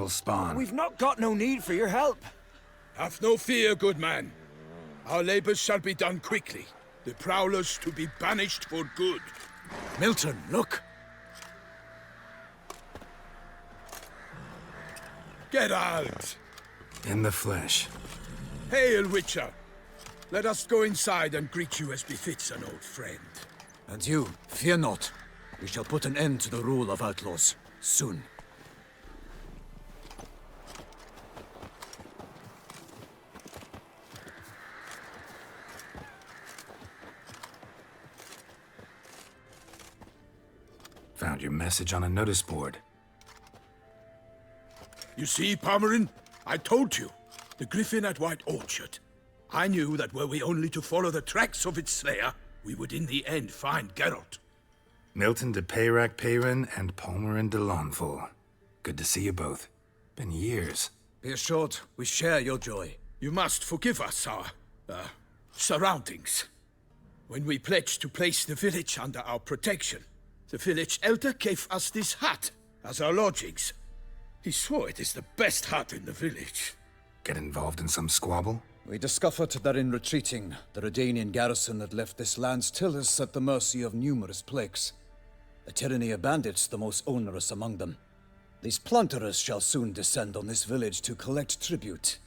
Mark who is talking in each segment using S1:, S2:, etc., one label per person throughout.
S1: will spawn.
S2: We've not got no need for your help.
S3: Have no fear, good man. Our labors shall be done quickly. The prowlers to be banished for good.
S2: Milton, look.
S3: Geralt!
S1: In the flesh.
S3: Hail, Witcher! Let us go inside and greet you as befits an old friend.
S2: And you, fear not. We shall put an end to the rule of outlaws, soon.
S1: Found your message on a notice board.
S3: You see, Palmerin, I told you. The griffin at White Orchard. I knew that were we only to follow the tracks of its slayer, we would in the end find Geralt.
S1: Milton de Peyrac Peyrin and Palmerin de Lawnful. Good to see you both. Been years.
S2: Be assured, we share your joy.
S3: You must forgive us our, surroundings. When we pledged to place the village under our protection, the village elder gave us this hut as our lodgings. He swore it is the best hut in the village.
S1: Get involved in some squabble?
S2: We discovered that in retreating, the Redanian garrison that left this land still is at the mercy of numerous plagues. The tyranny of bandits the most onerous among them. These plunderers shall soon descend on this village to collect tribute.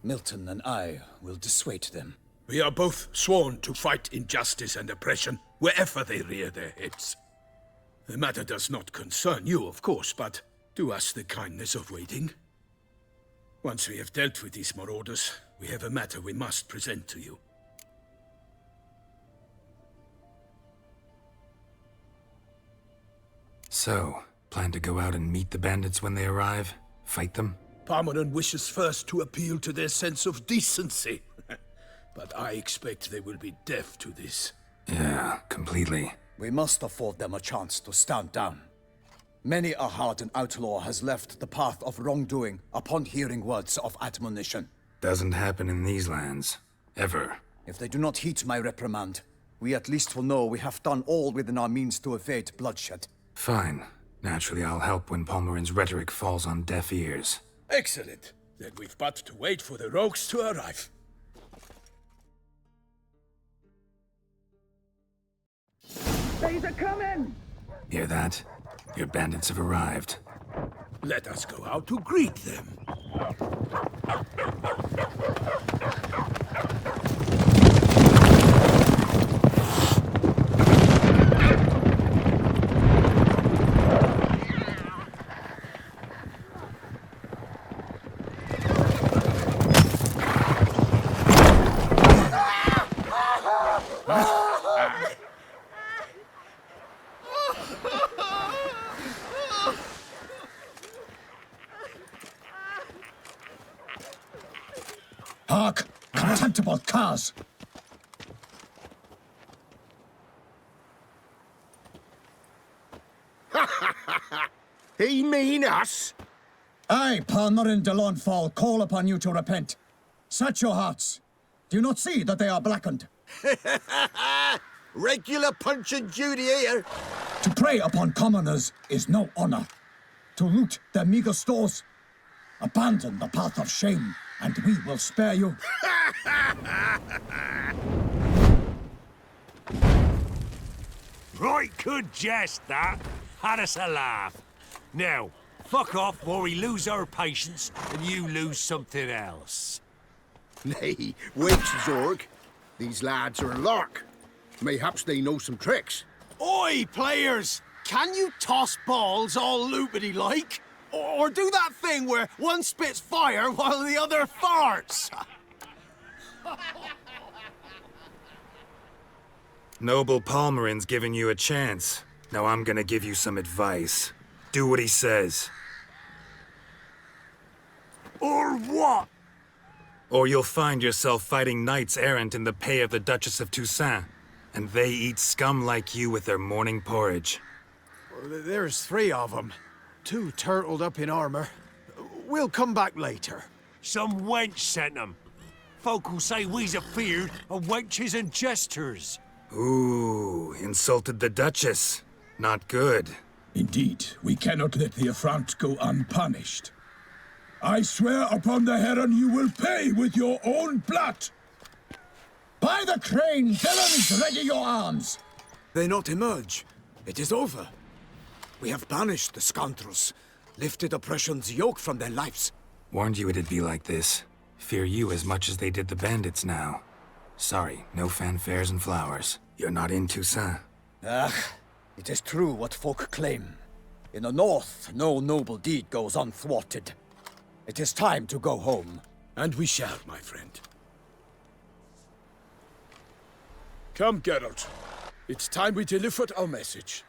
S2: Milton and I will dissuade them.
S3: We are both sworn to fight injustice and oppression wherever they rear their heads. The matter does not concern you, of course, but do us the kindness of waiting. Once we have dealt with these marauders, we have a matter we must present to you.
S1: So, plan to go out and meet the bandits when they arrive? Fight them?
S3: Palmerin wishes first to appeal to their sense of decency. But I expect they will be deaf to this.
S1: Yeah, completely.
S2: We must afford them a chance to stand down. Many a hardened outlaw has left the path of wrongdoing upon hearing words of admonition.
S1: Doesn't happen in these lands. Ever.
S2: If they do not heed my reprimand, we at least will know we have done all within our means to evade bloodshed.
S1: Fine. Naturally, I'll help when Palmerin's rhetoric falls on deaf ears.
S3: Excellent. Then we've but to wait for the rogues to arrive.
S4: They's a coming!
S1: Hear that? Your bandits have arrived.
S3: Let us go out to greet them.
S5: Hark! Contemptible curs!
S6: He mean us?
S5: I, Palmerin de Lawnfall, call upon you to repent. Set your hearts. Do you not see that they are blackened?
S6: Regular punch and Judy here.
S5: To prey upon commoners is no honor. To loot their meager stores, abandon the path of shame, and we will spare you.
S7: Right good jest, that. Had us a laugh. Now, fuck off or we lose our patience and you lose something else.
S6: Nay, wait, Zorg. These lads are a lark. Mayhaps they know some tricks.
S8: Oi, players! Can you toss balls all loopity-like? Or do that thing where one spits fire while the other farts?
S1: Noble Palmerin's giving you a chance. Now I'm gonna give you some advice. Do what he says.
S7: Or what?
S1: Or you'll find yourself fighting knights errant in the pay of the Duchess of Toussaint. And they eat scum like you with their morning porridge.
S8: There's 3 of them. 2 turtled up in armor. We'll come back later.
S7: Some wench sent them. Folk will say we's afeard of wenches and jesters.
S1: Ooh, insulted the Duchess. Not good.
S5: Indeed, we cannot let the affront go unpunished. I swear upon the heron you will pay with your own blood! By the crane, villains, ready your arms!
S2: They not emerge. It is over. We have banished the scoundrels, lifted oppression's yoke from their lives.
S1: Warned you it'd be like this. Fear you as much as they did the bandits now. Sorry, no fanfares and flowers. You're not in Toussaint.
S2: Ah, it is true what folk claim. In the north, no noble deed goes unthwarted. It is time to go home.
S3: And we shall, my friend. Come, Geralt. It's time we delivered our message.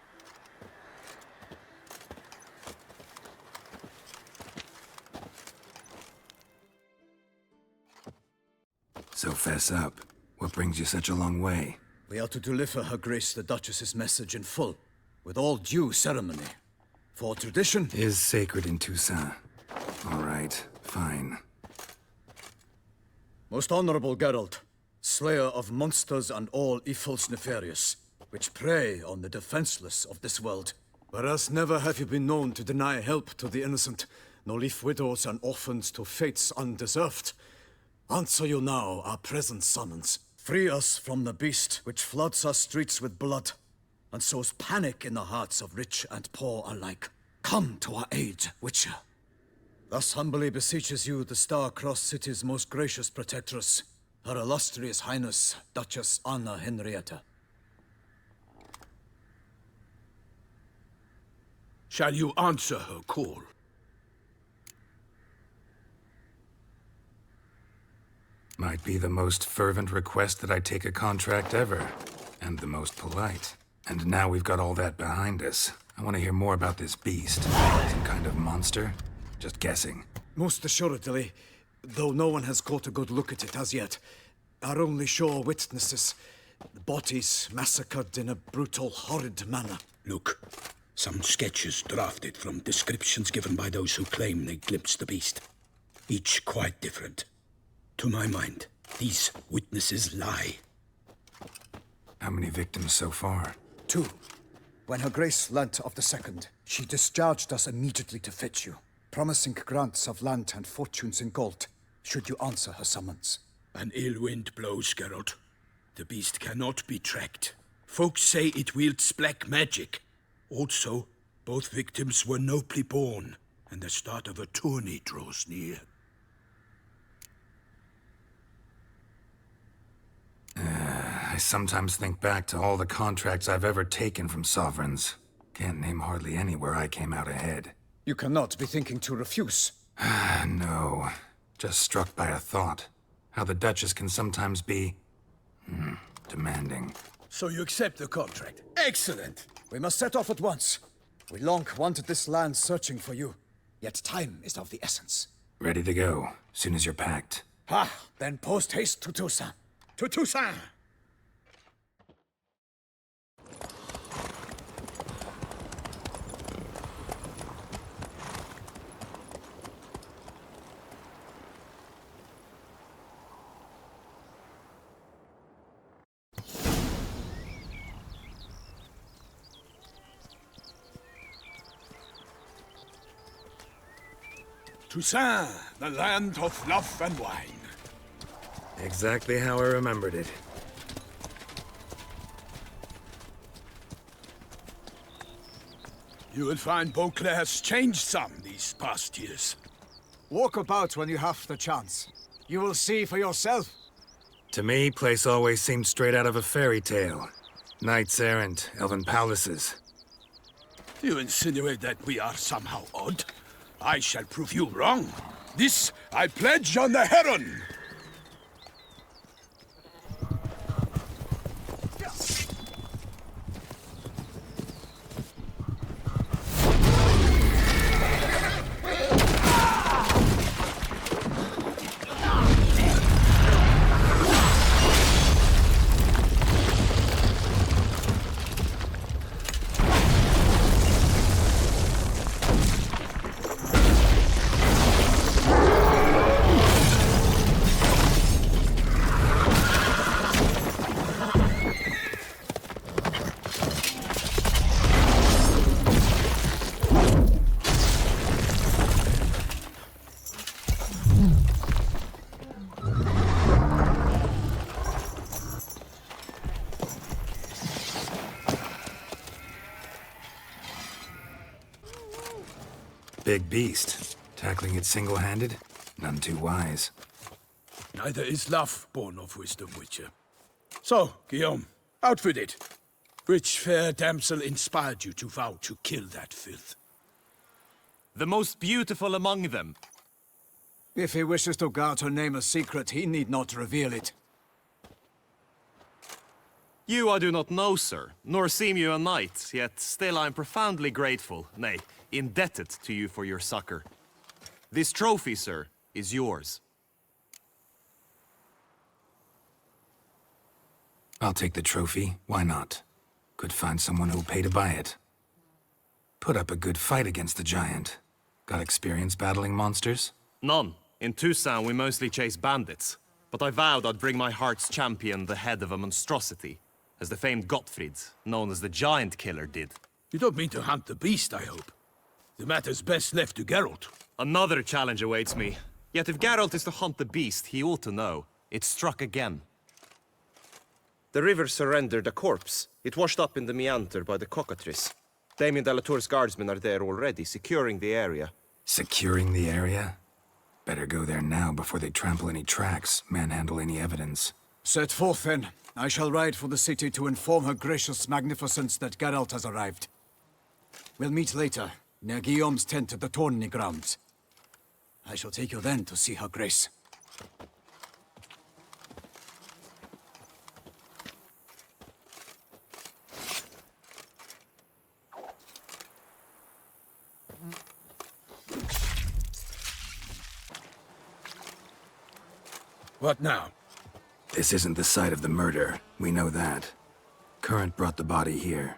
S1: So fess up. What brings you such a long way?
S2: We are to deliver Her Grace the Duchess's message in full, with all due ceremony. For tradition
S1: Is sacred in Toussaint. All right, fine.
S2: Most honorable Geralt, slayer of monsters and all evils nefarious, which prey on the defenseless of this world. Whereas never have you been known to deny help to the innocent, nor leave widows and orphans to fates undeserved. Answer you now our present summons. Free us from the beast which floods our streets with blood, and sows panic in the hearts of rich and poor alike. Come to our aid, Witcher. Thus humbly beseeches you the star-crossed city's most gracious protectress, Her illustrious Highness, Duchess Anna Henrietta.
S3: Shall you answer her call?
S1: Might be the most fervent request that I take a contract ever. And the most polite. And now we've got all that behind us. I want to hear more about this beast. Some kind of monster? Just guessing.
S2: Most assuredly, though no one has caught a good look at it as yet. Our only sure witnesses. Bodies massacred in a brutal, horrid manner.
S3: Look, some sketches drafted from descriptions given by those who claim they glimpsed the beast. Each quite different. To my mind, these witnesses lie.
S1: How many victims so far?
S2: 2. When Her Grace learnt of the second, she discharged us immediately to fetch you, promising grants of land and fortunes in gold, should you answer her summons.
S3: An ill wind blows, Geralt. The beast cannot be tracked. Folks say it wields black magic. Also, both victims were nobly born, and the start of a tourney draws near.
S1: I sometimes think back to all the contracts I've ever taken from sovereigns. Can't name hardly any where I came out ahead.
S2: You cannot be thinking to refuse.
S1: No. Just struck by a thought. How the Duchess can sometimes be... demanding.
S3: So you accept the contract? Excellent!
S2: We must set off at once. We long wanted this land searching for you, yet time is of the essence.
S1: Ready to go, soon as you're packed.
S2: Ha! Then post haste to Toussaint.
S3: To Toussaint! Toussaint, the land of love and wine.
S1: Exactly how I remembered it.
S3: You will find Beauclair's changed some these past years.
S2: Walk about when you have the chance. You will see for yourself.
S1: To me, place always seemed straight out of a fairy tale. Knights errant, elven palaces.
S3: You insinuate that we are somehow odd? I shall prove you wrong. This I pledge on the Heron!
S1: big beast. Tackling it single-handed? None too wise.
S3: Neither is love born of wisdom, Witcher. So, Guillaume, out with it. Which fair damsel inspired you to vow to kill that filth?
S9: The most beautiful among them.
S2: If he wishes to guard her name a secret, he need not reveal it.
S9: You I do not know, sir, nor seem you a knight, yet still I am profoundly grateful, nay, indebted to you for your succor. This trophy, sir, is yours.
S1: I'll take the trophy. Why not? Could find someone who'll pay to buy it. Put up a good fight against the giant. Got experience battling monsters?
S9: None. In Toussaint we mostly chase bandits, but I vowed I'd bring my heart's champion the head of a monstrosity, as the famed Gottfried, known as the Giant Killer, did.
S3: You don't mean to hunt the beast, I hope. The matter's best left to Geralt.
S9: Another challenge awaits me. Yet if Geralt is to hunt the beast, he ought to know. It struck again. The river surrendered a corpse. It washed up in the meander by the cockatrice. Damien de la Tour's guardsmen are there already, securing the area.
S1: Securing the area? Better go there now before they trample any tracks, manhandle any evidence.
S2: Set forth, then. I shall ride for the city to inform her gracious magnificence that Geralt has arrived. We'll meet later, near Guillaume's tent at the tourney grounds. I shall take you then to see her grace.
S3: What now?
S1: This isn't the site of the murder. We know that. Current brought the body here.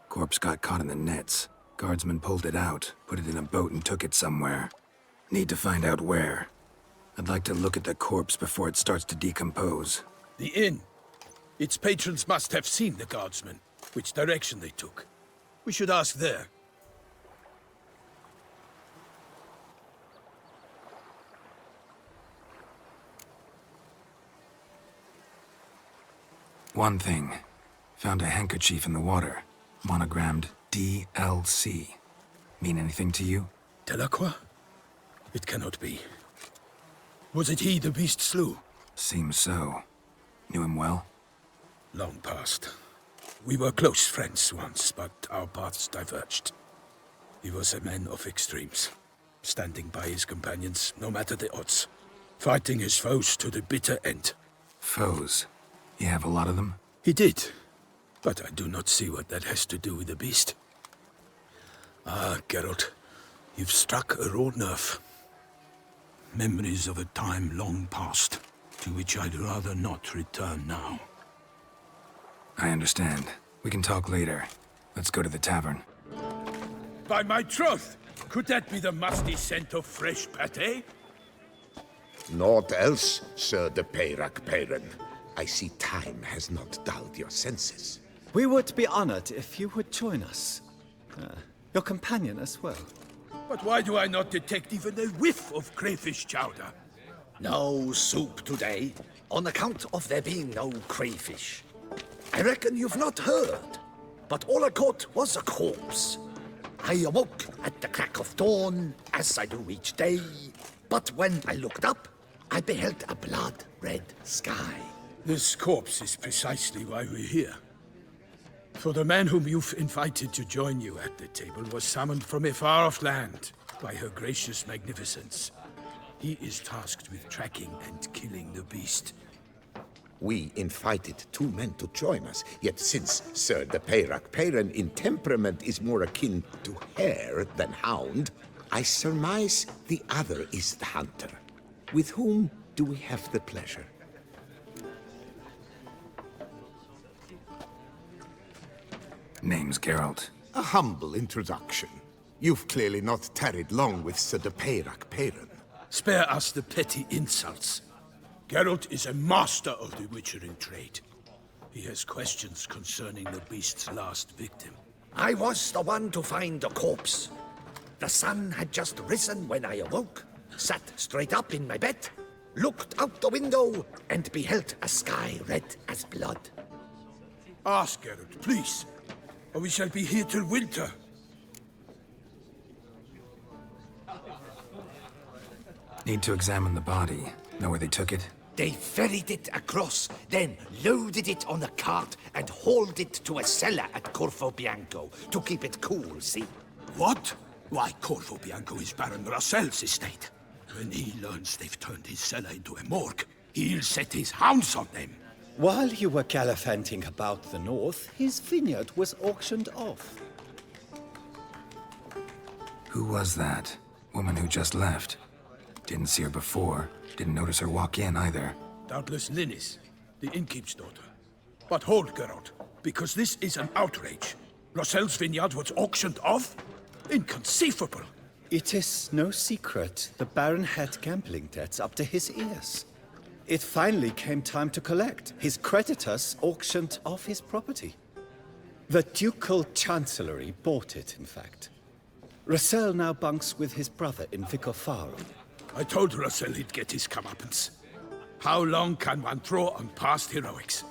S1: Corpse got caught in the nets. Guardsmen pulled it out, put it in a boat and took it somewhere. Need to find out where. I'd like to look at the corpse before it starts to decompose.
S3: The inn. Its patrons must have seen the guardsmen, which direction they took. We should ask there.
S1: One thing. Found a handkerchief in the water. Monogrammed DLC. Mean anything to you?
S3: Delacroix? It cannot be. Was it he the beast slew?
S1: Seems so. Knew him well?
S3: Long past. We were close friends once, but our paths diverged. He was a man of extremes, standing by his companions, no matter the odds. Fighting his foes to the bitter end.
S1: Foes? You have a lot of them?
S3: He did, but I do not see what that has to do with the beast. Ah, Geralt, you've struck a raw nerve. Memories of a time long past, to which I'd rather not return now.
S1: I understand. We can talk later. Let's go to the tavern.
S3: By my troth, could that be the musty scent of fresh pâté?
S10: Naught else, Sir de Peyrac-Peyran. I see time has not dulled your senses.
S11: We would be honored if you would join us. Your companion as well.
S3: But why do I not detect even a whiff of crayfish chowder?
S12: No soup today, on account of there being no crayfish. I reckon you've not heard, but all I caught was a corpse. I awoke at the crack of dawn, as I do each day, but when I looked up, I beheld a blood-red sky.
S3: This corpse is precisely why we're here. For the man whom you've invited to join you at the table was summoned from a far-off land by her gracious magnificence. He is tasked with tracking and killing the beast.
S10: We invited two men to join us, yet since Sir de Peyrac-Peyran in temperament is more akin to hare than hound, I surmise the other is the hunter. With whom do we have the pleasure?
S1: Name's Geralt.
S10: A humble introduction. You've clearly not tarried long with Sir de Peyrac-Peyran.
S3: Spare us the petty insults. Geralt is a master of the witchering trade. He has questions concerning the beast's last victim.
S12: I was the one to find the corpse. The sun had just risen when I awoke, sat straight up in my bed, looked out the window, and beheld a sky red as blood.
S3: Ask Geralt, please, or we shall be here till winter.
S1: Need to examine the body. Know where they took it?
S12: They ferried it across, then loaded it on a cart and hauled it to a cellar at Corvo Bianco to keep it cool, see?
S3: What? Why, Corvo Bianco is Baron Russell's estate. When he learns they've turned his cellar into a morgue, he'll set his hounds on them.
S11: While you were gallivanting about the north, his vineyard was auctioned off.
S1: Who was that? Woman who just left. Didn't see her before. Didn't notice her walk in either.
S3: Doubtless Linnis, the innkeep's daughter. But hold, Geralt, because this is an outrage. Russell's vineyard was auctioned off? Inconceivable.
S11: It is no secret the Baron had gambling debts up to his ears. It finally came time to collect. His creditors auctioned off his property. The Ducal Chancellery bought it, in fact. Russell now bunks with his brother in Vicofarum.
S3: I told Russell he'd get his comeuppance. How long can one throw on past heroics?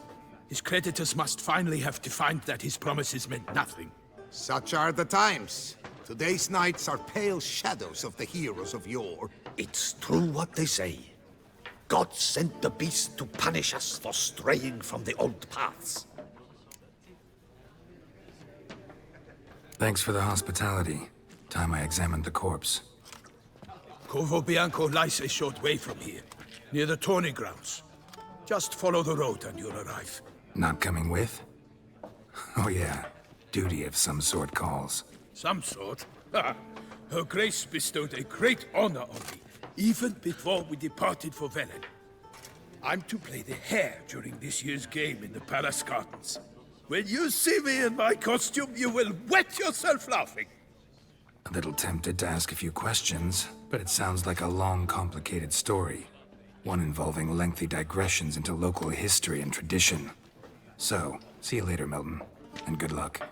S3: His creditors must finally have to find that his promises meant nothing.
S10: Such are the times. Today's knights are pale shadows of the heroes of yore.
S12: It's true what they say. God sent the beast to punish us for straying from the old paths.
S1: Thanks for the hospitality. Time I examined the corpse.
S3: Corvo Bianco lies a short way from here, near the tourney grounds. Just follow the road and you'll arrive.
S1: Not coming with? Oh yeah, duty of some sort calls.
S3: Some sort? Her Grace bestowed a great honor on me, even before we departed for Velen. I'm to play the hare during this year's game in the Palace Gardens. When you see me in my costume, you will wet yourself laughing.
S1: A little tempted to ask a few questions, but it sounds like a long, complicated story. One involving lengthy digressions into local history and tradition. So, see you later, Milton, and good luck.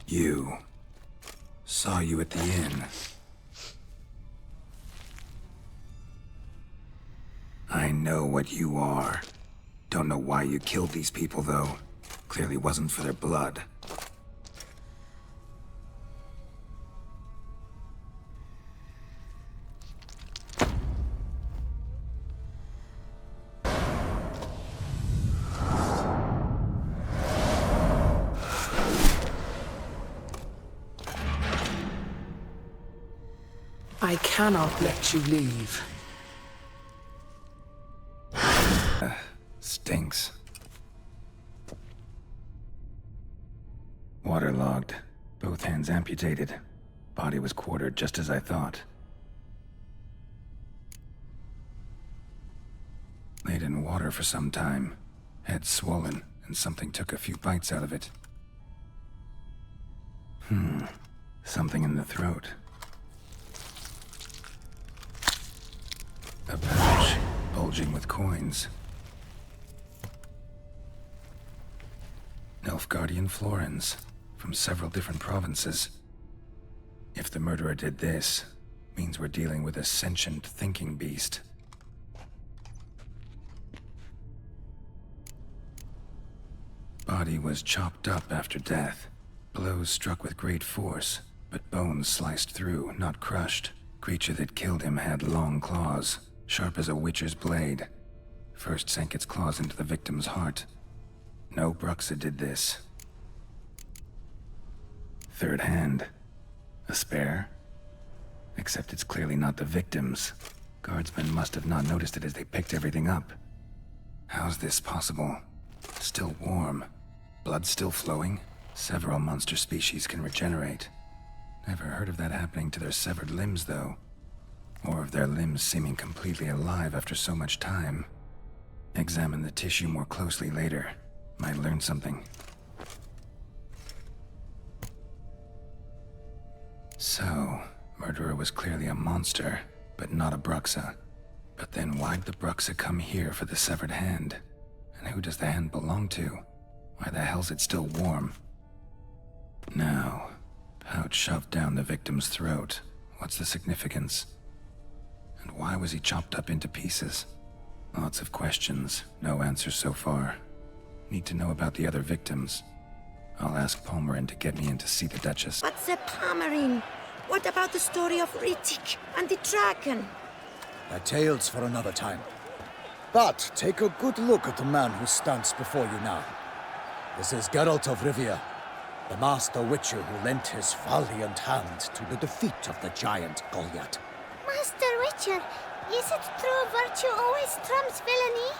S1: You. Saw you at the inn. I know what you are. Don't know why you killed these people, though. Clearly wasn't for their blood.
S13: I cannot let you leave.
S1: Stinks. Waterlogged. Both hands amputated. Body was quartered just as I thought. Laid in water for some time. Head swollen, and something took a few bites out of it. Something in the throat. A pouch, bulging with coins. Nilfgaardian florins, from several different provinces. If the murderer did this, means we're dealing with a sentient thinking beast. Body was chopped up after death. Blows struck with great force, but bones sliced through, not crushed. Creature that killed him had long claws, sharp as a witcher's blade. First sank its claws into the victim's heart. No Bruxa did this. Third hand. A spare? Except it's clearly not the victim's. Guardsmen must have not noticed it as they picked everything up. How's this possible? Still warm. Blood still flowing? Several monster species can regenerate. Never heard of that happening to their severed limbs, though. Or of their limbs seeming completely alive after so much time. Examine the tissue more closely later. Might learn something. So, murderer was clearly a monster, but not a Bruxa. But then why'd the Bruxa come here for the severed hand? And who does the hand belong to? Why the hell's it still warm? Now, pouch shoved down the victim's throat. What's the significance? And why was he chopped up into pieces? Lots of questions, no answers so far. Need to know about the other victims. I'll ask Palmerin to get me in to see the Duchess.
S14: But the Palmerin, what about the story of Rittik and the dragon?
S2: They're tales for another time. But take a good look at the man who stands before you now. This is Geralt of Rivia, the master witcher who lent his valiant hand to the defeat of the giant Goliath.
S15: Master Witcher, is it true virtue always trumps villainy?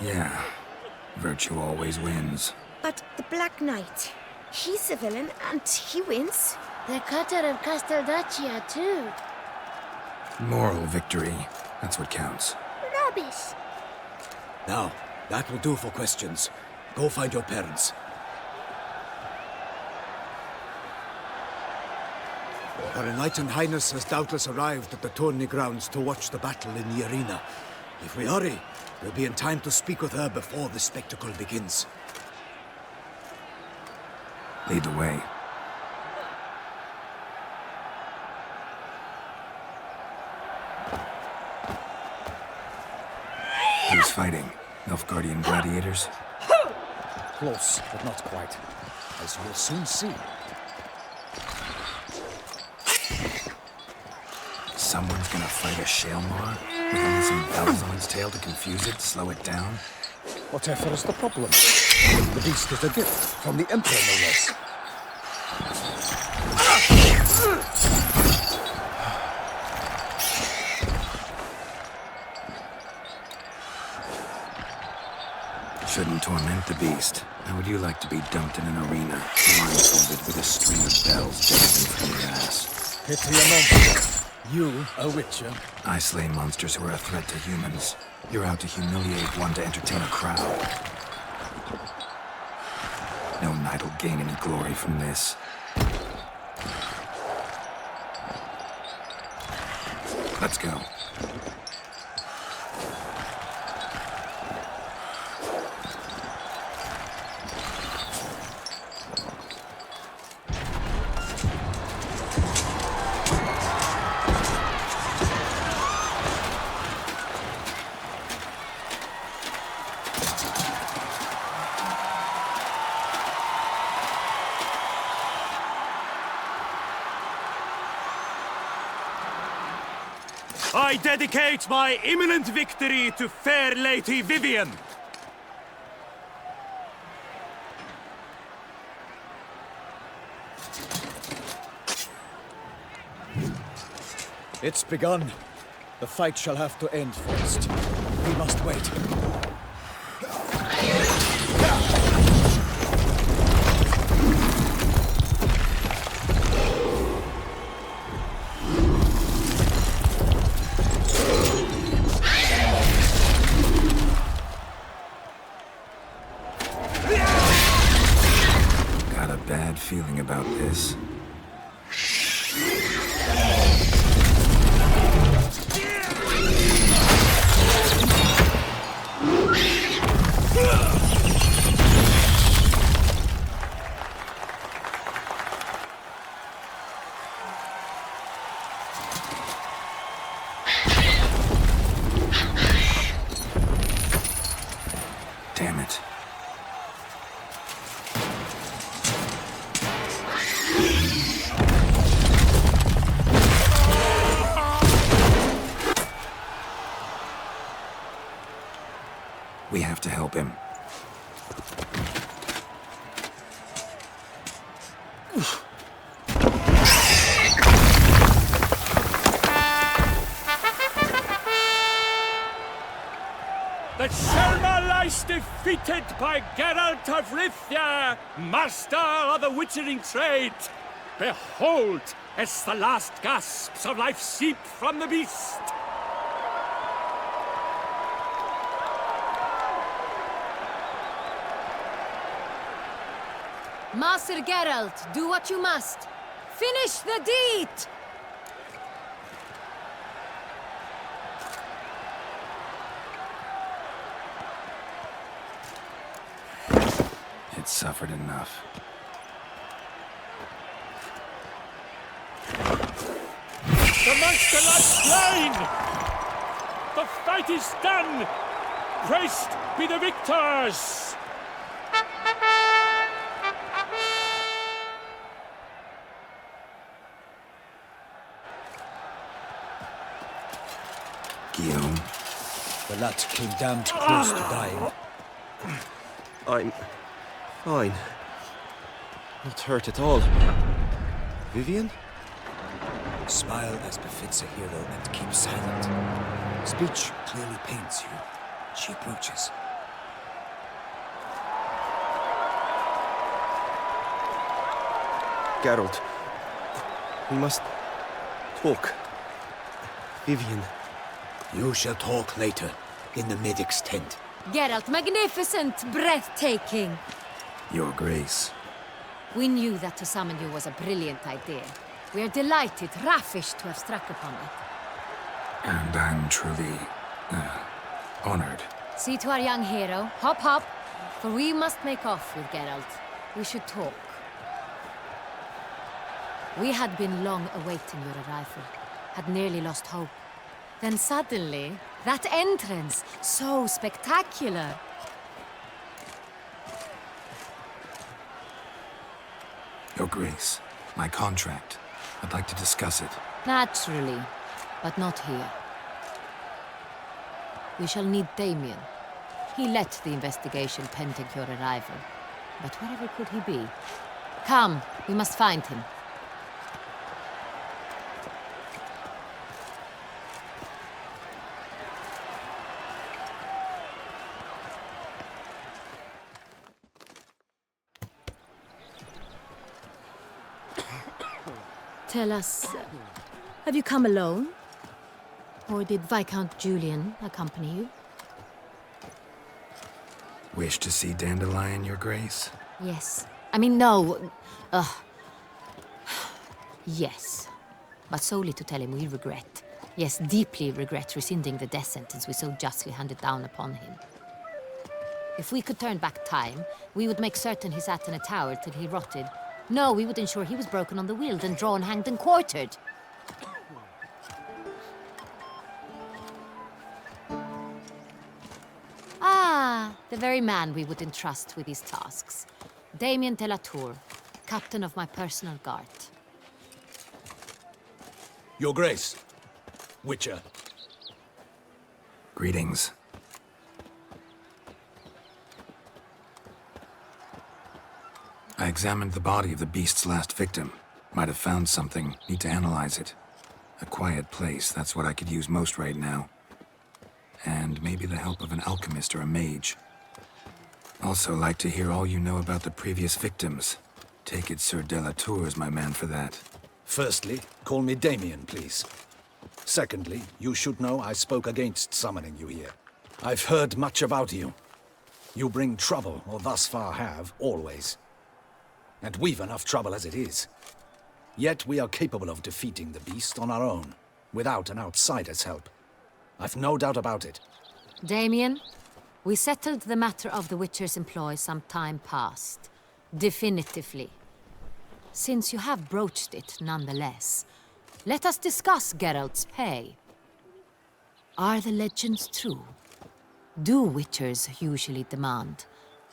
S1: Yeah, virtue always wins.
S14: But the Black Knight, he's a villain and he wins.
S15: The cutter of Casteldaccia, too.
S1: Moral victory, that's what counts.
S15: Rubbish.
S2: Now, that will do for questions. Go find your parents. Her Enlightened Highness has doubtless arrived at the tourney grounds to watch the battle in the arena. If we hurry, we'll be in time to speak with her before the spectacle begins.
S1: Lead the way. Who's fighting? Nilfgaardian gladiators?
S2: Close, but not quite. As you'll soon see.
S1: Someone's gonna fight a Shaelmar? With only some bells on its tail to confuse it, slow it down?
S2: Whatever is the problem? The beast is a gift from the Emperor, no less.
S1: Shouldn't torment the beast. How would you like to be dumped in an arena, blindfolded with a string of bells dangling from your ass?
S2: Pity a monster. You, a witcher?
S1: I slay monsters who are a threat to humans. You're out to humiliate one to entertain a crowd. No knight will gain any glory from this. Let's go.
S7: I dedicate my imminent victory to fair Lady Vivian.
S2: It's begun. The fight shall have to end first. We must wait.
S1: Got a bad feeling about this. Damn it. We have to help him.
S7: The Shaelmar lies defeated by Geralt of Rivia, master of the witchering trade. Behold, as the last gasps of life seep from the beast.
S16: Master Geralt, do what you must. Finish the deed!
S1: It suffered enough.
S7: The monster lies slain! The fight is done! Praised be the victors!
S1: Guillaume.
S2: The lad came damned close to dying.
S9: I'm fine. Not hurt at all. Vivian?
S2: Smile as befits a hero and keep silent. Speech clearly pains you. She approaches.
S9: Geralt. We must talk. Vivian.
S2: You shall talk later, in the medic's tent.
S16: Geralt, magnificent, breathtaking.
S1: Your Grace.
S16: We knew that to summon you was a brilliant idea. We are delighted, ravished to have struck upon it.
S1: And I'm truly, honored.
S16: See to our young hero. Hop, hop. For we must make off with Geralt. We should talk. We had been long awaiting your arrival. Had nearly lost hope. Then suddenly, that entrance, so spectacular.
S1: Your Grace, my contract. I'd like to discuss it.
S16: Naturally, but not here. We shall need Damien. He led the investigation pending your arrival. But wherever could he be? Come, we must find him. Tell us, have you come alone? Or did Viscount Julian accompany you?
S1: Wish to see Dandelion, Your Grace?
S16: Yes. I mean, no. Yes. But solely to tell him we regret. Yes, deeply regret rescinding the death sentence we so justly handed down upon him. If we could turn back time, we would make certain he sat in a tower till he rotted. No, we would ensure he was broken on the wheel, then drawn, hanged, and quartered. Ah, the very man we would entrust with these tasks. Damien de la Tour, captain of my personal guard.
S2: Your Grace, Witcher.
S1: Greetings. I examined the body of the beast's last victim. Might have found something. Need to analyze it. A quiet place, that's what I could use most right now. And maybe the help of an alchemist or a mage. Also like to hear all you know about the previous victims. Take it Sir de la Tour is my man for that.
S17: Firstly, call me Damien, please. Secondly, you should know I spoke against summoning you here. I've heard much about you. You bring trouble, or thus far have, always. And we've enough trouble as it is. Yet we are capable of defeating the beast on our own, without an outsider's help. I've no doubt about it.
S16: Damien, we settled the matter of the Witcher's employ some time past. Definitively. Since you have broached it nonetheless, let us discuss Geralt's pay. Are the legends true? Do Witchers usually demand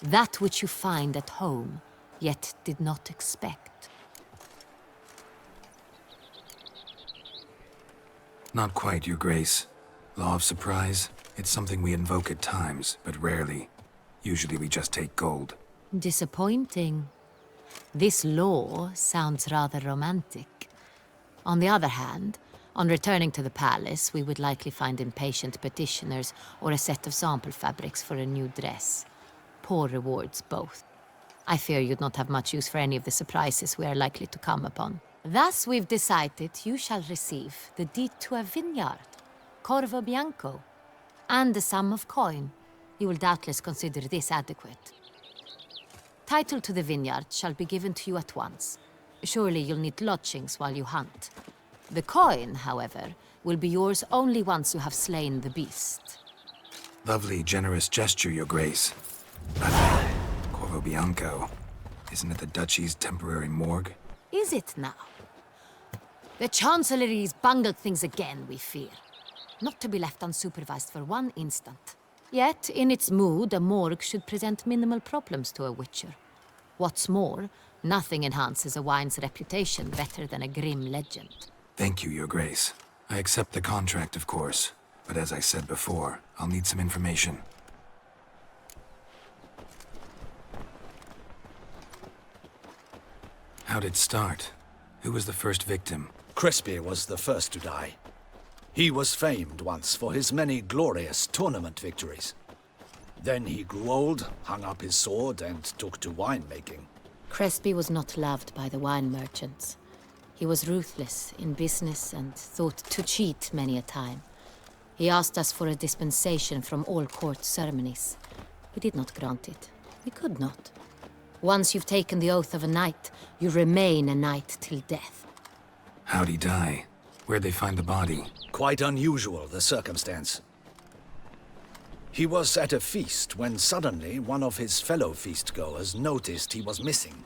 S16: that which you find at home, yet did not expect?
S1: Not quite, Your Grace. Law of surprise, it's something we invoke at times, but rarely. Usually we just take gold.
S16: Disappointing. This law sounds rather romantic. On the other hand, on returning to the palace, we would likely find impatient petitioners or a set of sample fabrics for a new dress. Poor rewards, both. I fear you'd not have much use for any of the surprises we are likely to come upon. Thus, we've decided you shall receive the deed to a vineyard, Corvo Bianco, and the sum of coin. You will doubtless consider this adequate. Title to the vineyard shall be given to you at once. Surely you'll need lodgings while you hunt. The coin, however, will be yours only once you have slain the beast.
S1: Lovely, generous gesture, Your Grace. But Corvo Bianco, isn't it the Duchy's temporary morgue?
S16: Is it now? The Chancellery's bungled things again, we fear. not to be left unsupervised for one instant. Yet, in its mood, a morgue should present minimal problems to a witcher. What's more, nothing enhances a wine's reputation better than a grim legend.
S1: Thank you, Your Grace. I accept the contract, of course. But as I said before, I'll need some information. How'd it start? Who was the first victim?
S17: Crespi was the first to die. He was famed once for his many glorious tournament victories. Then he grew old, hung up his sword, and took to winemaking.
S16: Crespi was not loved by the wine merchants. He was ruthless in business and thought to cheat many a time. He asked us for a dispensation from all court ceremonies. We did not grant it. We could not. Once you've taken the oath of a knight, you remain a knight till death.
S1: How'd he die? Where'd they find the body?
S17: Quite unusual, the circumstance. He was at a feast when suddenly one of his fellow feast-goers noticed he was missing.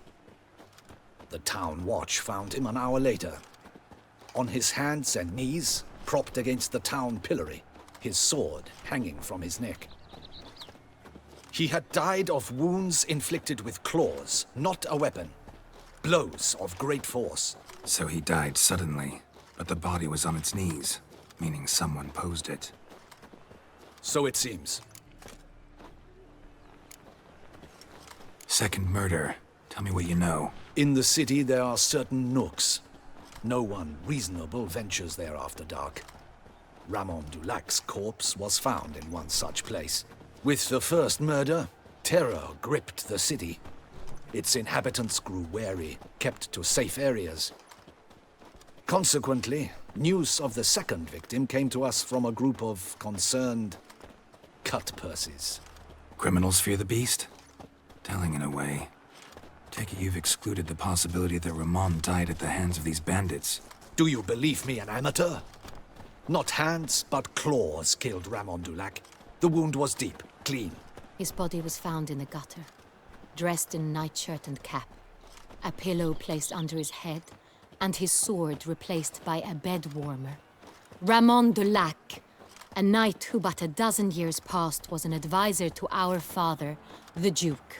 S17: The town watch found him an hour later. On his hands and knees, propped against the town pillory, his sword hanging from his neck. He had died of wounds inflicted with claws, not a weapon. Blows of great force.
S1: So he died suddenly, but the body was on its knees, meaning someone posed it.
S17: So it seems.
S1: Second murder. Tell me what you know.
S17: In the city there are certain nooks. No one reasonable ventures there after dark. Ramon Dulac's corpse was found in one such place. With the first murder, terror gripped the city. Its inhabitants grew wary, kept to safe areas. Consequently, news of the second victim came to us from a group of concerned cut-purses.
S1: Criminals fear the beast? Telling in a way. Take it you've excluded the possibility that Ramon died at the hands of these bandits.
S17: Do you believe me an amateur? Not hands, but claws killed Ramon Dulac. The wound was deep, clean.
S16: His body was found in the gutter, dressed in nightshirt and cap, a pillow placed under his head, and his sword replaced by a bed warmer. Ramon Dulac, a knight who but a dozen years past was an advisor to our father, the Duke.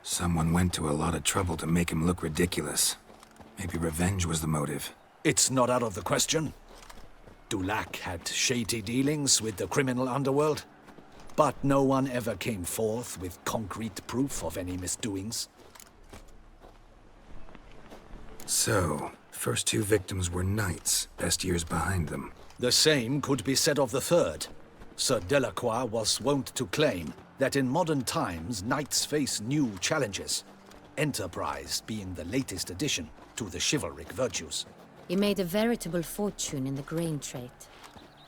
S1: Someone went to a lot of trouble to make him look ridiculous. Maybe revenge was the motive.
S17: It's not out of the question. Dulac had shady dealings with the criminal underworld, but no one ever came forth with concrete proof of any misdoings.
S1: So, first two victims were knights, best years behind them.
S17: The same could be said of the third. Sir Delacroix was wont to claim that in modern times knights face new challenges, enterprise being the latest addition to the chivalric virtues.
S16: He made a veritable fortune in the grain trade.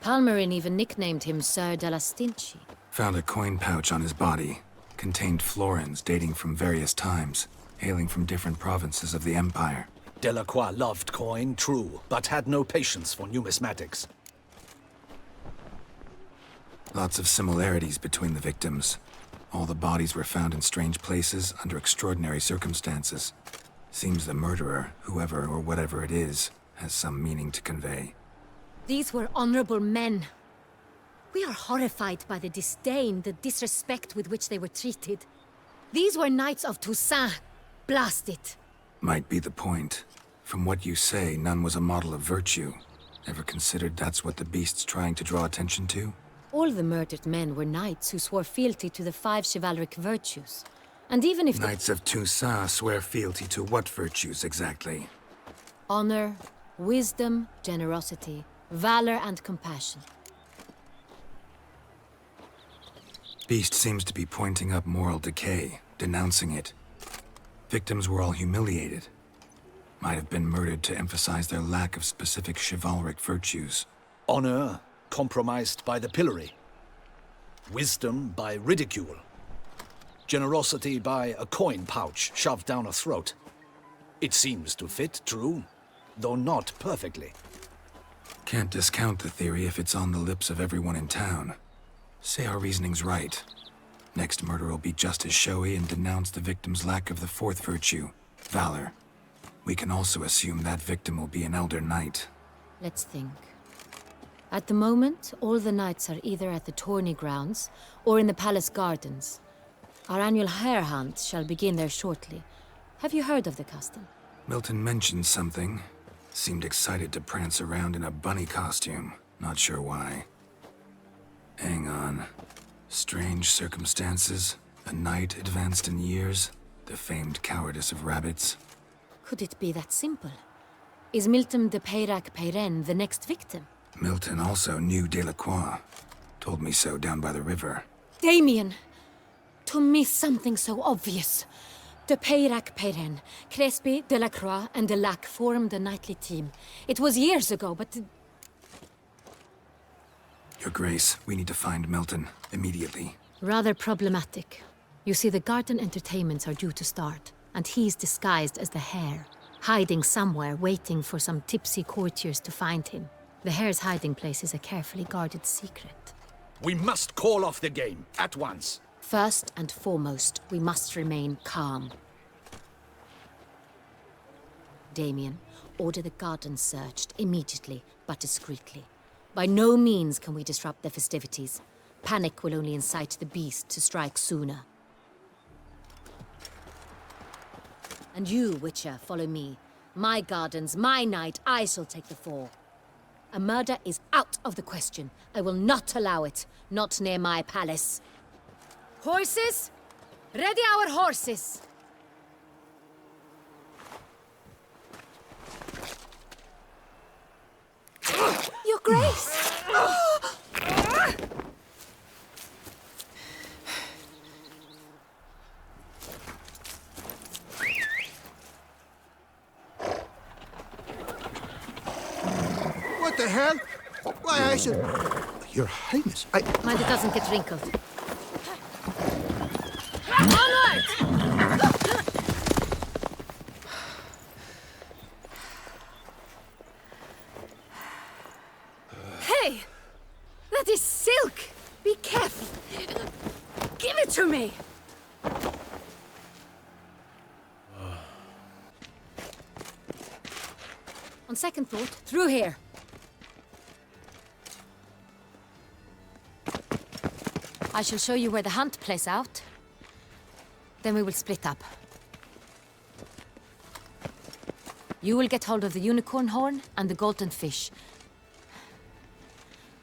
S16: Palmerin even nicknamed him Sir de la Stinchi.
S1: Found a coin pouch on his body. Contained florins dating from various times, hailing from different provinces of the Empire.
S17: Delacroix loved coin, true, but had no patience for numismatics.
S1: Lots of similarities between the victims. All the bodies were found in strange places under extraordinary circumstances. Seems the murderer, whoever or whatever it is, has some meaning to convey.
S16: These were honorable men. We are horrified by the disdain, the disrespect with which they were treated. These were knights of Toussaint. Blast it.
S1: Might be the point. From what you say, none was a model of virtue. Ever considered that's what the beast's trying to draw attention to?
S16: All the murdered men were knights who swore fealty to the 5 chivalric virtues. And even if
S1: Knights of Toussaint swear fealty to what virtues exactly?
S16: honor, wisdom, generosity, valor, and compassion.
S1: Beast seems to be pointing up moral decay, denouncing it. Victims were all humiliated. Might have been murdered to emphasize their lack of specific chivalric virtues.
S17: Honor compromised by the pillory. Wisdom by ridicule. Generosity by a coin pouch shoved down a throat. It seems to fit, true, though not perfectly.
S1: Can't discount the theory if it's on the lips of everyone in town. Say our reasoning's right. Next murder will be just as showy and denounce the victim's lack of the 4th virtue, valor. We can also assume that victim will be an elder knight.
S16: Let's think. At the moment, all the knights are either at the tourney grounds or in the palace gardens. Our annual hare hunt shall begin there shortly. Have you heard of the custom?
S1: Milton mentioned something. Seemed excited to prance around in a bunny costume. Not sure why. Hang on. Strange circumstances. A knight advanced in years. The famed cowardice of rabbits.
S16: Could it be that simple? Is Milton de Peyrac-Peyren the next victim?
S1: Milton also knew Delacroix. Told me so down by the river.
S16: Damien! To miss something so obvious. De Peyrac-Peyren, Crespi, Delacroix, and Delac formed a knightly team. It was years ago, but...
S1: Your Grace, we need to find Milton. Immediately.
S16: Rather problematic. You see, the garden entertainments are due to start, and he's disguised as the hare, hiding somewhere, waiting for some tipsy courtiers to find him. The hare's hiding place is a carefully guarded secret.
S12: We must call off the game, at once.
S16: First and foremost, we must remain calm. Damien, order the garden searched immediately, but discreetly. By no means can we disrupt the festivities. Panic will only incite the beast to strike sooner. And you, Witcher, follow me. My gardens, my night, I shall take the fall. A murder is out of the question. I will not allow it. Not near my palace. Horses? Ready our horses! Your Grace!
S6: What the hell? Why, I should... Your Highness,
S16: Mind it doesn't get wrinkled. Onward! Hey! That is silk! Be careful! Give it to me! On second thought, through here. I shall show you where the hunt plays out. Then we will split up. You will get hold of the unicorn horn and the golden fish.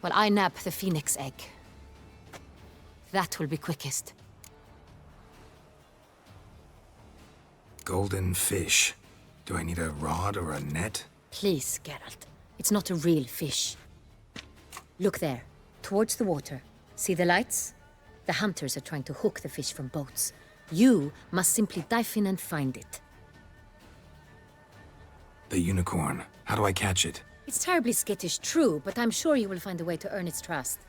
S16: While I nab the phoenix egg. That will be quickest.
S1: Golden fish. Do I need a rod or a net?
S16: Please, Geralt. It's not a real fish. Look there, towards the water. See the lights? The hunters are trying to hook the fish from boats. You must simply dive in and find it.
S1: The unicorn. How do I catch it?
S16: It's terribly skittish, true, but I'm sure you will find a way to earn its trust.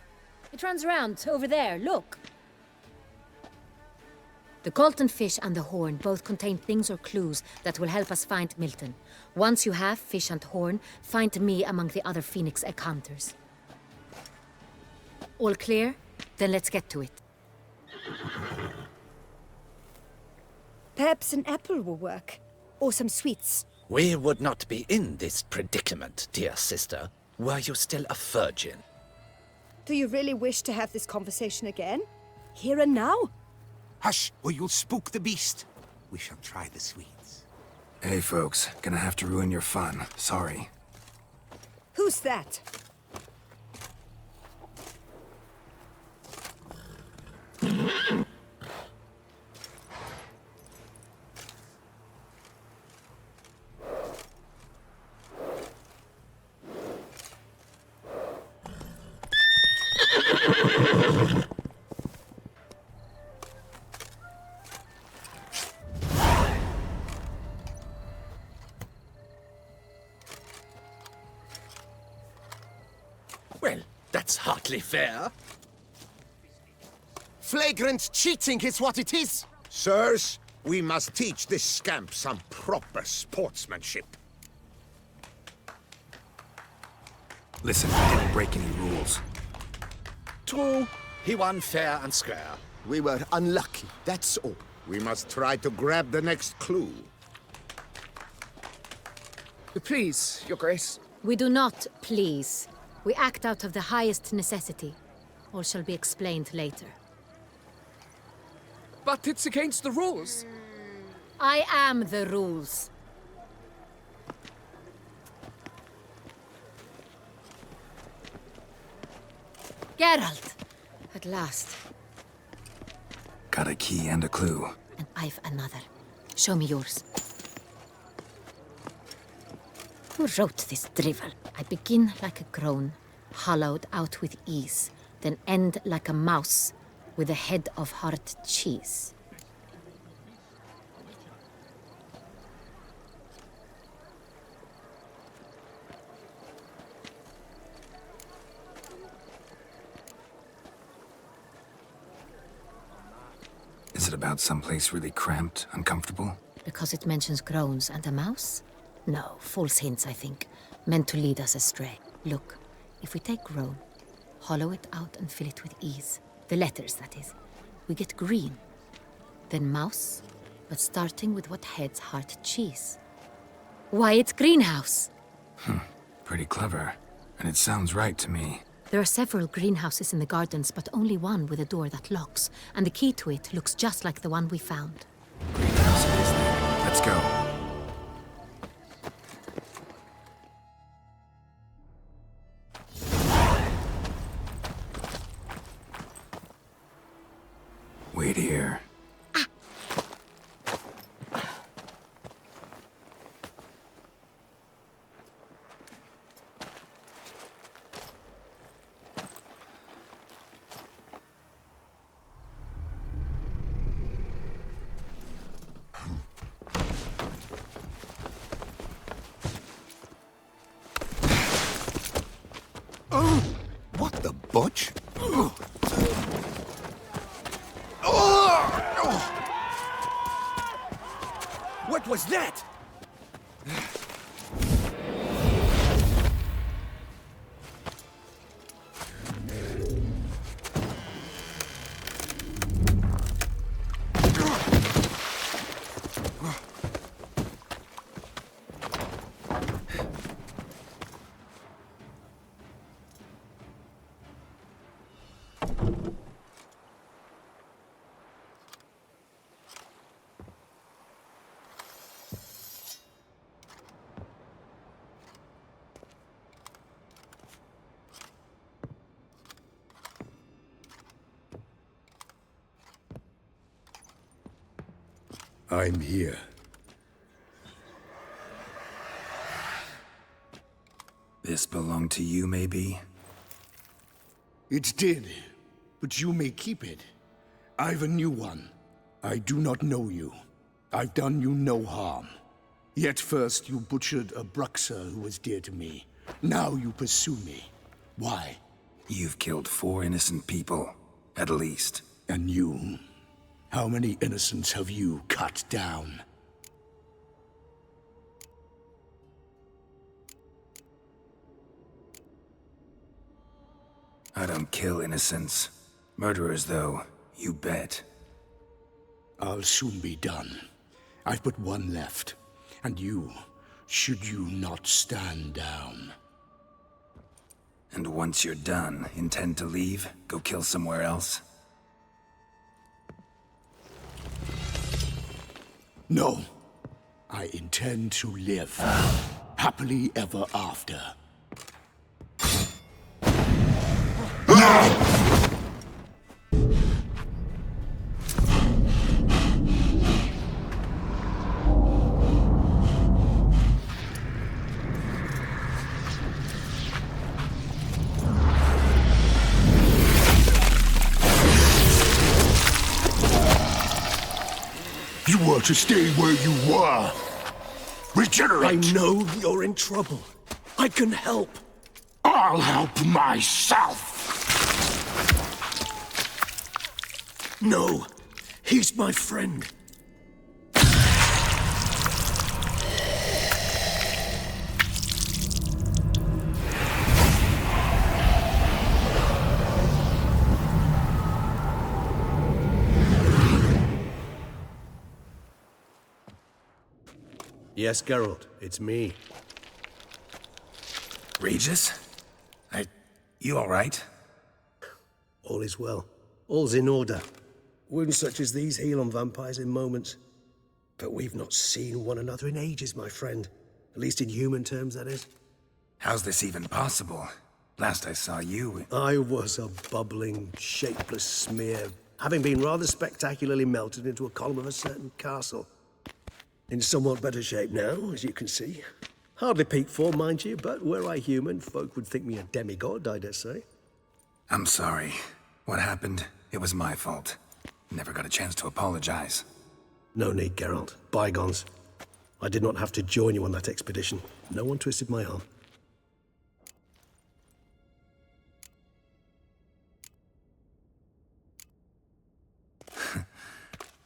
S16: It runs around over there, look. The golden fish and the horn both contain things or clues that will help us find Milton. Once you have fish and horn, find me among the other phoenix egg hunters. All clear? Then let's get to it.
S18: Perhaps an apple will work. Or some sweets.
S12: We would not be in this predicament, dear sister, were you still a virgin.
S18: Do you really wish to have this conversation again? Here and now?
S10: Hush, or you'll spook the beast. We shall try the sweets.
S1: Hey, folks. Gonna have to ruin your fun. Sorry.
S18: Who's that?
S12: Well, that's hardly fair.
S10: Flagrant cheating is what it is. Sirs, we must teach this scamp some proper sportsmanship.
S1: Listen, I didn't break any rules.
S12: True. He won fair and square.
S10: We were unlucky, that's all. We must try to grab the next clue.
S13: Please, Your Grace.
S16: We do not please. We act out of the highest necessity. All shall be explained later.
S13: But it's against the rules.
S16: I am the rules. Geralt! At last.
S1: Got a key and a clue.
S16: And I've another. Show me yours. Who wrote this drivel? I begin like a crone, hollowed out with ease, then end like a mouse, with a head of hard cheese.
S1: Is it about someplace really cramped, uncomfortable?
S16: Because it mentions groans and a mouse? No, false hints, I think. Meant to lead us astray. Look, if we take groan, hollow it out and fill it with ease. The letters, that is. We get green. Then mouse, but starting with what heads heart cheese. Why, it's greenhouse!
S1: Pretty clever. And it sounds right to me.
S16: There are several greenhouses in the gardens, but only one with a door that locks. And the key to it looks just like the one we found.
S1: Greenhouse it is then. Let's go. Wait here.
S10: What the butch?
S8: What was that?
S6: I'm here.
S1: This belonged to you, maybe?
S6: It did, but you may keep it. I've a new one. I do not know you. I've done you no harm. Yet first you butchered a Bruxer who was dear to me. Now you pursue me. Why?
S1: You've killed 4 innocent people, at least.
S6: And you? How many innocents have you cut down?
S1: I don't kill innocents. Murderers, though, you bet.
S6: I'll soon be done. I've but one left. And you, should you not stand down.
S1: And once you're done, intend to leave? Go kill somewhere else?
S6: No. I intend to live. Happily ever after. You were to stay where you were. Regenerate!
S8: I know you're in trouble. I can help.
S6: I'll help myself!
S8: No, he's my friend.
S19: Yes, Geralt, it's me.
S1: Regis? I You all right?
S19: All is well. All's in order. Wounds such as these heal on vampires in moments. But we've not seen one another in ages, my friend. At least in human terms, that is.
S1: How's this even possible? Last I saw you...
S19: I was a bubbling, shapeless smear, having been rather spectacularly melted into a column of a certain castle. In somewhat better shape now, as you can see. Hardly peak form, mind you, but were I human, folk would think me a demigod, I dare say.
S1: I'm sorry. What happened, it was my fault. Never got a chance to apologize.
S19: No need, Geralt. Bygones. I did not have to join you on that expedition. No one twisted my arm.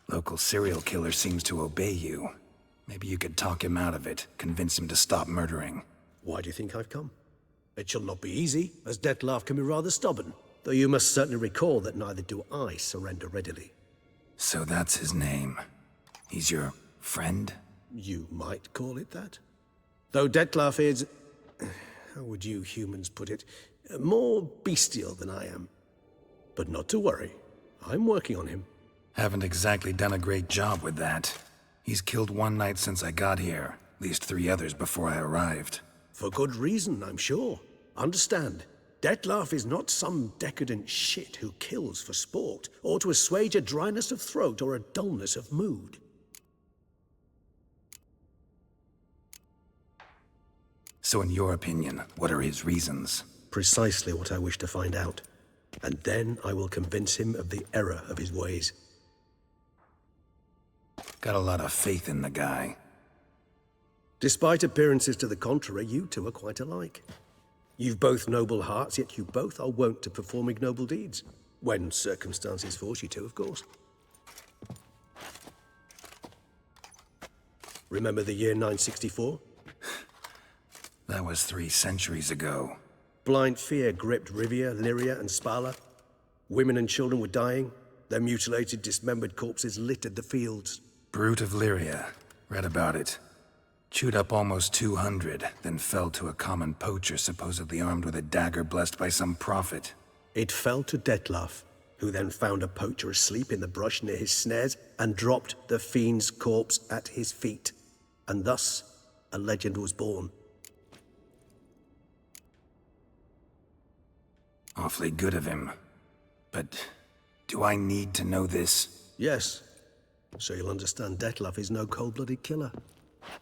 S1: Local serial killer seems to obey you. Maybe you could talk him out of it, convince him to stop murdering.
S19: Why do you think I've come? It shall not be easy, as Dettlaff can be rather stubborn. Though you must certainly recall that neither do I surrender readily.
S1: So that's his name. He's your friend?
S19: You might call it that. Though Dettlaff is... how would you humans put it? More bestial than I am. But not to worry. I'm working on him.
S1: Haven't exactly done a great job with that. He's killed one night since I got here. At least 3 others before I arrived.
S19: For good reason, I'm sure. Understand, Dettlaff is not some decadent shit who kills for sport, or to assuage a dryness of throat or a dullness of mood.
S1: So in your opinion, what are his reasons?
S19: Precisely what I wish to find out. And then I will convince him of the error of his ways.
S1: Got a lot of faith in the guy.
S19: Despite appearances to the contrary, you two are quite alike. You've both noble hearts, yet you both are wont to perform ignoble deeds. When circumstances force you to, of course. Remember the year 964?
S1: That was 3 centuries ago.
S19: Blind fear gripped Rivia, Lyria, and Spala. Women and children were dying. Their mutilated, dismembered corpses littered the fields.
S1: Brute of Lyria. Read about it. Chewed up almost 200, then fell to a common poacher supposedly armed with a dagger blessed by some prophet.
S19: It fell to Dettlaff, who then found a poacher asleep in the brush near his snares and dropped the fiend's corpse at his feet. And thus, a legend was born.
S1: Awfully good of him. But do I need to know this?
S19: Yes. So you'll understand Dettlaff is no cold-blooded killer.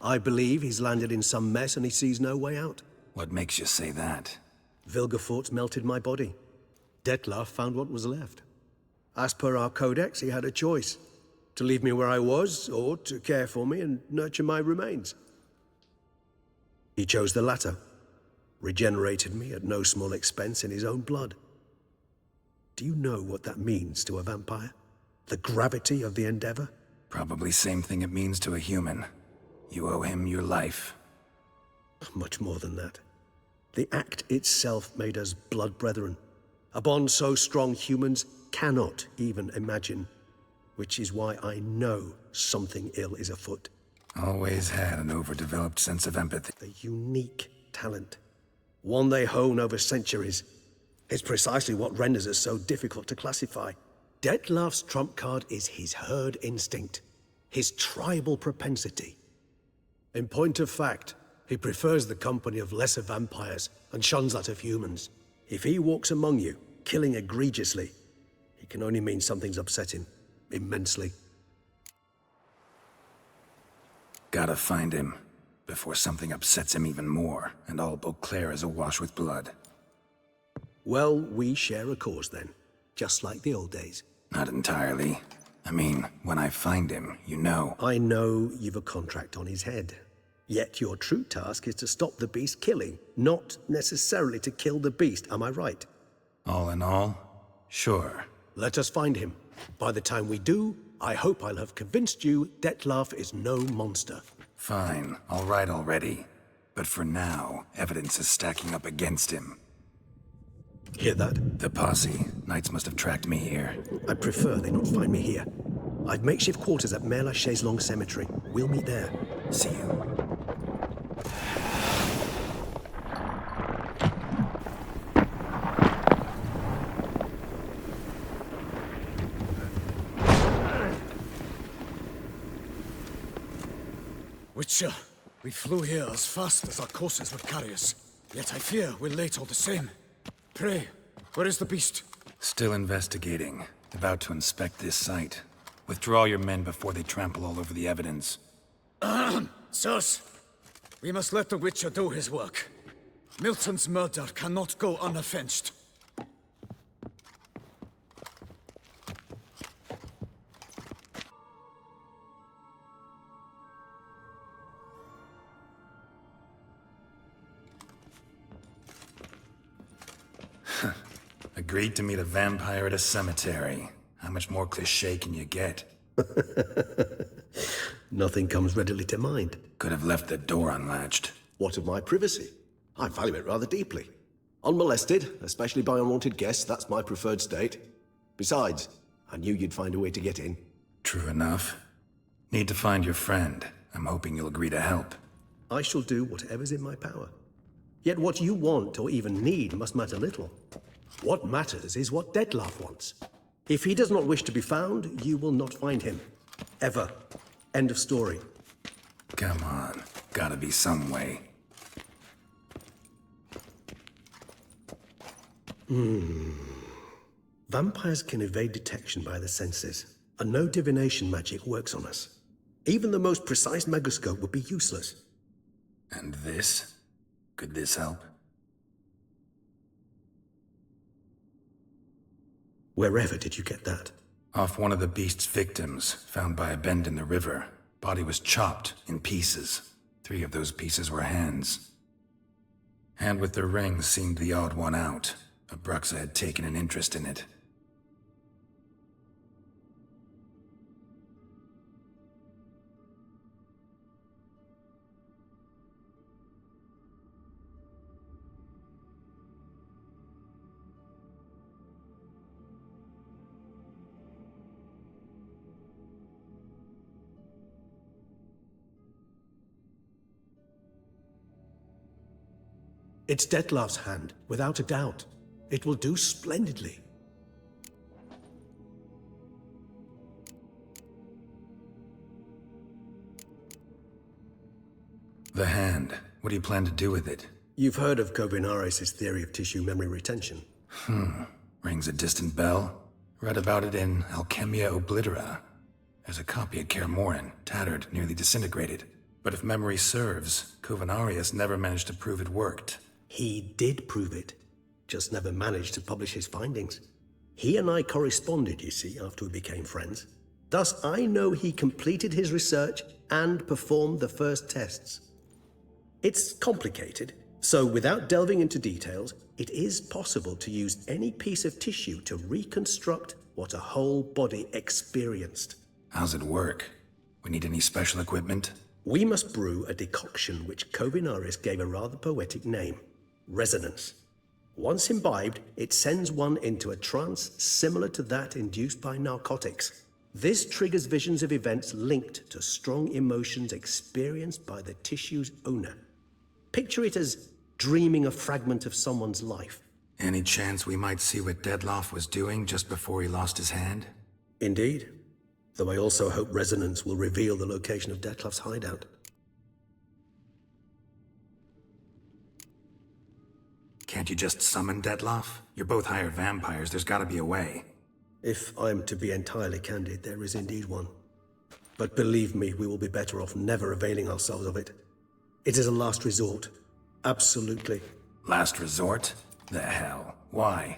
S19: I believe he's landed in some mess and he sees no way out.
S1: What makes you say that?
S19: Vilgefortz melted my body. Dettlaff found what was left. As per our codex, he had a choice. To leave me where I was, or to care for me and nurture my remains. He chose the latter. Regenerated me at no small expense in his own blood. Do you know what that means to a vampire? The gravity of the endeavor?
S1: Probably same thing it means to a human. You owe him your life.
S19: Much more than that. The act itself made us blood brethren. A bond so strong humans cannot even imagine. Which is why I know something ill is afoot.
S1: Always had an overdeveloped sense of empathy.
S19: A unique talent. One they hone over centuries. It's precisely what renders us so difficult to classify. Dettlaff's trump card is his herd instinct. His tribal propensity. In point of fact, he prefers the company of lesser vampires and shuns that of humans. If he walks among you, killing egregiously, it can only mean something's upset him. Immensely.
S1: Gotta find him, before something upsets him even more, and all Beauclair is awash with blood.
S19: Well, we share a cause then, just like the old days.
S1: Not entirely. I mean, when I find him, you know.
S19: I know you've a contract on his head. Yet your true task is to stop the beast killing, not necessarily to kill the beast, am I right?
S1: All in all, sure.
S19: Let us find him. By the time we do, I hope I'll have convinced you Dettlaff is no monster.
S1: Fine, all right already. But for now, evidence is stacking up against him.
S19: Hear that?
S1: The posse. Knights must have tracked me here.
S19: I prefer they not find me here. I've makeshift quarters at Mère Lachaise Long Cemetery. We'll meet there.
S1: See you.
S2: Witcher, we flew here as fast as our courses would carry us. Yet I fear we're late all the same. Pray, where is the beast?
S1: Still investigating. About to inspect this site. Withdraw your men before they trample all over the evidence.
S2: Sirs, we must let the Witcher do his work. Milton's murder cannot go unavenged.
S1: Agreed to meet a vampire at a cemetery. How much more cliché can you get?
S19: Nothing comes readily to mind.
S1: Could have left the door unlatched.
S19: What of my privacy? I value it rather deeply. Unmolested, especially by unwanted guests, that's my preferred state. Besides, I knew you'd find a way to get in.
S1: True enough. Need to find your friend. I'm hoping you'll agree to help.
S19: I shall do whatever's in my power. Yet what you want or even need must matter little. What matters is what Dettlaff wants. If he does not wish to be found, you will not find him. Ever. End of story.
S1: Come on. Gotta be some way.
S19: Vampires can evade detection by the senses, and no divination magic works on us. Even the most precise megascope would be useless.
S1: And this? Could this help?
S19: Wherever did you get that?
S1: Off one of the beast's victims, found by a bend in the river. Body was chopped in pieces. 3 of those pieces were hands. Hand with the ring seemed the odd one out. Abruxa had taken an interest in it.
S19: It's Dettlaff's hand, without a doubt. It will do splendidly.
S1: The hand. What do you plan to do with it?
S19: You've heard of Kovinaris' theory of tissue memory retention.
S1: Rings a distant bell. Read about it in Alchemia Oblitera. There's a copy at Kaer Morhen, tattered, nearly disintegrated. But if memory serves, Kovinaris never managed to prove it worked.
S19: He did prove it, just never managed to publish his findings. He and I corresponded, you see, after we became friends. Thus, I know he completed his research and performed the first tests. It's complicated, so without delving into details, it is possible to use any piece of tissue to reconstruct what a whole body experienced.
S1: How's it work? We need any special equipment?
S19: We must brew a decoction which Kovinaris gave a rather poetic name. Resonance. Once imbibed, it sends one into a trance similar to that induced by narcotics. This triggers visions of events linked to strong emotions experienced by the tissue's owner. Picture it as dreaming a fragment of someone's life.
S1: Any chance we might see what Dettlaff was doing just before he lost his hand?
S19: Indeed. Though I also hope resonance will reveal the location of Dettlaff's hideout.
S1: Can't you just summon Dettlaff? You're both hired vampires, there's gotta be a way.
S19: If I'm to be entirely candid, there is indeed one. But believe me, we will be better off never availing ourselves of it. It is a last resort. Absolutely.
S1: Last resort? The hell? Why?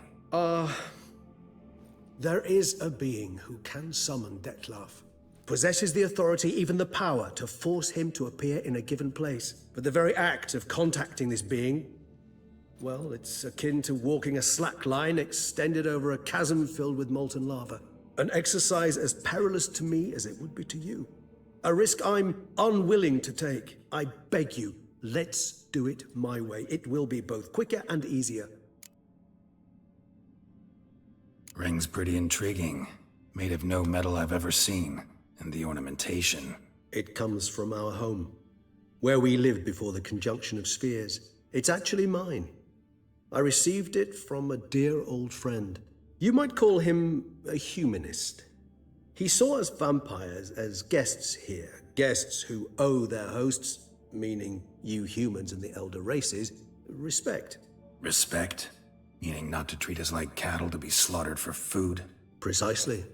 S19: There is a being who can summon Dettlaff. Possesses the authority, even the power, to force him to appear in a given place. But the very act of contacting this being, well, it's akin to walking a slack line extended over a chasm filled with molten lava. An exercise as perilous to me as it would be to you. A risk I'm unwilling to take. I beg you, let's do it my way. It will be both quicker and easier.
S1: Ring's pretty intriguing. Made of no metal I've ever seen. And the ornamentation.
S19: It comes from our home, where we lived before the conjunction of spheres. It's actually mine. I received it from a dear old friend. You might call him a humanist. He saw us vampires as guests here, Guests who owe their hosts, meaning you humans and the elder races, respect.
S1: Respect? Meaning not to treat us like cattle to be slaughtered for food?
S19: Precisely.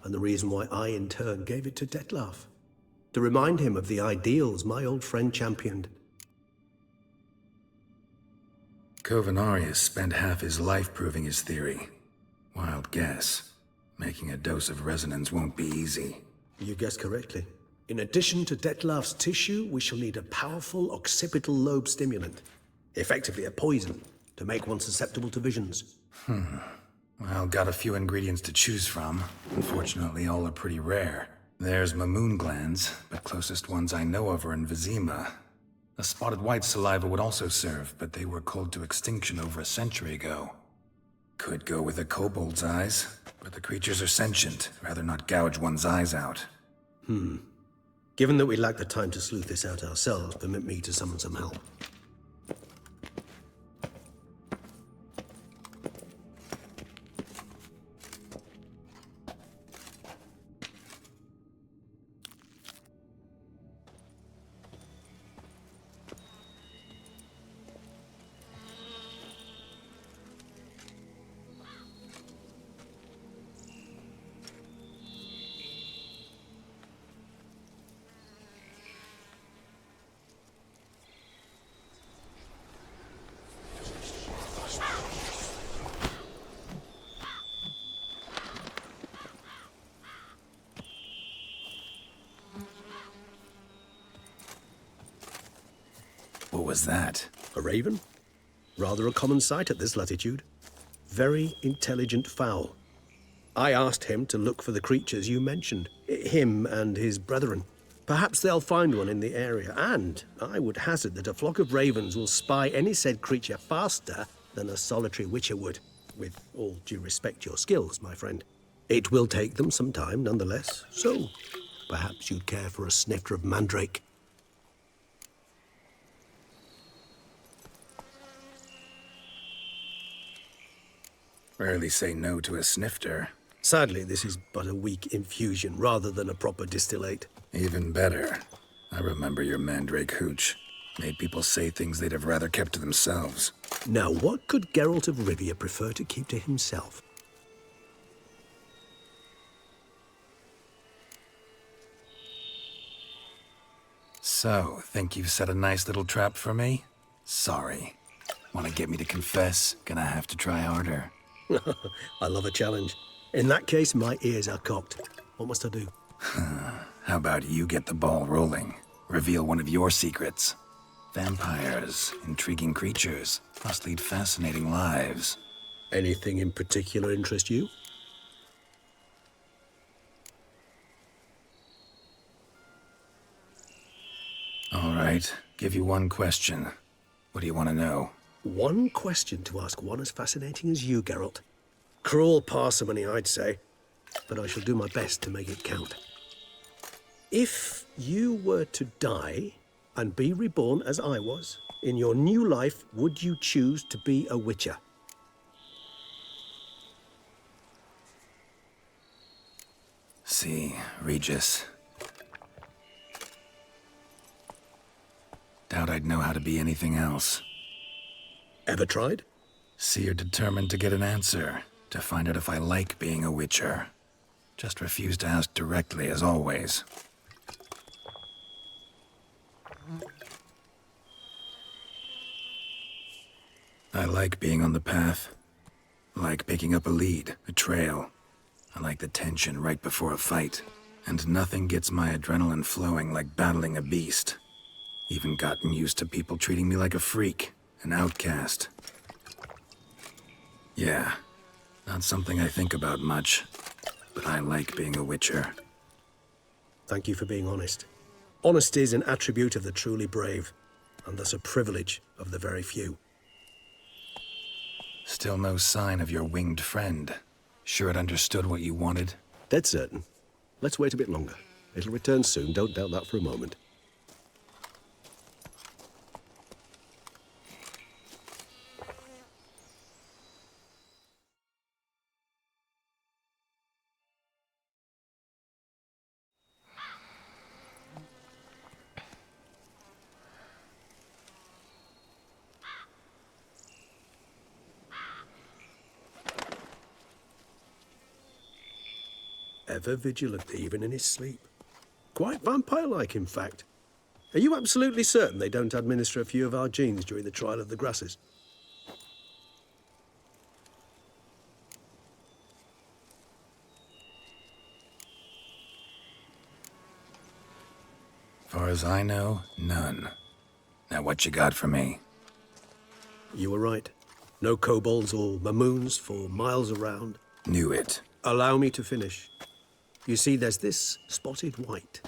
S19: And the reason why I, in turn, gave it to Detlef. To remind him of the ideals my old friend championed.
S1: Covenarius spent half his life proving his theory. Wild guess. Making a dose of resonance won't be easy.
S19: You guessed correctly. In addition to Detlef's tissue, we shall need a powerful occipital lobe stimulant. Effectively a poison, to make one susceptible to visions.
S1: Well, got a few ingredients to choose from. Unfortunately, all are pretty rare. There's Mamoon glands, but closest ones I know of are in Vizima. A spotted white saliva would also serve, but they were cold to extinction over a century ago. Could go with a kobold's eyes, but the creatures are sentient. Rather not gouge one's eyes out.
S19: Given that we lack the time to sleuth this out ourselves, permit me to summon some help.
S1: What was that?
S19: A raven? Rather a common sight at this latitude. Very intelligent fowl. I asked him to look for the creatures you mentioned. Him and his brethren. Perhaps they'll find one in the area, and I would hazard that a flock of ravens will spy any said creature faster than a solitary witcher would. With all due respect to your skills, my friend. It will take them some time, nonetheless, so perhaps you'd care for a snifter of mandrake.
S1: Rarely say no to a snifter.
S19: Sadly, this is but a weak infusion rather than a proper distillate.
S1: Even better. I remember your mandrake hooch. Made people say things they'd have rather kept to themselves.
S19: Now, what could Geralt of Rivia prefer to keep to himself?
S1: So, think you've set a nice little trap for me? Sorry. Want to get me to confess? Gonna have to try harder.
S19: I love a challenge. In that case, my ears are cocked. What must I do?
S1: How about you get the ball rolling? Reveal one of your secrets. Vampires, intriguing creatures, must lead fascinating lives.
S19: Anything in particular interest you?
S1: All right, give you one question. What do you want to know?
S19: One question to ask one as fascinating as you, Geralt. Cruel parsimony, I'd say, but I shall do my best to make it count. If you were to die and be reborn as I was, in your new life, would you choose to be a witcher?
S1: See, Regis. Doubt I'd know how to be anything else.
S19: Ever tried?
S1: See, you're determined to get an answer, to find out if I like being a witcher. Just refuse to ask directly, as always. I like being on the path. Like picking up a lead, a trail. I like the tension right before a fight. And nothing gets my adrenaline flowing like battling a beast. Even gotten used to people treating me like a freak, an outcast. Yeah, not something I think about much, but I like being a witcher.
S19: Thank you for being honest. Honesty is an attribute of the truly brave, and thus a privilege of the very few.
S1: Still no sign of your winged friend. Sure it understood what you wanted?
S19: Dead certain. Let's wait a bit longer. It'll return soon, don't doubt that for a moment. Ever vigilant, even in his sleep. Quite vampire-like, in fact. Are you absolutely certain they don't administer a few of our genes during the trial of the grasses?
S1: Far as I know, none. Now what you got for me?
S19: You were right. No kobolds or mamoons for miles around.
S1: Knew it.
S19: Allow me to finish. You see, there's this spotted white.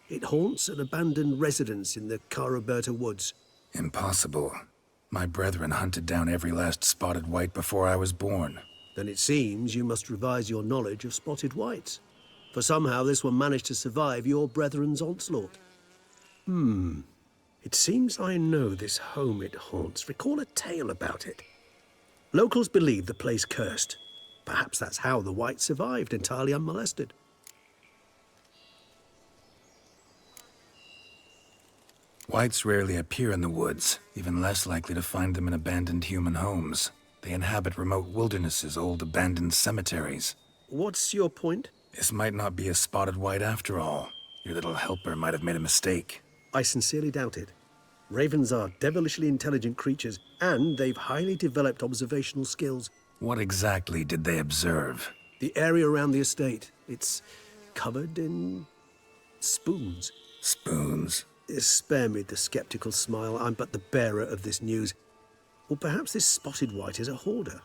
S19: It haunts an abandoned residence in the Caraberta woods.
S1: Impossible. My brethren hunted down every last spotted white before I was born.
S19: Then it seems you must revise your knowledge of spotted whites. For somehow this one managed to survive your brethren's onslaught. It seems I know this home it haunts. Recall a tale about it. Locals believe the place cursed. Perhaps that's how the white survived entirely unmolested.
S1: Whites rarely appear in the woods, even less likely to find them in abandoned human homes. They inhabit remote wildernesses, old abandoned cemeteries.
S19: What's your point?
S1: This might not be a spotted white after all. Your little helper might have made a mistake.
S19: I sincerely doubt it. Ravens are devilishly intelligent creatures, and they've highly developed observational skills.
S1: What exactly did they observe?
S19: The area around the estate. It's covered in spoons.
S1: Spoons?
S19: Spare me the skeptical smile. I'm but the bearer of this news. Or perhaps this spotted white is a hoarder.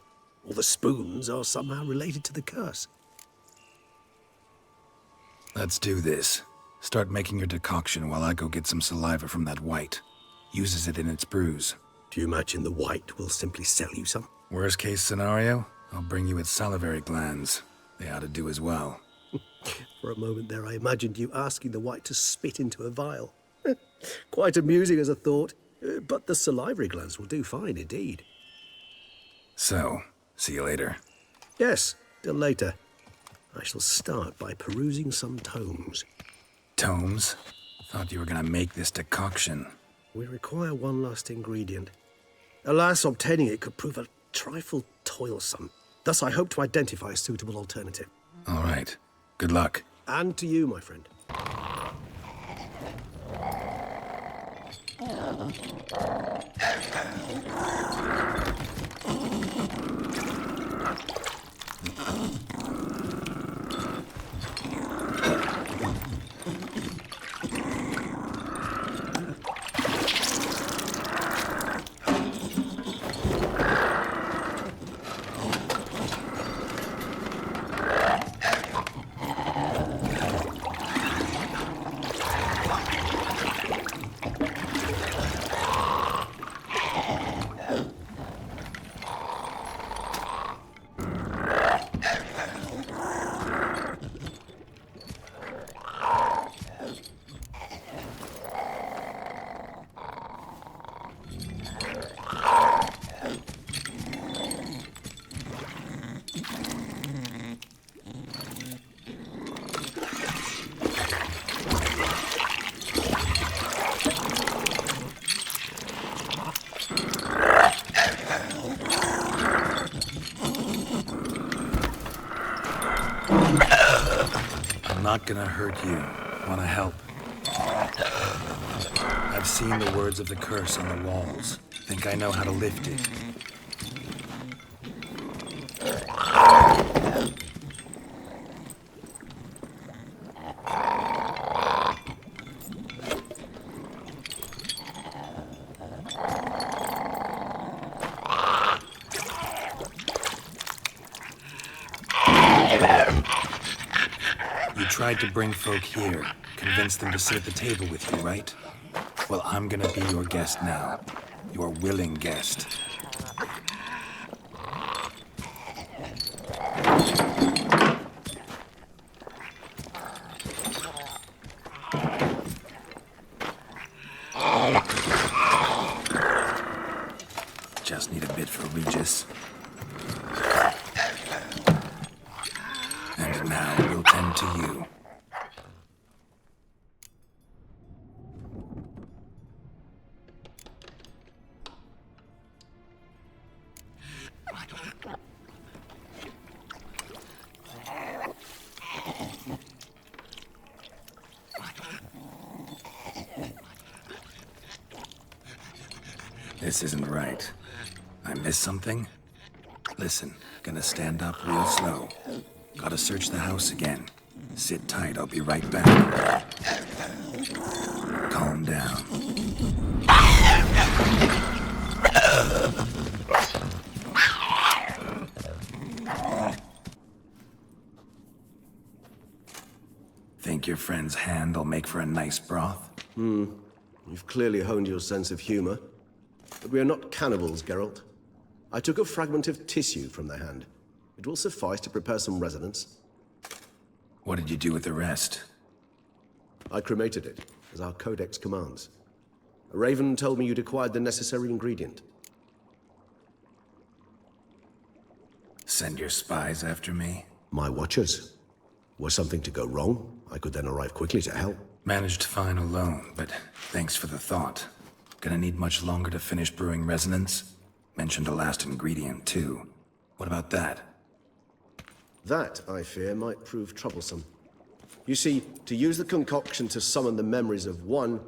S19: Or the spoons are somehow related to the curse.
S1: Let's do this. Start making your decoction while I go get some saliva from that white. Uses it in its brews.
S19: Do you imagine the white will simply sell you some?
S1: Worst case scenario, I'll bring you its salivary glands. They ought to do as well.
S19: For a moment there, I imagined you asking the white to spit into a vial. Quite amusing as a thought, but the salivary glands will do fine indeed.
S1: So, see you later.
S19: Yes, till later. I shall start by perusing some tomes.
S1: Tomes? Thought you were gonna make this decoction.
S19: We require one last ingredient. Alas, obtaining it could prove a trifle toilsome. Thus, I hope to identify a suitable alternative.
S1: All right. Good luck.
S19: And to you, my friend.
S1: Not gonna hurt you. Wanna help? I've seen the words of the curse on the walls. Think I know how to lift it. You tried to bring folk here, convince them to sit at the table with you, right? Well, I'm gonna be your guest now. Your willing guest. Just need a bit for Regis. And now we'll tend to you. This isn't right. I missed something? Listen, gonna stand up real slow. Gotta search the house again. Sit tight, I'll be right back. Calm down. Think your friend's hand will make for a nice broth?
S19: You've clearly honed your sense of humor. But we are not cannibals, Geralt. I took a fragment of tissue from the hand. It will suffice to prepare some resonance.
S1: What did you do with the rest?
S19: I cremated it, as our codex commands. A raven told me you'd acquired the necessary ingredient.
S1: Send your spies after me?
S19: My watchers. Were something to go wrong, I could then arrive quickly to help.
S1: Managed fine alone, but thanks for the thought. Gonna need much longer to finish brewing resonance? Mentioned a last ingredient, too. What about that?
S19: That, I fear, might prove troublesome. You see, to use the concoction to summon the memories of one,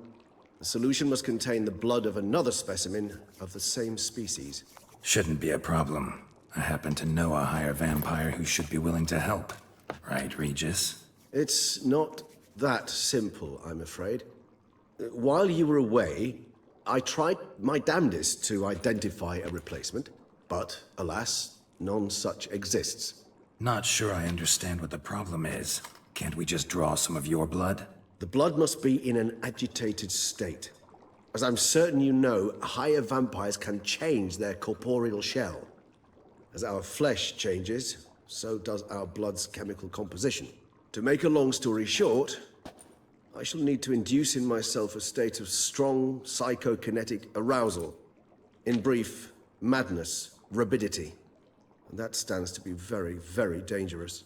S19: the solution must contain the blood of another specimen of the same species.
S1: Shouldn't be a problem. I happen to know a higher vampire who should be willing to help. Right, Regis?
S19: It's not that simple, I'm afraid. While you were away, I tried my damnedest to identify a replacement, but alas, none such exists.
S1: Not sure I understand what the problem is. Can't we just draw some of your blood?
S19: The blood must be in an agitated state. As I'm certain you know, higher vampires can change their corporeal shell. As our flesh changes, so does our blood's chemical composition. To make a long story short, I shall need to induce in myself a state of strong psychokinetic arousal. In brief, madness, rabidity. And that stands to be very, very dangerous.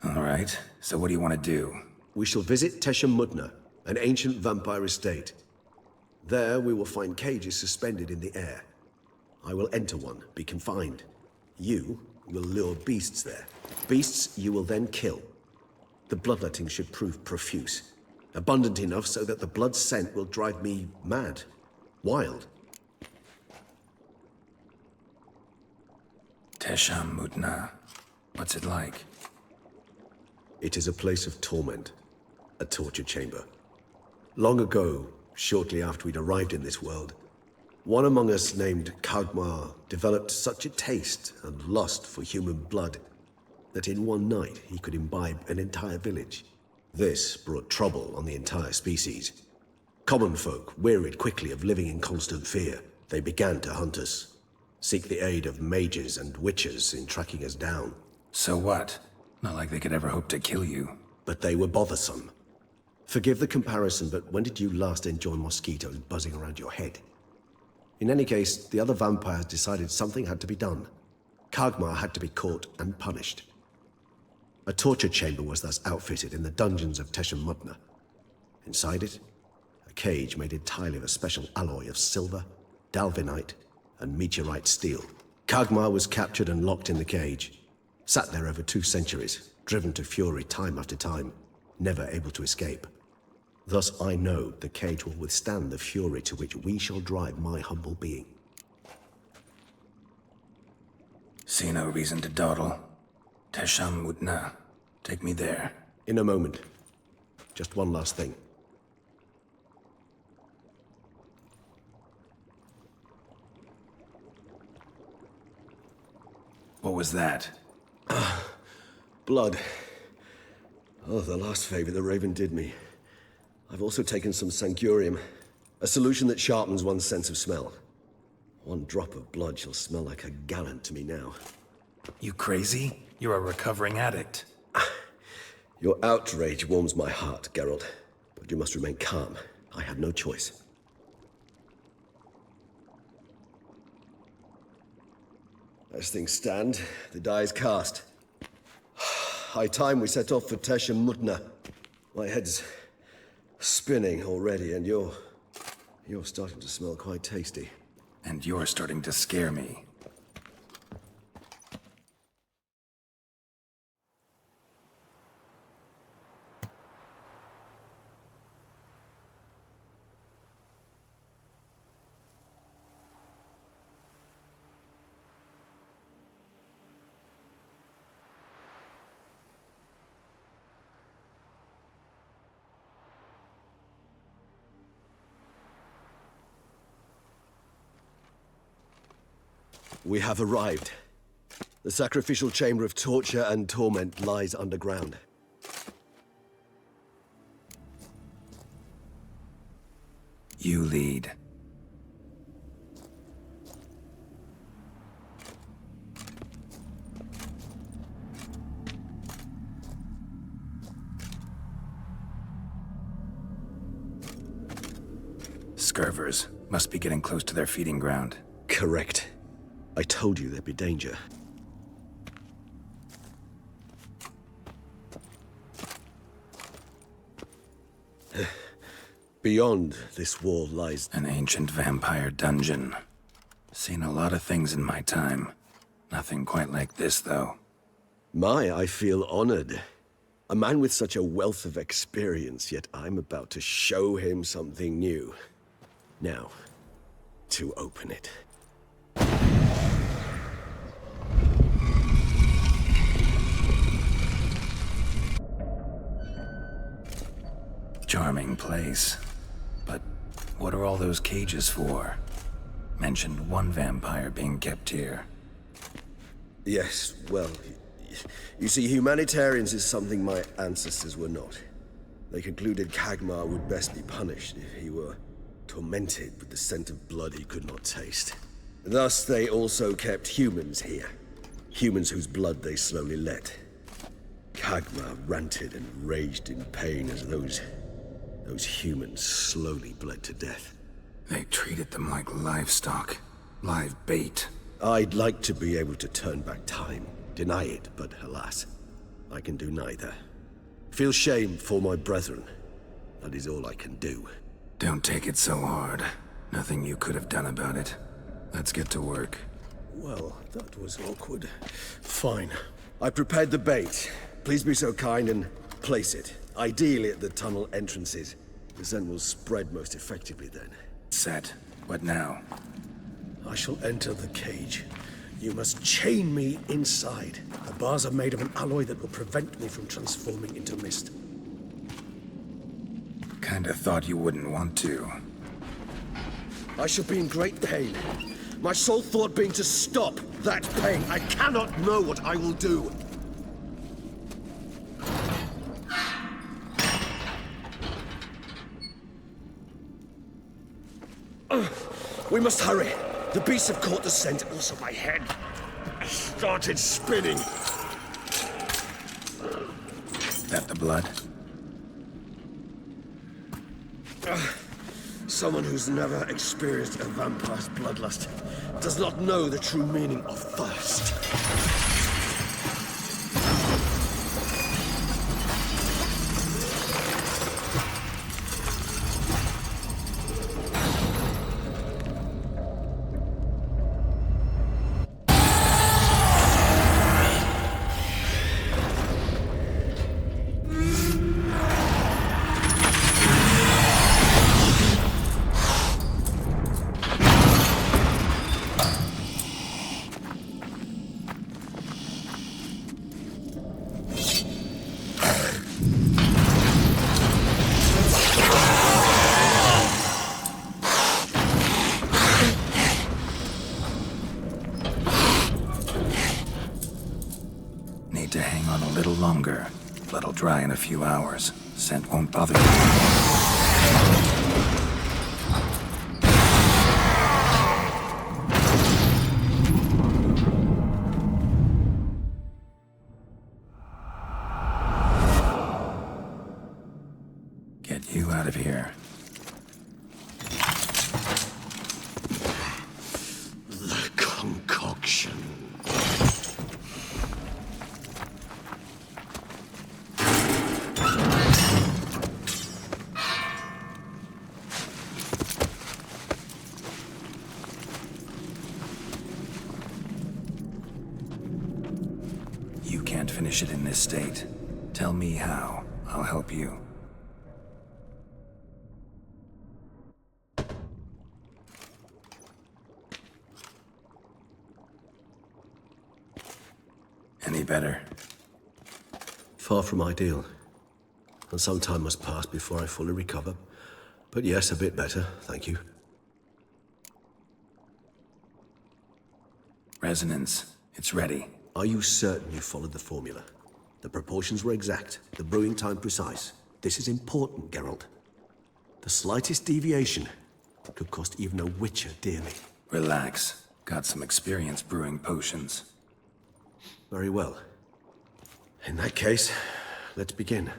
S1: All right, so what do you want to do?
S19: We shall visit Teshamudna, an ancient vampire estate. There we will find cages suspended in the air. I will enter one, be confined. You will lure beasts there. Beasts you will then kill. The bloodletting should prove profuse. Abundant enough so that the blood scent will drive me mad. Wild.
S1: Teshamudna. What's it like?
S19: It is a place of torment. A torture chamber. Long ago, shortly after we'd arrived in this world, one among us named Kagmar developed such a taste and lust for human blood that in one night he could imbibe an entire village. This brought trouble on the entire species. Common folk wearied quickly of living in constant fear. They began to hunt us, seek the aid of mages and witches in tracking us down.
S1: So what? Not like they could ever hope to kill you.
S19: But they were bothersome. Forgive the comparison, but when did you last enjoy mosquitoes buzzing around your head? In any case, the other vampires decided something had to be done. Kagmar had to be caught and punished. A torture chamber was thus outfitted in the dungeons of Teshamudna. Inside it, a cage made entirely of a special alloy of silver, dalvinite, and meteorite steel. Kagmar was captured and locked in the cage. Sat there over 2 centuries, driven to fury time after time, never able to escape. Thus I know the cage will withstand the fury to which we shall drive my humble being.
S1: See no reason to dawdle. Teshamudna. Take me there.
S19: In a moment. Just one last thing.
S1: What was that?
S19: Blood. Oh, the last favor the Raven did me. I've also taken some Sancurium, a solution that sharpens one's sense of smell. One drop of blood shall smell like a gallon to me now.
S1: You crazy? You're a recovering addict.
S19: Your outrage warms my heart, Geralt. But you must remain calm. I had no choice. As things stand, the die is cast. High time we set off for Teshamudna. My head's spinning already, and you're starting to smell quite tasty.
S1: And you're starting to scare me.
S19: We have arrived. The sacrificial chamber of torture and torment lies underground.
S1: You lead. Scurvers. Must be getting close to their feeding ground.
S19: Correct. I told you there'd be danger. Beyond this wall lies
S1: an ancient vampire dungeon. Seen a lot of things in my time. Nothing quite like this, though.
S19: I feel honored. A man with such a wealth of experience, yet I'm about to show him something new. Now, to open it.
S1: Charming place. But what are all those cages for? Mentioned one vampire being kept here.
S19: Yes, well, you see, humanitarians is something my ancestors were not. They concluded Kagmar would best be punished if he were tormented with the scent of blood he could not taste. Thus, they also kept humans here. Humans whose blood they slowly let. Kagmar ranted and raged in pain as those humans slowly bled to death.
S1: They treated them like livestock. Live bait.
S19: I'd like to be able to turn back time. Deny it, but alas, I can do neither. Feel shame for my brethren. That is all I can do.
S1: Don't take it so hard. Nothing you could have done about it. Let's get to work.
S19: Well, that was awkward. Fine. I prepared the bait. Please be so kind and place it. Ideally at the tunnel entrances. The scent will spread most effectively then.
S1: Set. What now?
S19: I shall enter the cage. You must chain me inside. The bars are made of an alloy that will prevent me from transforming into mist.
S1: Kinda thought you wouldn't want to.
S19: I shall be in great pain. My sole thought being to stop that pain. I cannot know what I will do. We must hurry. The beasts have caught the scent, also my head. I started spinning.
S1: That the blood?
S19: Someone who's never experienced a vampire's bloodlust does not know the true meaning of thirst.
S1: Need to hang on a little longer. Blood'll dry in a few hours. Scent won't bother you. Get you out of here.
S19: The concoction.
S1: You can't finish it in this state. Tell me how. I'll help you. Any better?
S19: Far from ideal. And some time must pass before I fully recover. But yes, a bit better, thank you.
S1: Resonance. It's ready.
S19: Are you certain you followed the formula? The proportions were exact, the brewing time precise. This is important, Geralt. The slightest deviation could cost even a witcher dearly.
S1: Relax. Got some experience brewing potions.
S19: Very well. In that case, let's begin.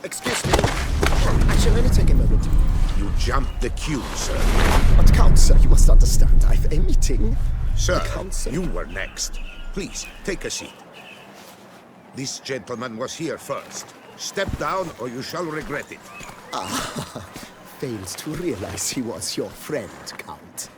S20: Excuse me. I shall only take a moment.
S10: You jumped the queue, sir.
S20: But Count, sir, you must understand. I've a meeting.
S10: Sir,
S20: Count,
S10: you were next. Please, take a seat. This gentleman was here first. Step down or you shall regret it.
S20: Ah, failed to realize he was your friend, Count.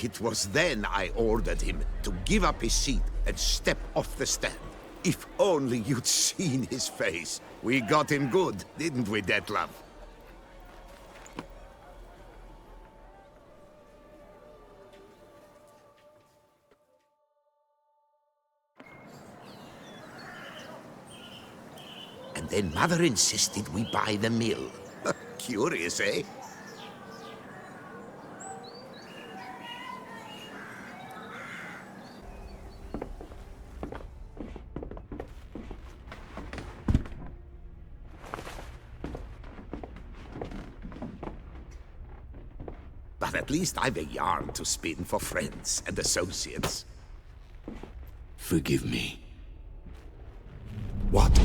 S10: It was then I ordered him to give up his seat and step off the stand. If only you'd seen his face. We got him good, didn't we, Detlef? And then Mother insisted we buy the mill. Curious, eh? But at least I've a yarn to spin for friends and associates.
S6: Forgive me.
S10: What?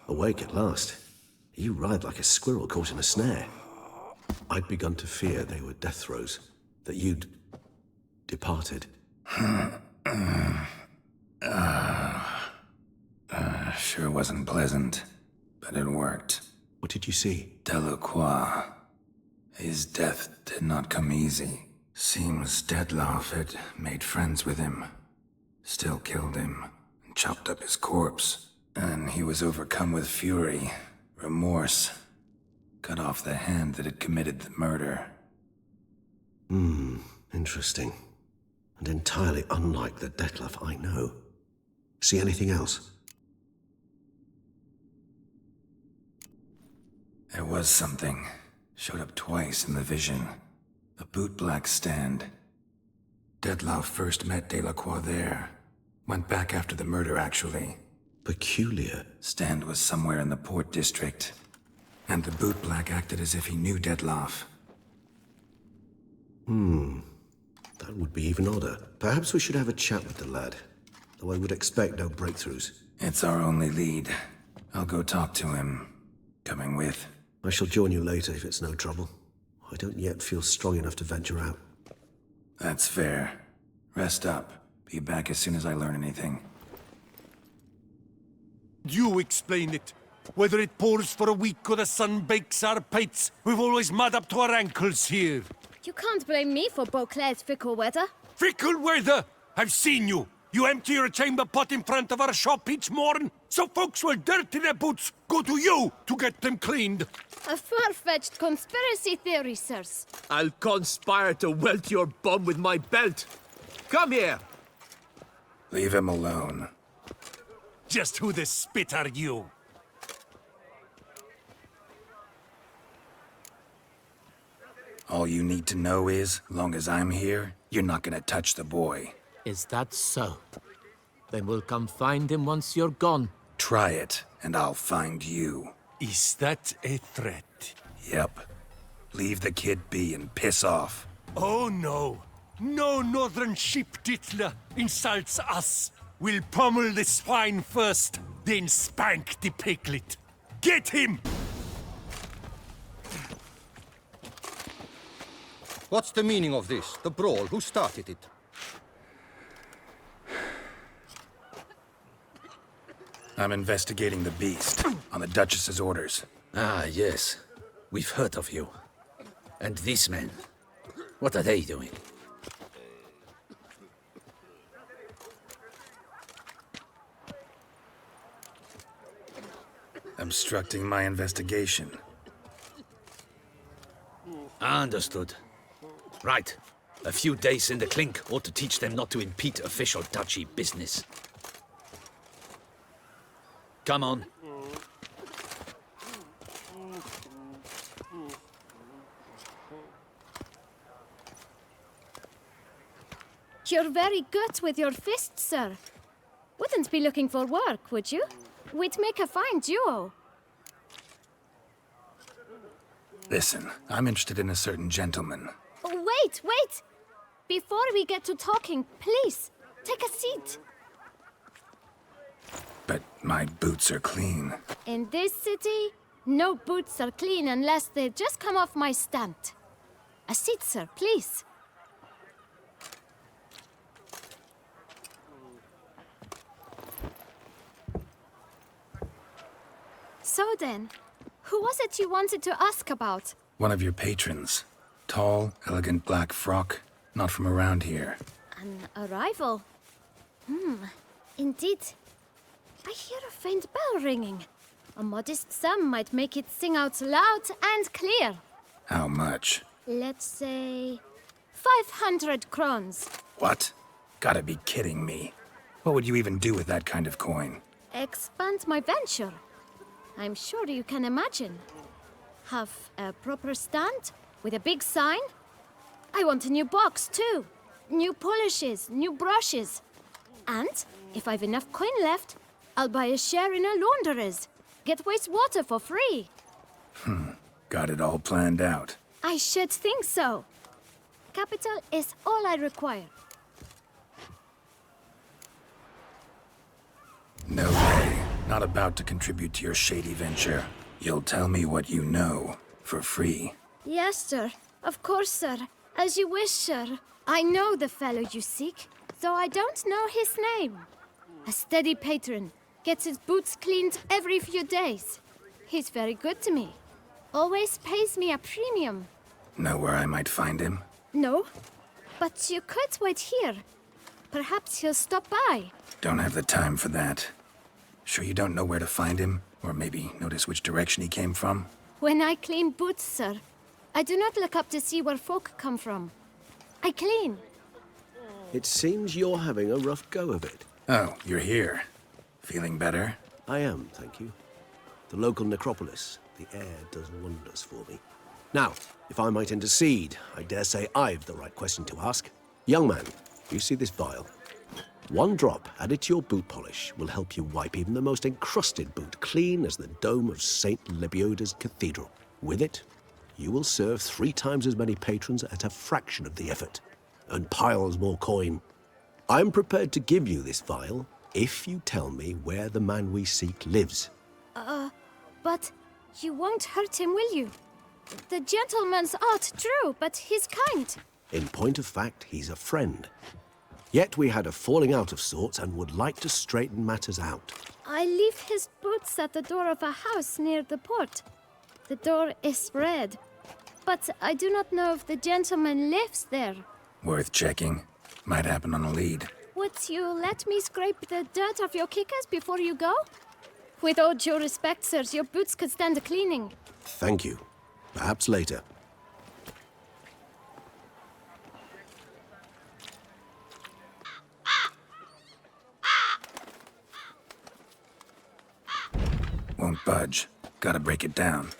S19: Awake at last. You ride like a squirrel caught in a snare. I'd begun to fear they were death throes, that you'd departed.
S1: Sure wasn't pleasant, but it worked.
S19: What did you see?
S1: Delacroix. His death did not come easy. Seems Detlef had made friends with him. Still killed him, and chopped up his corpse. And he was overcome with fury, remorse. Cut off the hand that had committed the murder.
S19: Interesting. And entirely unlike the Detlef I know. See anything else?
S1: There was something. Showed up twice in the vision. A bootblack stand. Detlef first met Delacroix there. Went back after the murder, actually.
S19: Peculiar.
S1: Stand was somewhere in the port district. And the bootblack acted as if he knew Detlef.
S19: That would be even odder. Perhaps we should have a chat with the lad, though I would expect no breakthroughs.
S1: It's our only lead. I'll go talk to him. Coming with?
S19: I shall join you later if it's no trouble. I don't yet feel strong enough to venture out.
S1: That's fair. Rest up. Be back as soon as I learn anything.
S7: You explain it. Whether it pours for a week or the sun bakes our pates, we've always mud up to our ankles here.
S15: You can't blame me for Beauclair's fickle weather.
S7: Fickle weather! I've seen you. You empty your chamber pot in front of our shop each morn, so folks will dirty their boots, go to you to get them cleaned.
S15: A far-fetched conspiracy theory, sirs.
S21: I'll conspire to welt your bum with my belt. Come here!
S1: Leave him alone.
S7: Just who the spit are you?
S1: All you need to know is, long as I'm here, you're not gonna touch the boy.
S21: Is that so? Then we'll come find him once you're gone.
S1: Try it, and I'll find you.
S7: Is that a threat?
S1: Yep. Leave the kid be and piss off.
S7: Oh no. No northern sheep dittler insults us. We'll pummel the swine first, then spank the piglet. Get him!
S22: What's the meaning of this? The brawl? Who started it?
S1: I'm investigating the beast, on the Duchess's orders.
S12: Ah, yes. We've heard of you. And these men, what are they doing?
S1: Obstructing my investigation.
S12: Understood. Right. A few days in the clink ought to teach them not to impede official duchy business. Come on.
S15: You're very good with your fists, sir. Wouldn't be looking for work, would you? We'd make a fine duo.
S1: Listen, I'm interested in a certain gentleman.
S15: Oh, wait! Before we get to talking, please, take a seat.
S1: But my boots are clean.
S15: In this city, no boots are clean unless they just come off my stand. A seat, sir, please. So then, who was it you wanted to ask about?
S1: One of your patrons. Tall, elegant black frock. Not from around here.
S15: An arrival? Indeed. I hear a faint bell ringing. A modest sum might make it sing out loud and clear.
S1: How much?
S15: Let's say 500 crowns.
S1: What? Gotta be kidding me. What would you even do with that kind of coin?
S15: Expand my venture. I'm sure you can imagine. Have a proper stand with a big sign. I want a new box too. New polishes, new brushes. And if I've enough coin left, I'll buy a share in a launderer's. Get wastewater for free.
S1: Got it all planned out.
S15: I should think so. Capital is all I require.
S1: No way. Not about to contribute to your shady venture. You'll tell me what you know, for free.
S15: Yes, sir. Of course, sir. As you wish, sir. I know the fellow you seek, though I don't know his name. A steady patron. Gets his boots cleaned every few days. He's very good to me. Always pays me a premium.
S1: Know where I might find him?
S15: No, but you could wait here. Perhaps he'll stop by.
S1: Don't have the time for that. Sure you don't know where to find him? Or maybe notice which direction he came from?
S15: When I clean boots, sir, I do not look up to see where folk come from. I clean.
S19: It seems you're having a rough go of it.
S1: Oh, you're here. Feeling better?
S19: I am, thank you. The local necropolis. The air does wonders for me. Now, if I might intercede, I dare say I've the right question to ask. Young man, you see this vial? One drop added to your boot polish will help you wipe even the most encrusted boot clean as the dome of St. Lebioda's Cathedral. With it, you will serve 3 times as many patrons at a fraction of the effort, and piles more coin. I'm prepared to give you this vial if you tell me where the man we seek lives.
S15: But you won't hurt him, will you? The gentleman's art, true, but he's kind.
S19: In point of fact, he's a friend. Yet we had a falling out of sorts and would like to straighten matters out.
S15: I leave his boots at the door of a house near the port. The door is red, but I do not know if the gentleman lives there.
S1: Worth checking. Might happen on a lead.
S15: Would you let me scrape the dirt off your kickers before you go? With all due respect, sirs, your boots could stand a cleaning.
S19: Thank you. Perhaps later.
S1: Won't budge. Gotta break it down.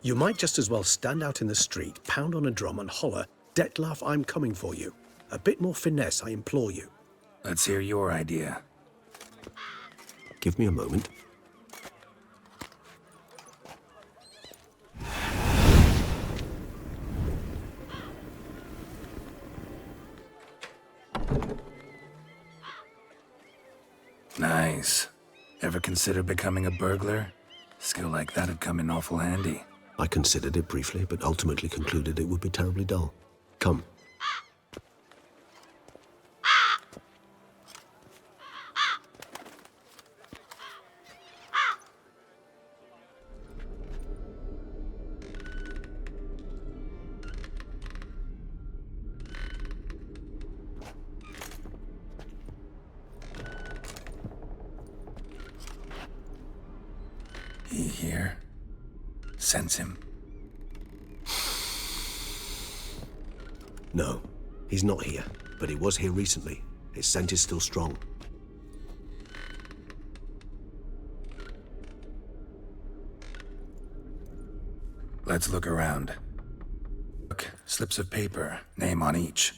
S19: You might just as well stand out in the street, pound on a drum and holler, "Detlef, I'm coming for you." A bit more finesse, I implore you.
S1: Let's hear your idea.
S19: Give me a moment.
S1: Nice. Ever consider becoming a burglar? Skill like that'd come in awful handy.
S19: I considered it briefly, but ultimately concluded it would be terribly dull. Come.
S1: He here? Sense him.
S19: No, he's not here, but he was here recently. His scent is still strong.
S1: Let's look around. Look, slips of paper, name on each.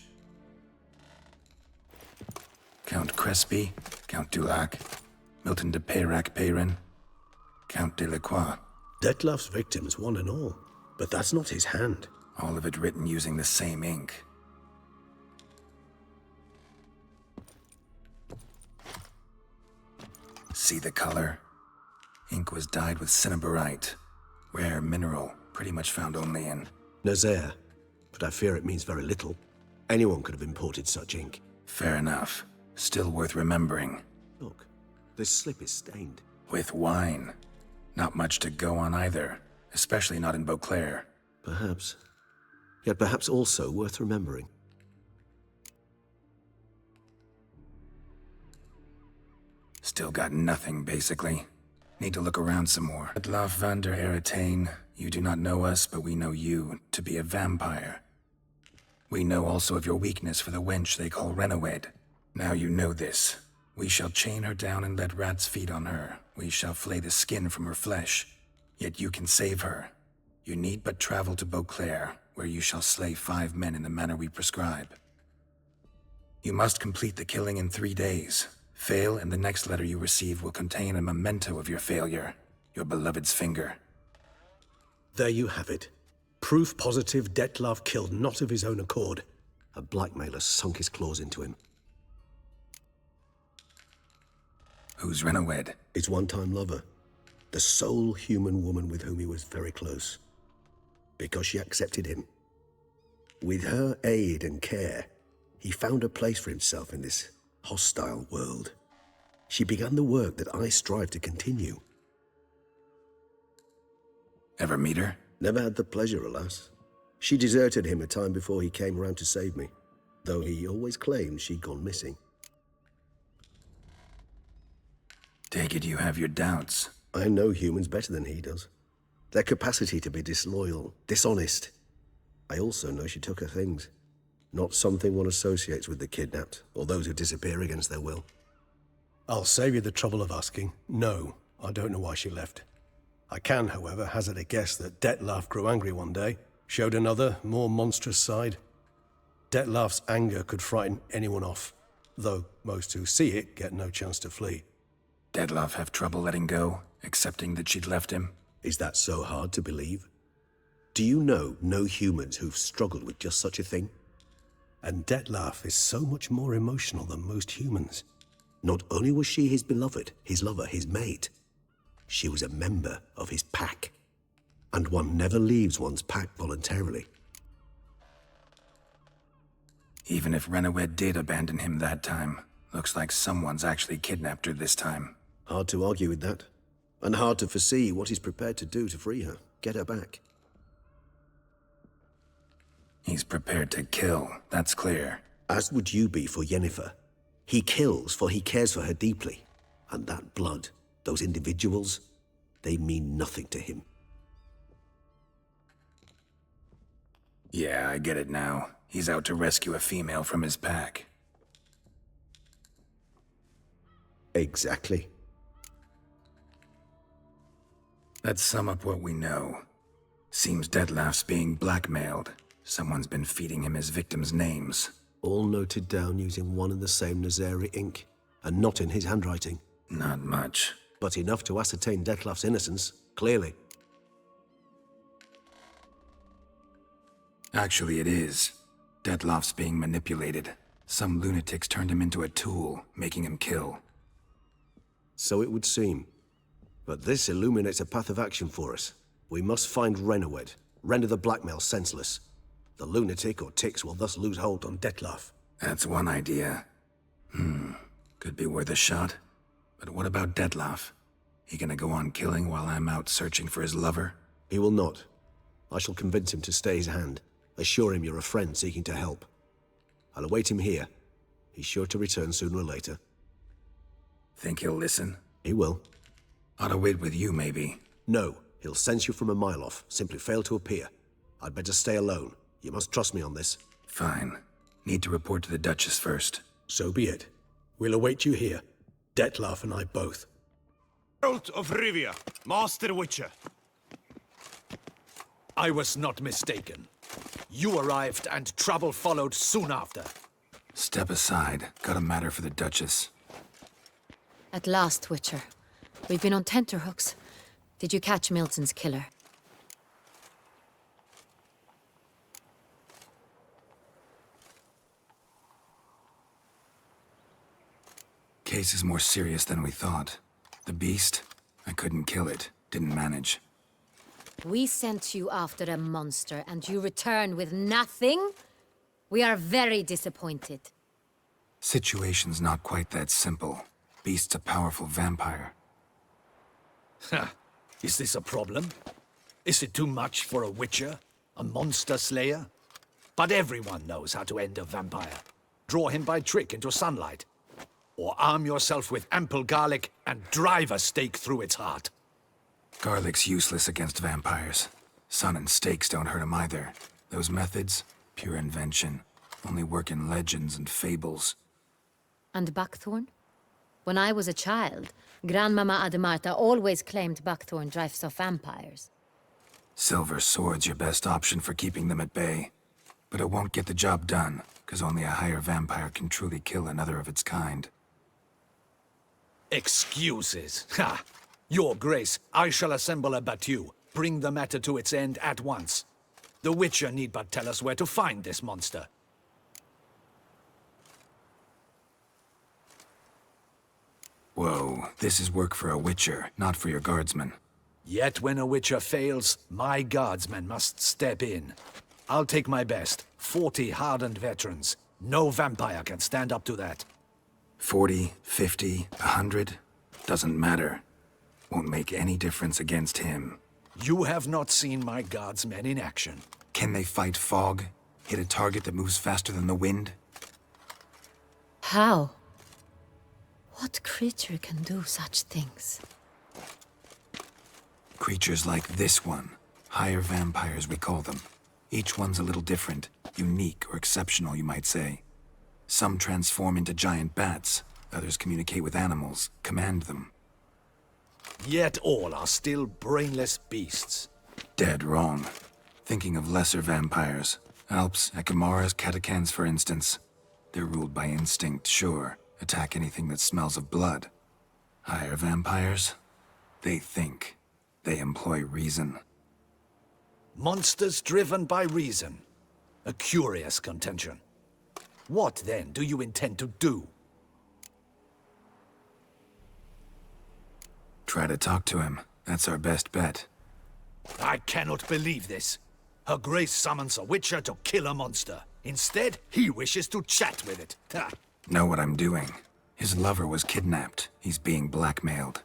S1: Count Crespi, Count Dulac, Milton de Peyrac-Peyrin, Count Delacroix.
S19: Detlef's victims, one and all. But that's not his hand.
S1: All of it written using the same ink. See the color? Ink was dyed with cinnabarite. Rare mineral, pretty much found only in
S19: Nazaire, but I fear it means very little. Anyone could have imported such ink.
S1: Fair enough. Still worth remembering.
S19: Look, this slip is stained.
S1: With wine. Not much to go on either, especially not in Beauclair.
S19: Perhaps. Yet perhaps also worth remembering.
S1: Still got nothing, basically. Need to look around some more. Detlef van der Eretain, you do not know us, but we know you to be a vampire. We know also of your weakness for the wench they call Renawed. Now you know this. We shall chain her down and let rats feed on her. We shall flay the skin from her flesh. Yet you can save her. You need but travel to Beauclair, where you shall slay 5 men in the manner we prescribe. You must complete the killing in 3 days. Fail, and the next letter you receive will contain a memento of your failure. Your beloved's finger.
S19: There you have it. Proof positive Detlef killed not of his own accord. A blackmailer sunk his claws into him.
S1: Who's Renawed?
S19: His one-time lover. The sole human woman with whom he was very close. Because she accepted him. With her aid and care, he found a place for himself in this hostile world. She began the work that I strive to continue.
S1: Ever meet her?
S19: Never had the pleasure, alas. She deserted him a time before he came around to save me, though he always claimed she'd gone missing.
S1: Take it you have your doubts.
S19: I know humans better than he does. Their capacity to be disloyal, dishonest. I also know she took her things. Not something one associates with the kidnapped, or those who disappear against their will. I'll save you the trouble of asking. No, I don't know why she left. I can, however, hazard a guess that Detlef grew angry one day, showed another, more monstrous side. Detlef's anger could frighten anyone off, though most who see it get no chance to flee.
S1: Detlef have trouble letting go, accepting that she'd left him?
S19: Is that so hard to believe? Do you know no humans who've struggled with just such a thing? And Detlef is so much more emotional than most humans. Not only was she his beloved, his lover, his mate, she was a member of his pack. And one never leaves one's pack voluntarily.
S1: Even if Renawed did abandon him that time, looks like someone's actually kidnapped her this time.
S19: Hard to argue with that. And hard to foresee what he's prepared to do to free her, get her back.
S1: He's prepared to kill, that's clear.
S19: As would you be for Yennefer. He kills for he cares for her deeply. And that blood, those individuals, they mean nothing to him.
S1: Yeah, I get it now. He's out to rescue a female from his pack.
S19: Exactly.
S1: Let's sum up what we know. Seems Detlef's being blackmailed. Someone's been feeding him his victims' names.
S19: All noted down using one and the same Nazeri ink, and not in his handwriting.
S1: Not much.
S19: But enough to ascertain Detlef's innocence, clearly.
S1: Actually, it is. Detlef's being manipulated. Some lunatics turned him into a tool, making him kill.
S19: So it would seem. But this illuminates a path of action for us. We must find Renawed, render the blackmail senseless. The lunatic or ticks will thus lose hold on Detlef.
S1: That's one idea. Could be worth a shot. But what about Detlef? He gonna go on killing while I'm out searching for his lover?
S19: He will not. I shall convince him to stay his hand. Assure him you're a friend seeking to help. I'll await him here. He's sure to return sooner or later.
S1: Think he'll listen?
S19: He will.
S1: Ought to wait with you, maybe.
S19: No, he'll sense you from a mile off. Simply fail to appear. I'd better stay alone. You must trust me on this.
S1: Fine. Need to report to the Duchess first.
S19: So be it. We'll await you here. Detlef and I both.
S4: Geralt of Rivia, Master Witcher.
S17: I was not mistaken. You arrived and trouble followed soon after.
S1: Step aside. Got a matter for the Duchess.
S16: At last, Witcher. We've been on tenterhooks. Did you catch Milton's killer?
S1: Case is more serious than we thought. The beast? I couldn't kill it. Didn't manage.
S16: We sent you after a monster, and you returned with nothing? We are very disappointed.
S1: Situation's not quite that simple. Beast's a powerful vampire.
S17: Is this a problem? Is it too much for a witcher? A monster slayer? But everyone knows how to end a vampire. Draw him by trick into sunlight. Or arm yourself with ample garlic and drive a stake through its heart.
S1: Garlic's useless against vampires. Sun and stakes don't hurt him either. Those methods, pure invention. Only work in legends and fables.
S16: And buckthorn? When I was a child, Grandmama Ademarta always claimed buckthorn drives off vampires.
S1: Silver sword's your best option for keeping them at bay. But it won't get the job done, because only a higher vampire can truly kill another of its kind.
S17: Excuses. Ha! Your Grace, I shall assemble a battue. Bring the matter to its end at once. The Witcher need but tell us where to find this monster.
S1: Whoa, this is work for a Witcher, not for your guardsmen.
S17: Yet when a Witcher fails, my guardsmen must step in. I'll take my best. 40 hardened veterans. No vampire can stand up to that.
S1: 40, 50, 100? Doesn't matter. Won't make any difference against him.
S17: You have not seen my guardsmen in action.
S1: Can they fight fog? Hit a target that moves faster than the wind?
S16: How? What creature can do such things?
S1: Creatures like this one. Higher vampires, we call them. Each one's a little different. Unique or exceptional, you might say. Some transform into giant bats. Others communicate with animals, command them.
S17: Yet all are still brainless beasts.
S1: Dead wrong. Thinking of lesser vampires. Alps, Ekamaras, Catacans, for instance. They're ruled by instinct, sure. Attack anything that smells of blood. Higher vampires? They think. They employ reason.
S17: Monsters driven by reason. A curious contention. What, then, do you intend to do?
S1: Try to talk to him. That's our best bet.
S17: I cannot believe this. Her Grace summons a witcher to kill a monster. Instead, he wishes to chat with it. Ha.
S1: Know what I'm doing. His lover was kidnapped. He's being blackmailed.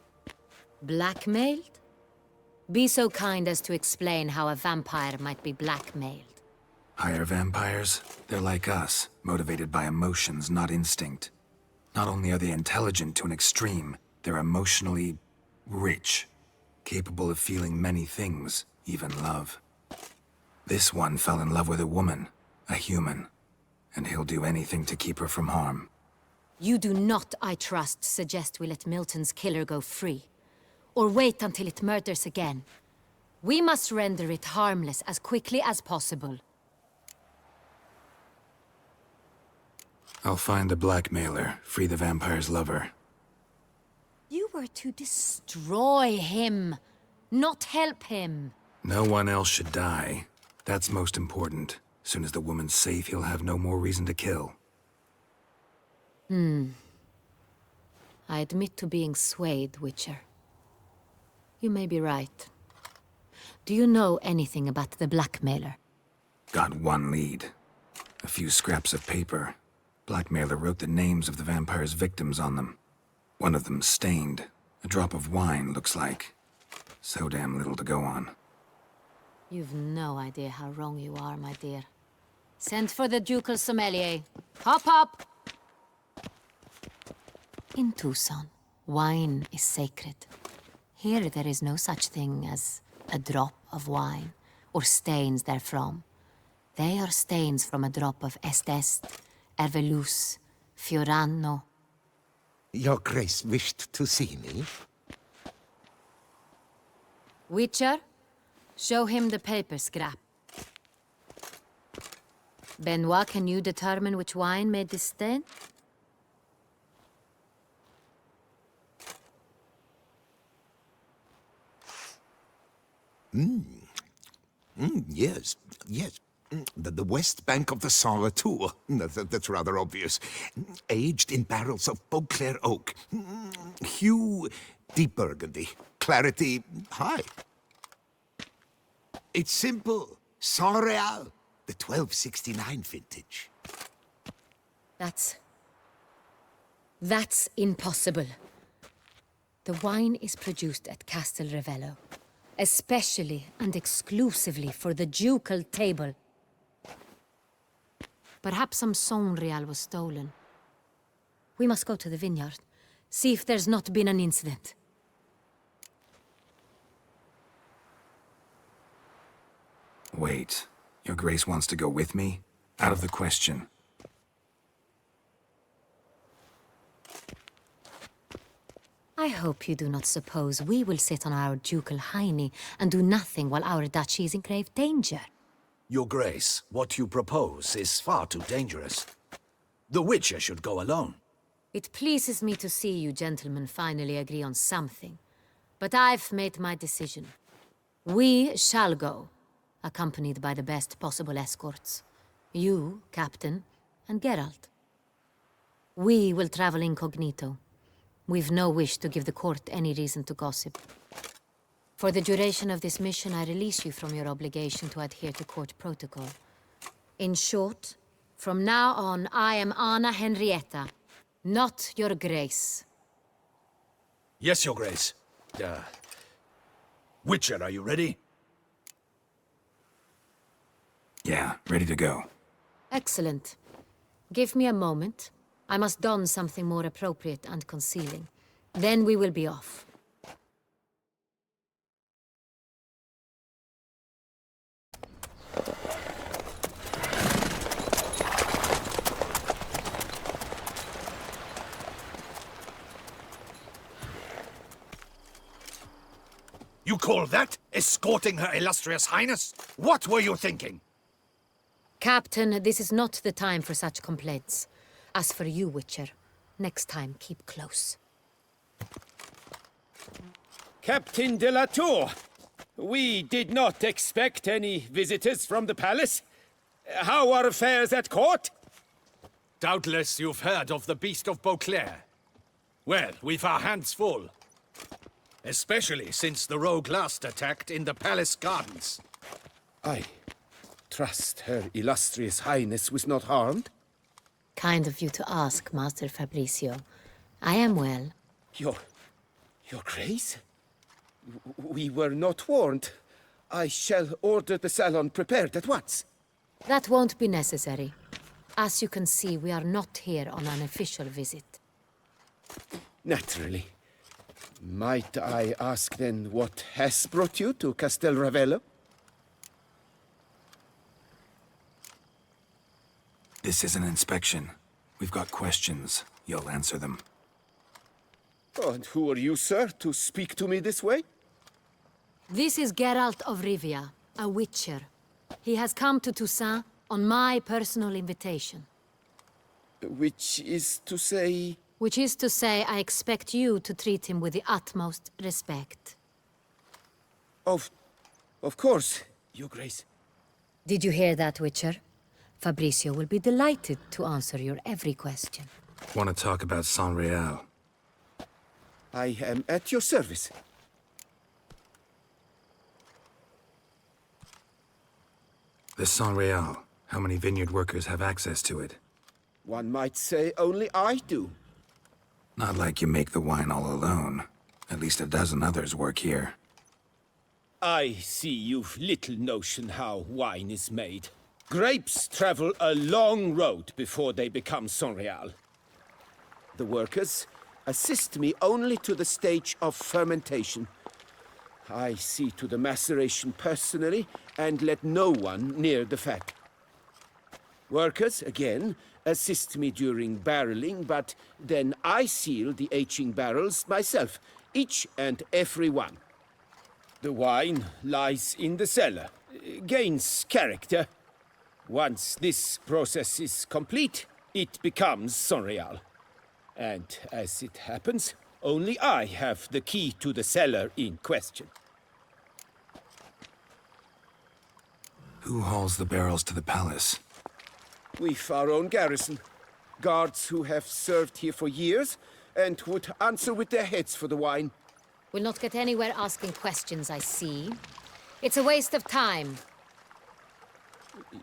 S16: Blackmailed? Be so kind as to explain how a vampire might be blackmailed.
S1: Higher vampires? They're like us, motivated by emotions, not instinct. Not only are they intelligent to an extreme, they're emotionally rich, capable of feeling many things, even love. This one fell in love with a woman, a human, and he'll do anything to keep her from harm.
S16: You do not, I trust, suggest we let Milton's killer go free, or wait until it murders again. We must render it harmless as quickly as possible.
S1: I'll find the blackmailer, free the vampire's lover.
S16: You were to destroy him, not help him.
S1: No one else should die. That's most important. Soon as the woman's safe, he'll have no more reason to kill.
S16: I admit to being swayed, Witcher. You may be right. Do you know anything about the blackmailer?
S1: Got one lead. A few scraps of paper. Blackmailer wrote the names of the vampire's victims on them. One of them stained. A drop of wine, looks like. So damn little to go on.
S16: You've no idea how wrong you are, my dear. Send for the ducal sommelier. Hop, hop! In Toussaint, wine is sacred. Here there is no such thing as a drop of wine, or stains therefrom. They are stains from a drop of Est, Ervelus, Fiorano.
S10: Your Grace wished to see me?
S16: Witcher, show him the paper scrap. Benoit, can you determine which wine made this stain?
S10: Yes, yes. The west bank of the Saint Latour. That's rather obvious. Aged in barrels of Beauclair oak. Hue, deep burgundy. Clarity, high. It's simple. Saint Real, the 1269 vintage.
S16: That's impossible. The wine is produced at Castel Revello, especially and exclusively for the ducal table. Perhaps some Saint Real was stolen. We must go to the vineyard, see if there's not been an incident.
S1: Wait, Your Grace wants to go with me? Out of the question.
S16: I hope you do not suppose we will sit on our ducal hiney and do nothing while our duchy is in grave danger.
S17: Your Grace, what you propose is far too dangerous. The Witcher should go alone.
S16: It pleases me to see you gentlemen finally agree on something. But I've made my decision. We shall go, accompanied by the best possible escorts. You, Captain, and Geralt. We will travel incognito. We've no wish to give the court any reason to gossip. For the duration of this mission, I release you from your obligation to adhere to court protocol. In short, from now on, I am Anna Henrietta, not Your Grace.
S17: Yes, Your Grace. Witcher, are you ready?
S1: Yeah, ready to go.
S16: Excellent. Give me a moment. I must don something more appropriate and concealing. Then we will be off.
S17: You call that escorting Her Illustrious Highness? What were you thinking?
S16: Captain, this is not the time for such complaints. As for you, Witcher, next time keep close.
S7: Captain de la Tour, We did not expect any visitors from the palace. How are affairs at court?
S22: Doubtless you've heard of the Beast of Beauclair. Well, we've our hands full. Especially since the rogue last attacked in the palace gardens.
S5: I trust Her Illustrious Highness was not harmed?
S16: Kind of you to ask, Master Fabricio. I am well.
S5: Your Grace? We were not warned. I shall order the salon prepared at once.
S16: That won't be necessary. As you can see, we are not here on an official visit.
S5: Naturally. Might I ask then what has brought you to Castel Ravello?
S1: This is an inspection. We've got questions. You'll answer them.
S5: Oh, and who are you, sir, to speak to me this way?
S16: This is Geralt of Rivia, a witcher. He has come to Toussaint on my personal invitation.
S5: Which is to say...
S16: Which is to say, I expect you to treat him with the utmost respect.
S5: Of course, Your Grace.
S16: Did you hear that, Witcher? Fabricio will be delighted to answer your every question.
S1: Want to talk about San Real?
S5: I am at your service.
S1: The San Real. How many vineyard workers have access to it?
S5: One might say only I do.
S1: Not like you make the wine all alone. At least a dozen others work here.
S7: I see you've little notion how wine is made. Grapes travel a long road before they become Saint-Real.
S5: The workers assist me only to the stage of fermentation. I see to the maceration personally and let no one near the fat. Workers, again, assist me during barreling, but then I seal the aging barrels myself, each and every one.
S7: The wine lies in the cellar, gains character. Once this process is complete, it becomes Saint-Real. And as it happens, only I have the key to the cellar in question.
S1: Who hauls the barrels to the palace?
S5: We've our own garrison. Guards who have served here for years and would answer with their heads for the wine.
S16: We'll not get anywhere asking questions, I see. It's a waste of time.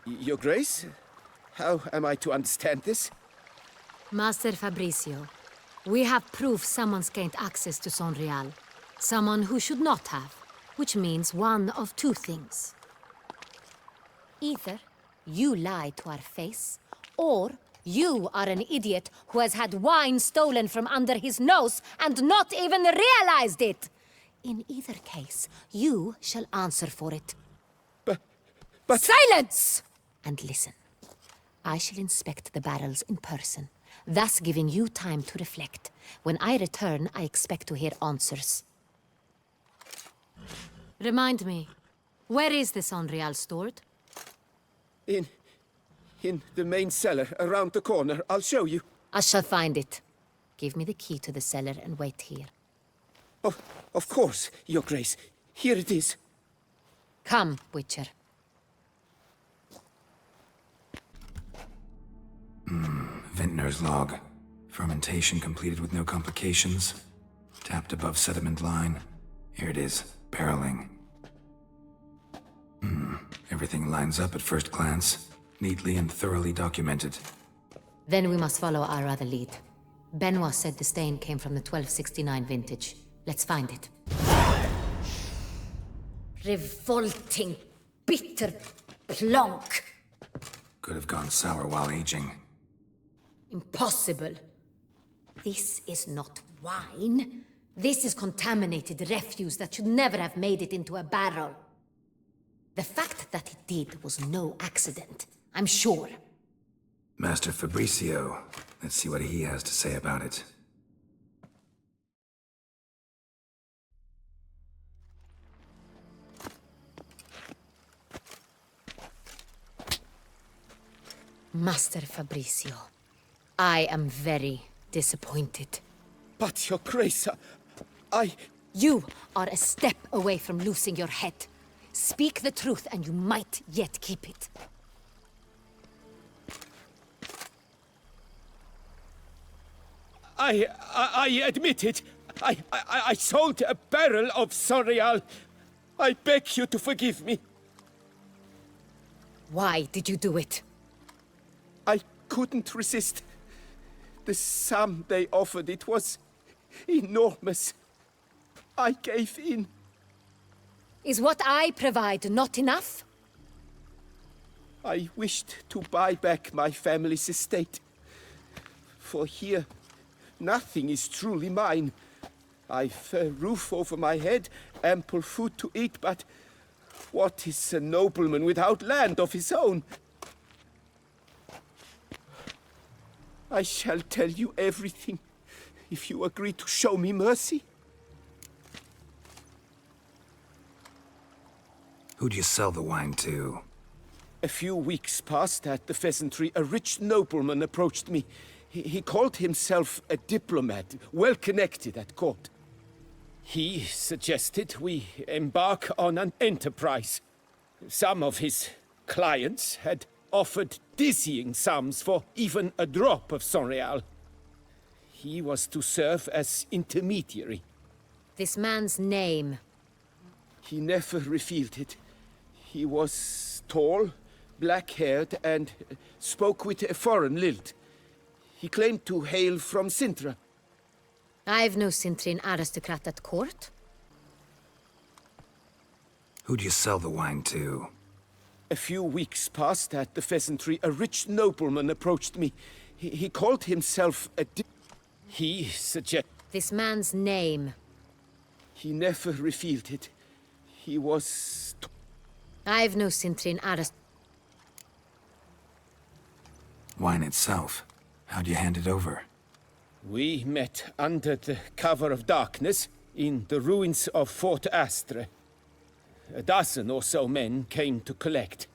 S5: Your Grace? How am I to understand this?
S16: Master Fabricio, we have proof someone's gained access to Saint-Real. Someone who should not have, which means one of two things. Either you lie to our face, or you are an idiot who has had wine stolen from under his nose and not even realized it. In either case, you shall answer for it.
S5: But...
S16: Silence! And listen. I shall inspect the barrels in person, thus giving you time to reflect. When I return, I expect to hear answers. Remind me, where is the Saint-Real stored?
S5: In the main cellar, around the corner. I'll show you.
S16: I shall find it. Give me the key to the cellar and wait here.
S5: Oh, of course, Your Grace. Here it is.
S16: Come, Witcher.
S1: Vintner's log. Fermentation completed with no complications. Tapped above sediment line. Here it is. Barreling. Everything lines up at first glance. Neatly and thoroughly documented.
S16: Then we must follow our other lead. Benoit said the stain came from the 1269 vintage. Let's find it. Revolting, bitter plonk.
S1: Could have gone sour while aging.
S16: Impossible. This is not wine. This is contaminated refuse that should never have made it into a barrel. The fact that it did was no accident, I'm sure.
S1: Master Fabricio. Let's see what he has to say about it.
S16: Master Fabricio, I am very disappointed.
S5: But, Your Grace,
S16: You are a step away from losing your head. Speak the truth and you might yet keep it.
S5: I admit it. I sold a barrel of Sorial. I beg you to forgive me.
S16: Why did you do it?
S5: I couldn't resist. The sum they offered, it was enormous. I gave in.
S16: Is what I provide not enough?
S5: I wished to buy back my family's estate. For here, nothing is truly mine. I've a roof over my head, ample food to eat, but what is a nobleman without land of his own? I shall tell you everything, if you agree to show me mercy.
S1: Who'd you sell the wine to?
S5: A few weeks past at the pheasantry, a rich nobleman approached me. He called himself a diplomat, well connected at court. He suggested we embark on an enterprise. Some of his clients had offered dizzying sums for even a drop of Sorial. He was to serve as intermediary.
S16: This man's name?
S5: He never revealed it. He was tall, black-haired, and spoke with a foreign lilt. He claimed to hail from Sintra.
S16: I've no Sintrin aristocrat at court.
S1: Who'd you sell the wine to?
S5: A few weeks past at the pheasantry, a rich nobleman approached me. He called himself a He suggested...
S16: This man's name?
S5: He never revealed it. He was...
S16: I've no Sintrin aristocrat.
S1: Wine itself. How'd you hand it over?
S5: We met under the cover of darkness in the ruins of Fort Astre. A dozen or so men came to collect.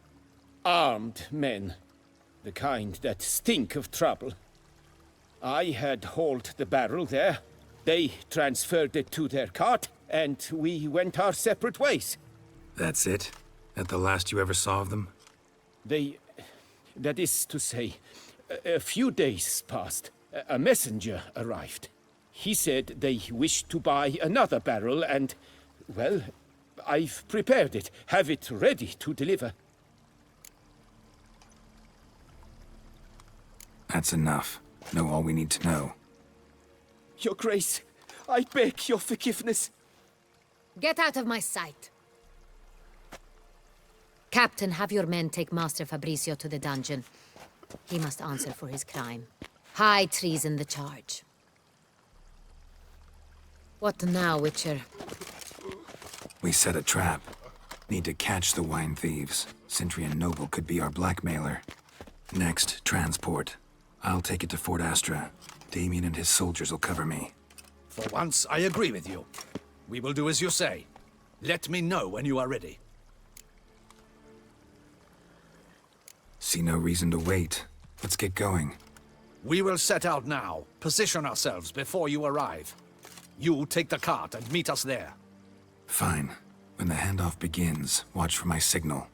S5: Armed men. The kind that stink of trouble. I had hauled the barrel there. They transferred it to their cart, and we went our separate ways.
S1: That's it? That the last you ever saw of them?
S5: That is to say, a few days passed. A messenger arrived. He said they wished to buy another barrel and, well, I've prepared it. Have it ready to deliver.
S1: That's enough. Know all we need to know.
S5: Your Grace, I beg your forgiveness.
S16: Get out of my sight. Captain, have your men take Master Fabrizio to the dungeon. He must answer for his crime. High treason the charge. What now, Witcher?
S1: We set a trap. Need to catch the wine thieves. Sintrian Noble could be our blackmailer. Next, transport. I'll take it to Fort Astra. Damien and his soldiers will cover me.
S17: For once, I agree with you. We will do as you say. Let me know when you are ready.
S1: See no reason to wait. Let's get going.
S17: We will set out now. Position ourselves before you arrive. You take the cart and meet us there.
S1: Fine. When the handoff begins, watch for my signal.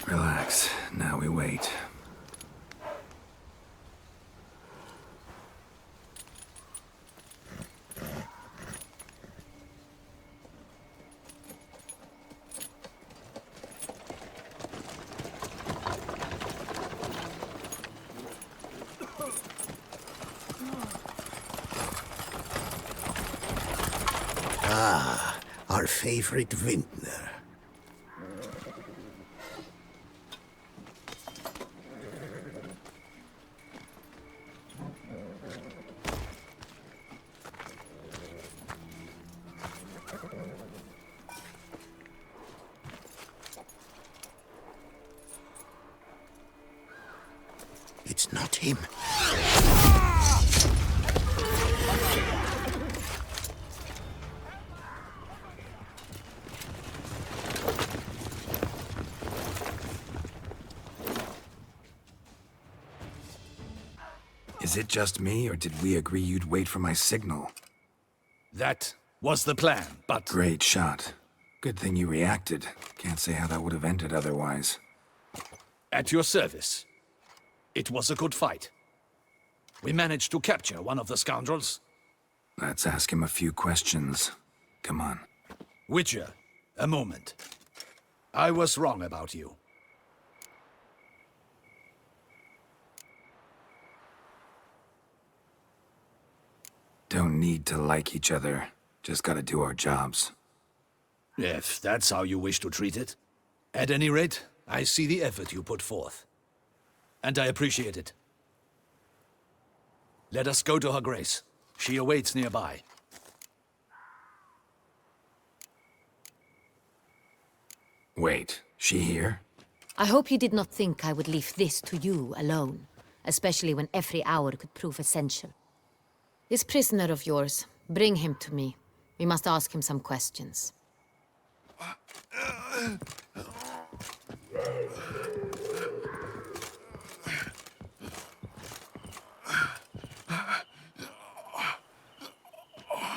S1: Relax. Now we wait.
S20: Ah, our favorite vintner. It's not him.
S1: Is it just me, or did we agree you'd wait for my signal?
S22: That was the plan, but...
S1: Great shot. Good thing you reacted. Can't say how that would have ended otherwise.
S22: At your service. It was a good fight. We managed to capture one of the scoundrels.
S1: Let's ask him a few questions. Come on.
S22: Witcher, a moment. I was wrong about you.
S1: Don't need to like each other. Just gotta do our jobs.
S22: If that's how you wish to treat it. At any rate, I see the effort you put forth. And I appreciate it. Let us go to her grace. She awaits nearby.
S1: Wait, she here?
S16: I hope you did not think I would leave this to you alone, especially when every hour could prove essential. This prisoner of yours, bring him to me. We must ask him some questions.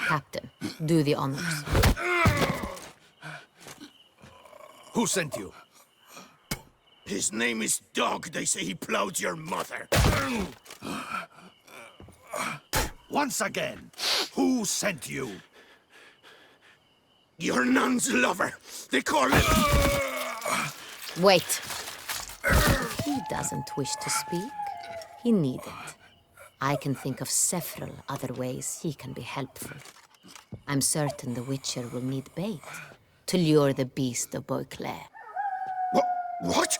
S16: Captain, do the honors.
S22: Who sent you?
S4: His name is Dog. They say he plowed your mother.
S22: Once again, who sent you?
S4: Your nun's lover. They call him...
S16: Wait. If he doesn't wish to speak, he needn't. I can think of several other ways he can be helpful. I'm certain the Witcher will need bait to lure the beast of Beauclair.
S4: What?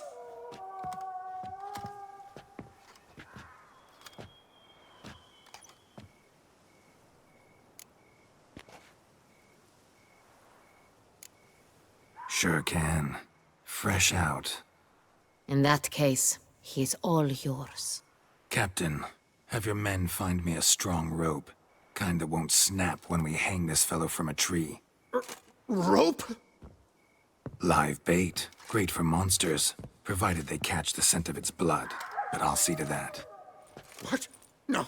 S1: Sure can. Fresh out.
S16: In that case, he's all yours.
S1: Captain, have your men find me a strong rope. Kind that won't snap when we hang this fellow from a tree.
S4: Rope?
S1: Live bait. Great for monsters, provided they catch the scent of its blood. But I'll see to that.
S4: What? No.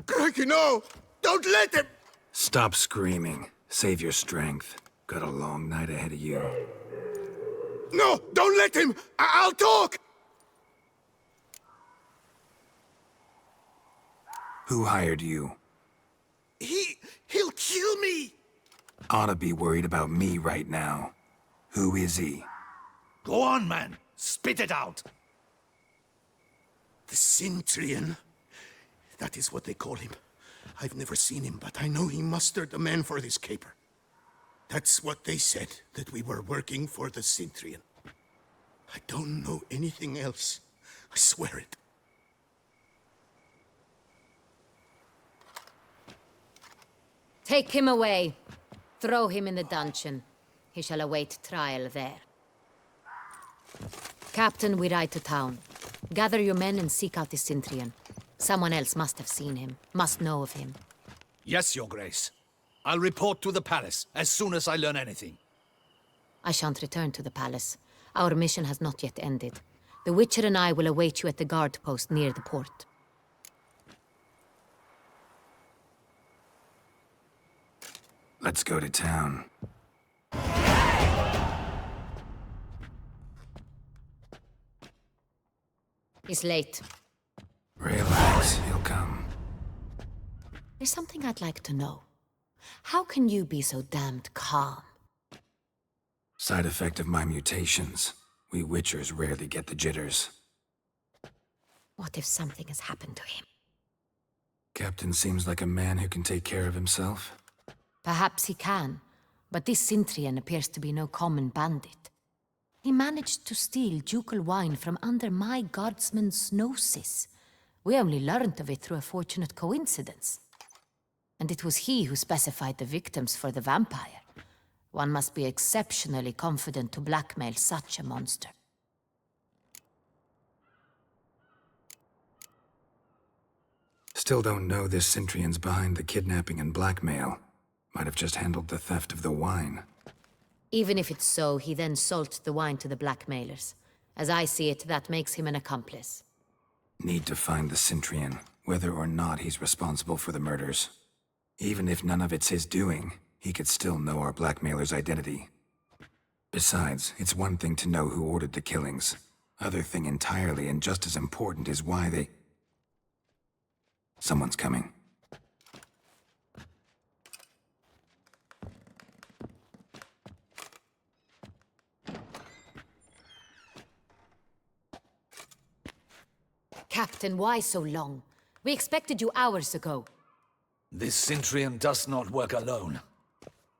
S4: Crikey, no! Don't let him!
S1: Stop screaming. Save your strength. Got a long night ahead of you.
S4: No! Don't let him! I'll talk!
S1: Who hired you?
S4: He'll kill me!
S1: Ought to be worried about me right now. Who is he?
S22: Go on, man. Spit it out.
S4: The Cintrian. That is what they call him. I've never seen him, but I know he mustered the men for this caper. That's what they said, that we were working for the Cintrian. I don't know anything else. I swear it.
S16: Take him away. Throw him in the dungeon. He shall await trial there. Captain, we ride to town. Gather your men and seek out the Cintrian. Someone else must have seen him, must know of him.
S22: Yes, Your Grace. I'll report to the palace as soon as I learn anything.
S16: I shan't return to the palace. Our mission has not yet ended. The Witcher and I will await you at the guard post near the port.
S1: Let's go to town.
S16: He's late.
S1: Relax, he'll come.
S16: There's something I'd like to know. How can you be so damned calm?
S1: Side effect of my mutations. We Witchers rarely get the jitters.
S16: What if something has happened to him?
S1: Captain seems like a man who can take care of himself.
S16: Perhaps he can, but this Cintrian appears to be no common bandit. He managed to steal ducal wine from under my guardsman's noses. We only learned of it through a fortunate coincidence. And it was he who specified the victims for the vampire. One must be exceptionally confident to blackmail such a monster.
S1: Still don't know this Cintrian's behind the kidnapping and blackmail. Might have just handled the theft of the wine.
S16: Even if it's so, he then sold the wine to the blackmailers. As I see it, that makes him an accomplice.
S1: Need to find the Cintrian. whether or not he's responsible for the murders. Even if none of it's his doing, he could still know our blackmailer's identity. Besides, it's one thing to know who ordered the killings. Other thing entirely, and just as important, is why they... Someone's coming.
S16: Captain, why so long? We expected you hours ago.
S17: This Cintrian does not work alone.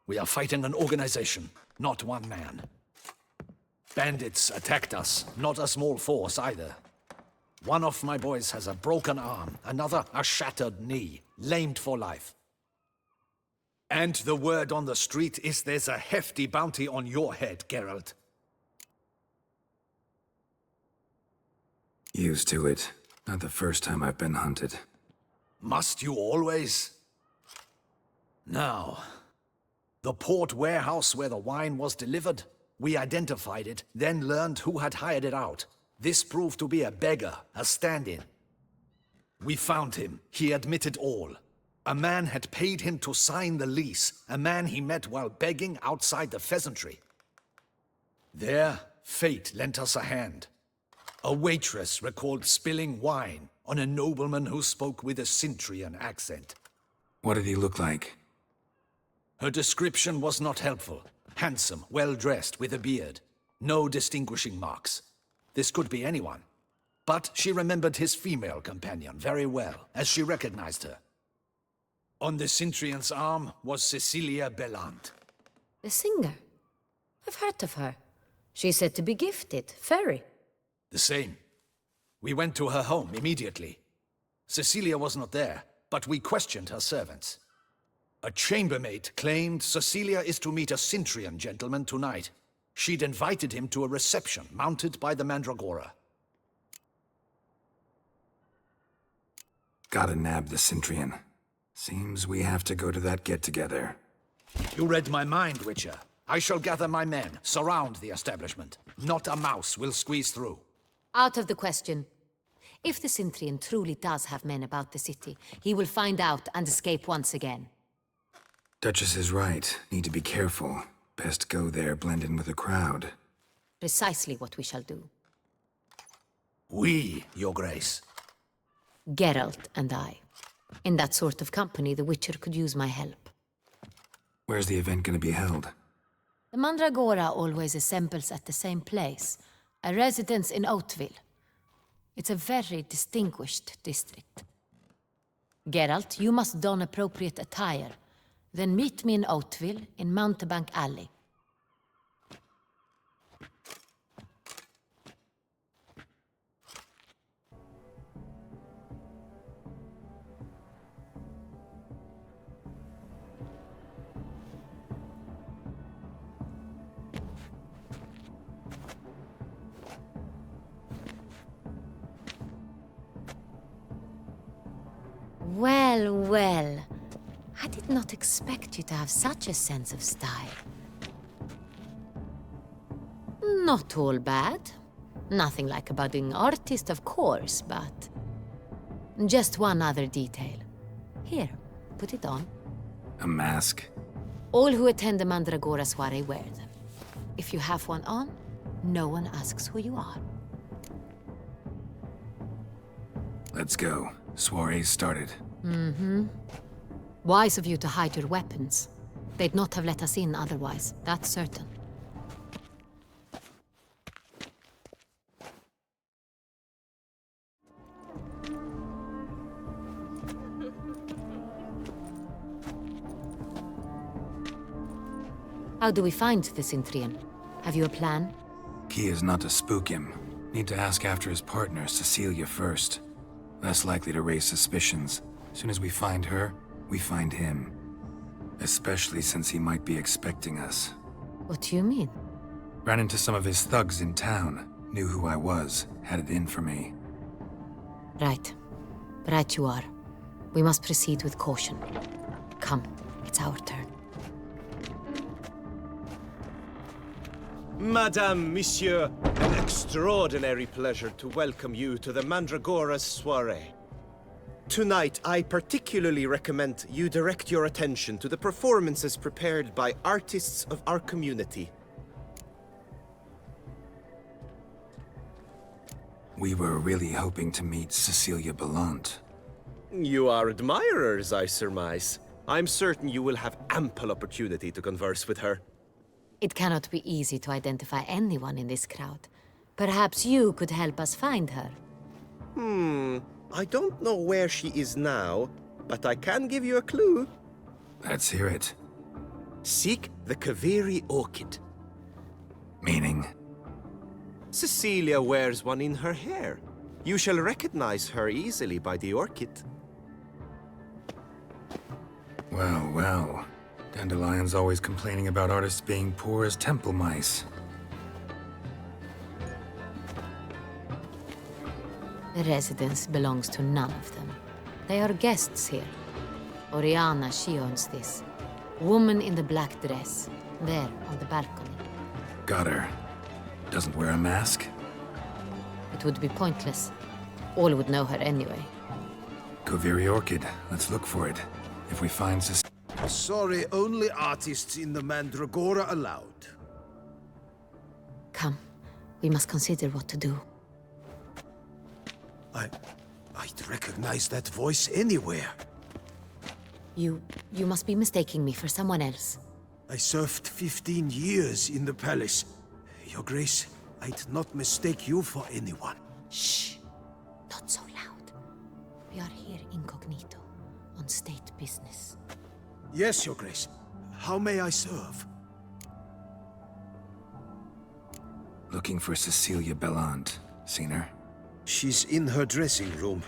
S17: We are fighting an organization, not one man. Bandits attacked us, not a small force either. One of my boys has a broken arm, another a shattered knee, lamed for life. And the word on the street is there's a hefty bounty on your head, Geralt.
S1: Used to it. Not the first time I've been hunted.
S17: Must you always? Now, the port warehouse where the wine was delivered, we identified it, then learned who had hired it out. This proved to be a beggar, a stand-in. We found him. He admitted all. A man had paid him to sign the lease, a man he met while begging outside the pheasantry. There, fate lent us a hand. A waitress recalled spilling wine on a nobleman who spoke with a Cintrian accent.
S1: What did he look like?
S17: Her description was not helpful. Handsome, well-dressed, with a beard. No distinguishing marks. This could be anyone. But she remembered his female companion very well, as she recognized her. On the Cintrian's arm was Cecilia Bellant.
S16: The singer? I've heard of her. She's said to be gifted, fairy.
S17: The same. We went to her home immediately. Cecilia was not there, but we questioned her servants. A chambermaid claimed Cecilia is to meet a Cintrian gentleman tonight. She'd invited him to a reception mounted by the Mandragora.
S1: Gotta nab the Cintrian. Seems we have to go to that get-together.
S17: You read my mind, Witcher. I shall gather my men, surround the establishment. Not a mouse will squeeze through.
S16: Out of the question. If the Cintrian truly does have men about the city, he will find out and escape once again.
S1: Duchess is right. Need to be careful. Best go there, blend in with the crowd.
S16: Precisely what we shall do.
S17: We, Your Grace.
S16: Geralt and I. In that sort of company, the Witcher could use my help.
S1: Where's the event gonna be held?
S16: The Mandragora always assembles at the same place, a residence in Oatville. It's a very distinguished district. Geralt, you must don appropriate attire. Then meet me in Oatville in Mountebank Alley. Well, well. I did not expect you to have such a sense of style. Not all bad. Nothing like a budding artist, of course, but... Just one other detail. Here, put it on.
S1: A mask?
S16: All who attend the Mandragora soiree wear them. If you have one on, no one asks who you are.
S1: Let's go. Soiree's started.
S16: Mm-hmm. Wise of you to hide your weapons. They'd not have let us in otherwise, that's certain. How do we find the Cintrian? Have you a plan?
S1: Key is not to spook him. Need to ask after his partner, Cecilia, first. Less likely to raise suspicions. As soon as we find her, we find him. Especially since he might be expecting us.
S16: What do you mean?
S1: Ran into some of his thugs in town. Knew who I was. Had it in for me.
S16: Right. Right you are. We must proceed with caution. Come, it's our turn.
S9: Madame, Monsieur, an extraordinary pleasure to welcome you to the Mandragora's soiree. Tonight, I particularly recommend you direct your attention to the performances prepared by artists of our community.
S1: We were really hoping to meet Cecilia Ballant.
S9: You are admirers, I surmise. I'm certain you will have ample opportunity to converse with her.
S16: It cannot be easy to identify anyone in this crowd. Perhaps you could help us find her.
S9: I don't know where she is now, but I can give you a clue.
S1: Let's hear it.
S9: Seek the Kaveri orchid.
S1: Meaning?
S9: Cecilia wears one in her hair. You shall recognize her easily by the orchid.
S1: Well, well. Dandelion's always complaining about artists being poor as temple mice.
S16: The residence belongs to none of them. They are guests here. Oriana, she owns this. Woman in the black dress, there on the balcony.
S1: Got her. Doesn't wear a mask?
S16: It would be pointless. All would know her anyway.
S1: Kaveri orchid. Let's look for it. If we find
S12: Sorry, only artists in the Mandragora allowed.
S16: Come, we must consider what to do.
S12: I'd recognize that voice anywhere.
S16: You must be mistaking me for someone else.
S12: I served 15 years in the palace. Your Grace, I'd not mistake you for anyone.
S16: Shh! Not so loud. We are here incognito, on state business.
S12: Yes, Your Grace. How may I serve?
S1: Looking for Cecilia Ballant. Seen her?
S12: She's in her dressing room,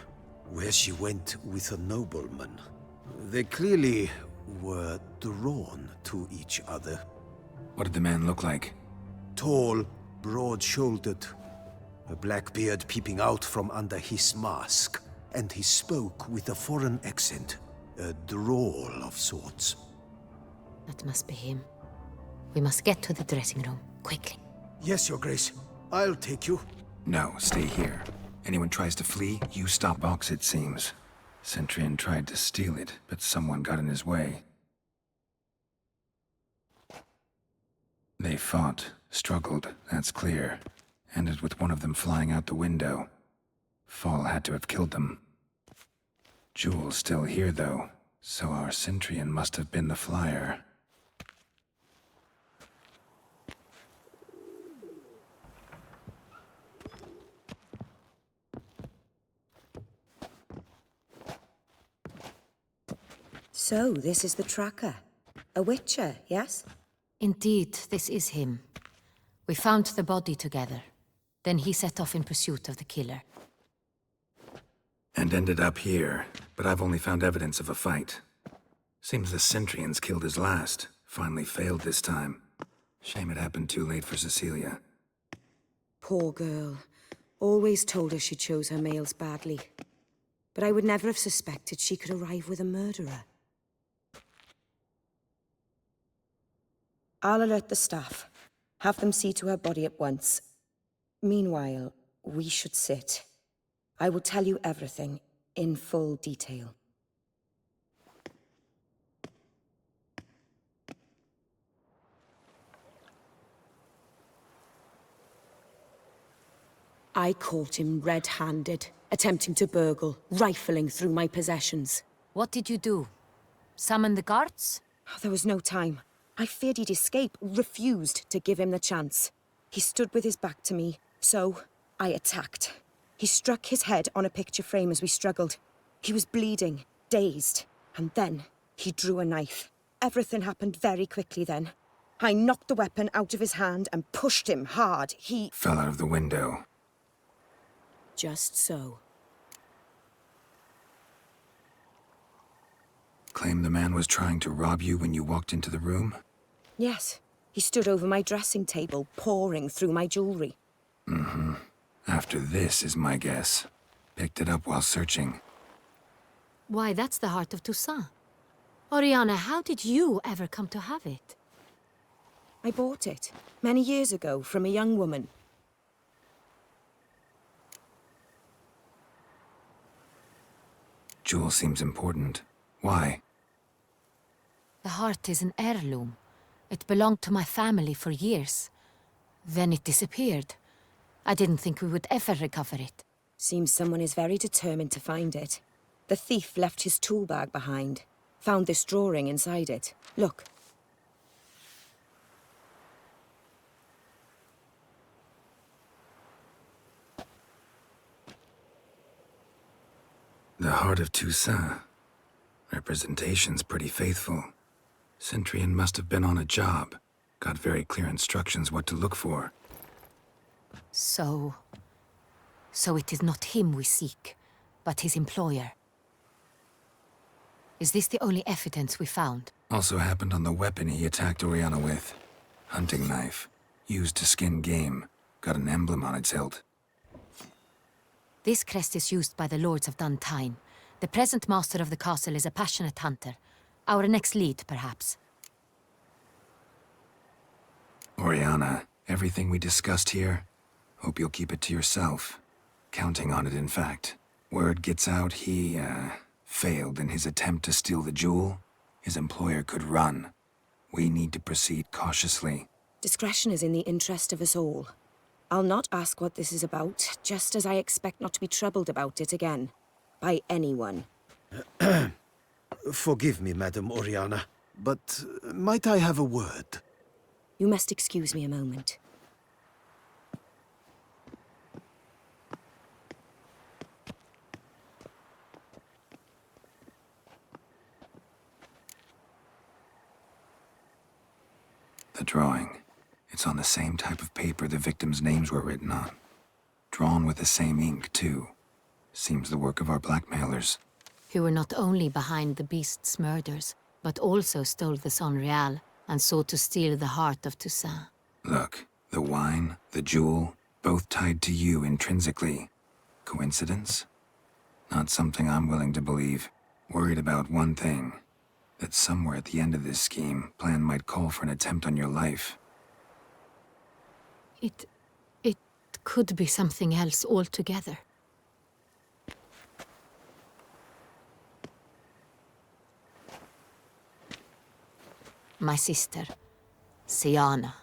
S12: where she went with a nobleman. They clearly were drawn to each other.
S1: What did the man look like?
S12: Tall, broad-shouldered, a black beard peeping out from under his mask, and he spoke with a foreign accent, a drawl of sorts.
S16: That must be him. We must get to the dressing room, quickly.
S12: Yes, Your Grace. I'll take you.
S1: No, stay here. Anyone tries to flee, you stop box, it seems. Centurion tried to steal it, but someone got in his way. They fought, struggled, that's clear. Ended with one of them flying out the window. Fall had to have killed them. Jewel's still here, though, so our Centurion must have been the flyer.
S3: So, this is the tracker. A witcher, yes?
S16: Indeed, this is him. We found the body together. Then he set off in pursuit of the killer.
S1: And ended up here, but I've only found evidence of a fight. Seems the Centurions killed his last. Finally failed this time. Shame it happened too late for Cecilia.
S3: Poor girl. Always told her she chose her males badly. But I would never have suspected she could arrive with a murderer. I'll alert the staff. Have them see to her body at once. Meanwhile, we should sit. I will tell you everything, in full detail. I caught him red-handed, attempting to burgle, rifling through my possessions.
S16: What did you do? Summon the guards?
S3: There was no time. I feared he'd escape, refused to give him the chance. He stood with his back to me, so I attacked. He struck his head on a picture frame as we struggled. He was bleeding, dazed, and then he drew a knife. Everything happened very quickly then. I knocked the weapon out of his hand and pushed him hard. He
S1: fell out of the window.
S3: Just so.
S1: Claim the man was trying to rob you when you walked into the room?
S3: Yes. He stood over my dressing table, pouring through my jewelry.
S1: Mm-hmm. After this is my guess. Picked it up while searching.
S16: Why, that's the heart of Toussaint. Oriana, how did you ever come to have it?
S3: I bought it, many years ago, from a young woman.
S1: Jewel seems important. Why?
S16: The heart is an heirloom. It belonged to my family for years. Then it disappeared. I didn't think we would ever recover it.
S3: Seems someone is very determined to find it. The thief left his tool bag behind. Found this drawing inside it. Look.
S1: The Heart of Toussaint. Representation's pretty faithful. Centurion must have been on a job. Got very clear instructions what to look for.
S16: So it is not him we seek, but his employer. Is this the only evidence we found?
S1: Also happened on the weapon he attacked Oriana with. Hunting knife. Used to skin game. Got an emblem on its hilt.
S16: This crest is used by the Lords of Duntine. The present master of the castle is a passionate hunter. Our next lead, perhaps.
S1: Oriana, everything we discussed here, hope you'll keep it to yourself. Counting on it, in fact. Word gets out he, failed in his attempt to steal the jewel. His employer could run. We need to proceed cautiously.
S3: Discretion is in the interest of us all. I'll not ask what this is about, just as I expect not to be troubled about it again. By anyone.
S11: Forgive me, Madam Oriana, but might I have a word?
S3: You must excuse me a moment.
S1: The drawing. It's on the same type of paper the victims' names were written on. Drawn with the same ink, too. Seems the work of our blackmailers.
S16: Who were not only behind the beast's murders, but also stole the Son Real and sought to steal the heart of Toussaint.
S1: Look, the wine, the jewel, both tied to you intrinsically. Coincidence? Not something I'm willing to believe. Worried about one thing. That somewhere at the end of this scheme, plan might call for an attempt on your life.
S16: It could be something else altogether. My sister, Siana,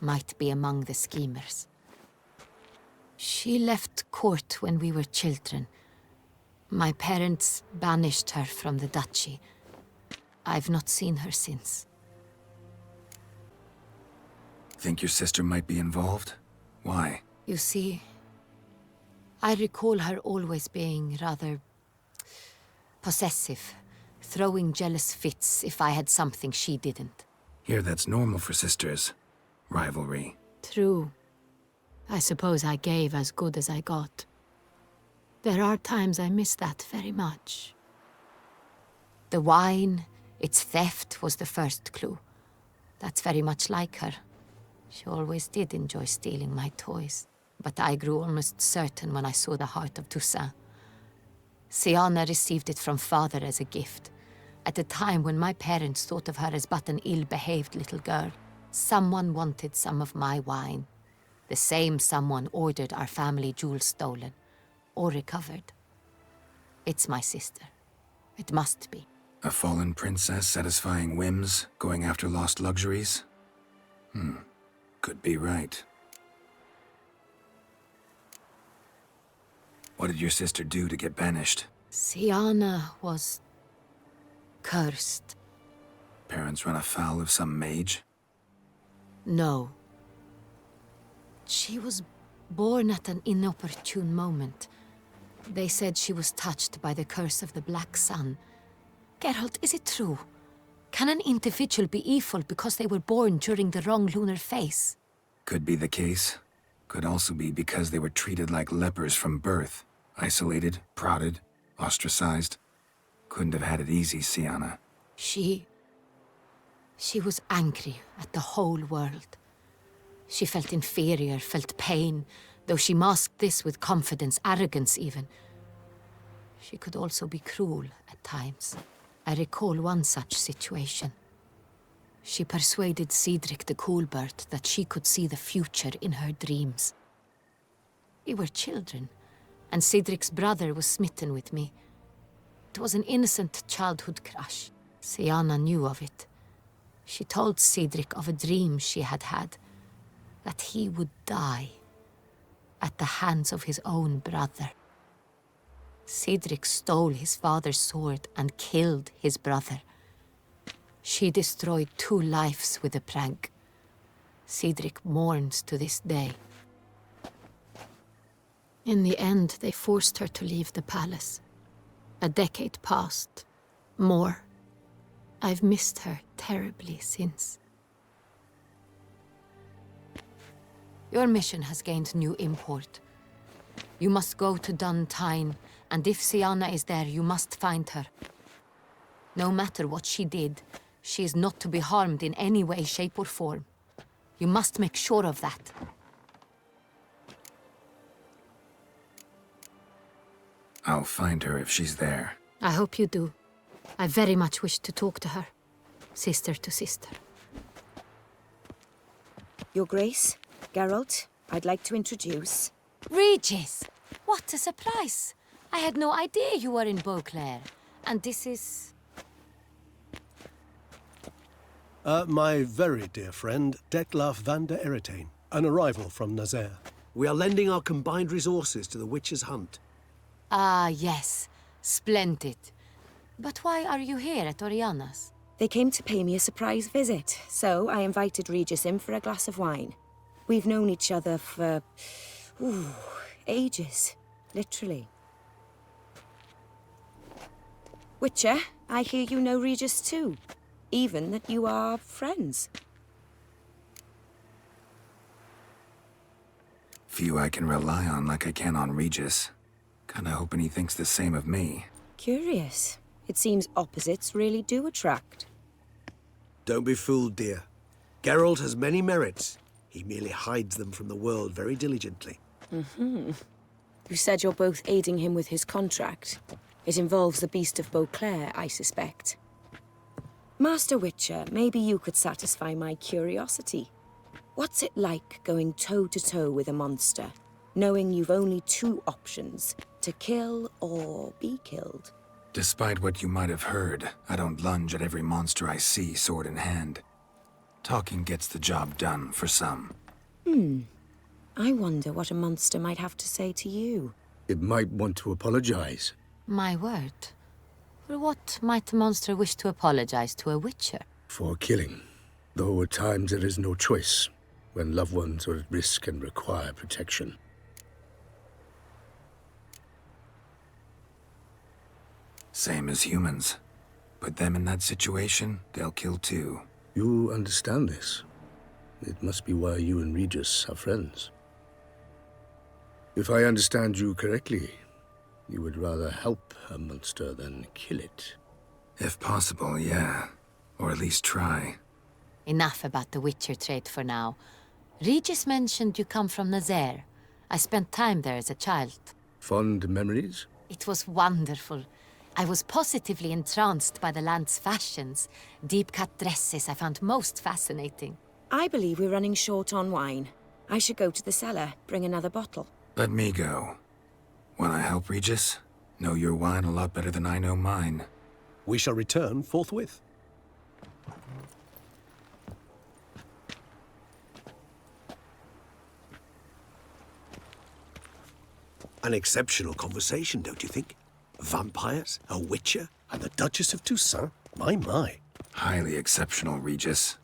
S16: might be among the schemers. She left court when we were children. My parents banished her from the duchy. I've not seen her since.
S1: Think your sister might be involved? Why?
S16: You see, I recall her always being rather possessive, throwing jealous fits if I had something she didn't.
S1: Here, that's normal for sisters. Rivalry.
S16: True. I suppose I gave as good as I got. There are times I miss that very much. The wine, its theft, was the first clue. That's very much like her. She always did enjoy stealing my toys. But I grew almost certain when I saw the heart of Toussaint. Siana received it from father as a gift. At a time when my parents thought of her as but an ill-behaved little girl, someone wanted some of my wine. The same someone ordered our family jewels stolen, or recovered. It's my sister. It must be.
S1: A fallen princess satisfying whims, going after lost luxuries? Could be right. What did your sister do to get banished?
S16: Siana was cursed.
S1: Parents run afoul of some mage?
S16: No. She was born at an inopportune moment. They said she was touched by the curse of the Black Sun. Geralt, is it true? Can an individual be evil because they were born during the wrong lunar phase?
S1: Could be the case. Could also be because they were treated like lepers from birth. Isolated, prodded, ostracized. Couldn't have had it easy, Siana.
S16: She was angry at the whole world. She felt inferior, felt pain, though she masked this with confidence, arrogance even. She could also be cruel at times. I recall one such situation. She persuaded Cedric the Coolbird that she could see the future in her dreams. We were children, and Cedric's brother was smitten with me. It was an innocent childhood crush. Sienna knew of it. She told Cedric of a dream she had had, that he would die at the hands of his own brother. Cedric stole his father's sword and killed his brother. She destroyed 2 lives with a prank. Cedric mourns to this day. In the end, they forced her to leave the palace. A decade passed. More. I've missed her terribly since. Your mission has gained new import. You must go to Toussaint, and if Sienna is there, you must find her. No matter what she did, she is not to be harmed in any way, shape, or form. You must make sure of that.
S1: I'll find her if she's there.
S16: I hope you do. I very much wish to talk to her. Sister to sister.
S3: Your Grace, Geralt, I'd like to introduce...
S16: Regis! What a surprise! I had no idea you were in Beauclair. And this is...
S19: My very dear friend, Detlaf van der Eretain, an arrival from Nazaire. We are lending our combined resources to the Witcher's hunt.
S16: Ah, yes. Splendid. But why are you here at Oriana's?
S3: They came to pay me a surprise visit, so I invited Regis in for a glass of wine. We've known each other for... ages. Literally. Witcher, I hear you know Regis too. Even that you are friends.
S1: Few I can rely on like I can on Regis. Kinda hoping he thinks the same of me.
S3: Curious. It seems opposites really do attract.
S19: Don't be fooled, dear. Geralt has many merits. He merely hides them from the world very diligently.
S3: You said you're both aiding him with his contract. It involves the Beast of Beauclair, I suspect. Master Witcher, maybe you could satisfy my curiosity. What's it like going toe-to-toe with a monster, knowing you've only 2 options, to kill or be killed?
S1: Despite what you might have heard, I don't lunge at every monster I see sword in hand. Talking gets the job done for some.
S3: I wonder what a monster might have to say to you.
S6: It might want to apologize.
S16: My word. For what might a monster wish to apologize to a witcher?
S6: For killing. Though at times there is no choice, when loved ones are at risk and require protection.
S1: Same as humans. Put them in that situation, they'll kill too.
S6: You understand this. It must be why you and Regis are friends. If I understand you correctly, you would rather help a monster than kill it.
S1: If possible, yeah. Or at least try.
S16: Enough about the witcher trait for now. Regis mentioned you come from Nazaire. I spent time there as a child.
S6: Fond memories?
S16: It was wonderful. I was positively entranced by the land's fashions. Deep-cut dresses I found most fascinating.
S3: I believe we're running short on wine. I should go to the cellar, bring another bottle.
S1: Let me go. Wanna help, Regis? Know your wine a lot better than I know mine.
S19: We shall return forthwith. An exceptional conversation, don't you think? Vampires, a witcher, and the Duchess of Toussaint? My.
S1: Highly exceptional, Regis.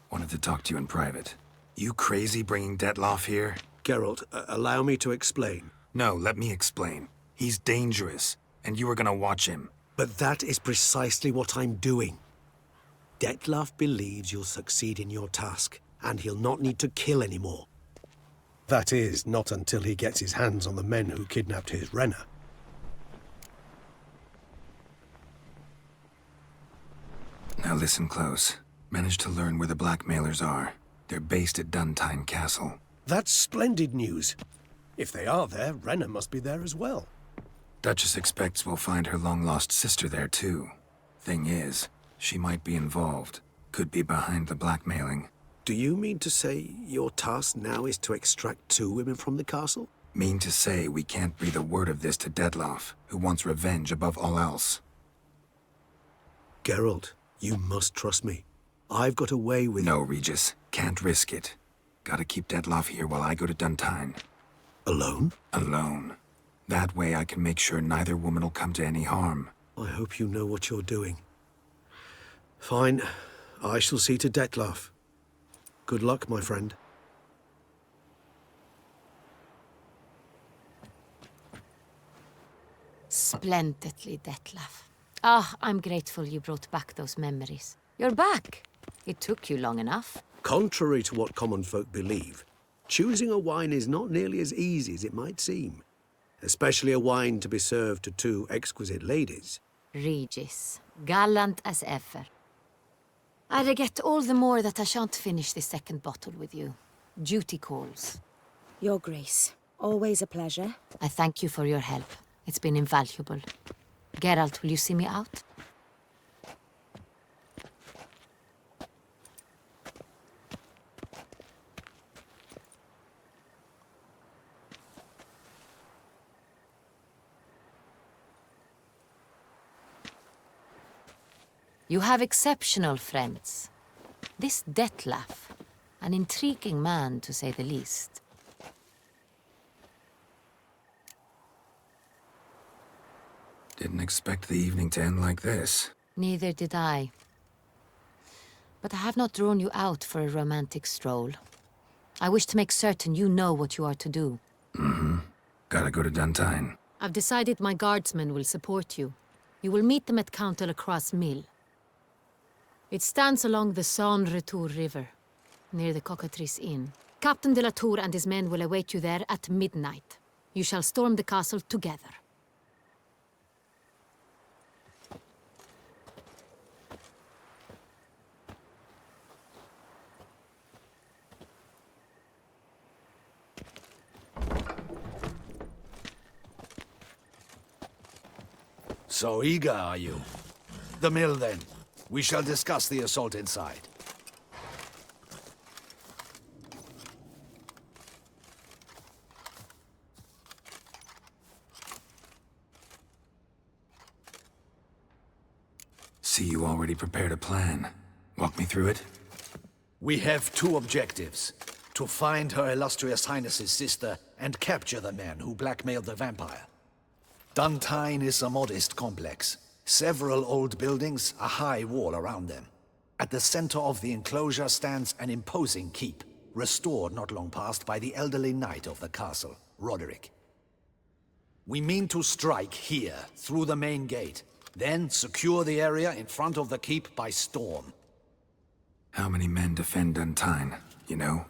S1: Wanted to talk to you in private. You crazy bringing Detlaf here?
S19: Geralt, allow me to explain.
S1: No, let me explain. He's dangerous, and you were gonna watch him.
S19: But that is precisely what I'm doing. Detlaf believes you'll succeed in your task, and he'll not need to kill anymore. That is, not until he gets his hands on the men who kidnapped his Renner.
S1: Now listen close. Managed to learn where the blackmailers are. They're based at Toussaint Castle.
S19: That's splendid news. If they are there, Renner must be there as well.
S1: Duchess expects we'll find her long-lost sister there, too. Thing is, she might be involved. Could be behind the blackmailing.
S19: Do you mean to say your task now is to extract 2 women from the castle?
S1: Mean to say we can't breathe a word of this to Detloff, who wants revenge above all else.
S19: Geralt, you must trust me. I've got a way with...
S1: No, Regis. Can't risk it. Gotta keep Detloff here while I go to Duntine.
S19: Alone?
S1: Alone. That way I can make sure neither woman will come to any harm.
S19: I hope you know what you're doing. Fine. I shall see to Detloff. Good luck, my friend.
S16: Splendidly, Detloff. Ah, I'm grateful you brought back those memories. You're back. It took you long enough.
S19: Contrary to what common folk believe, choosing a wine is not nearly as easy as it might seem. Especially a wine to be served to two exquisite ladies.
S16: Regis, gallant as ever. I regret all the more that I shan't finish this second bottle with you. Duty calls.
S3: Your Grace, always a pleasure.
S16: I thank you for your help. It's been invaluable. Geralt, will you see me out? You have exceptional friends. This Detloff, an intriguing man to say the least.
S1: Didn't expect the evening to end like this.
S16: Neither did I. But I have not drawn you out for a romantic stroll. I wish to make certain you know what you are to do.
S1: Mm-hmm. Gotta go to Duntine.
S16: I've decided my guardsmen will support you. You will meet them at Count de la Croix's mill. It stands along the Saône-Retour River, near the Cockatrice Inn. Captain de la Tour and his men will await you there at midnight. You shall storm the castle together.
S17: So eager, are you? The mill, then. We shall discuss the assault inside.
S1: See, you already prepared a plan. Walk me through it.
S17: We have two objectives. To find Her Illustrious Highness's sister and capture the man who blackmailed the vampire. Duntine is a modest complex. Several old buildings, a high wall around them. At the center of the enclosure stands an imposing keep, restored not long past by the elderly knight of the castle, Roderick. We mean to strike here, through the main gate, then secure the area in front of the keep by storm.
S1: How many men defend Duntine, you know?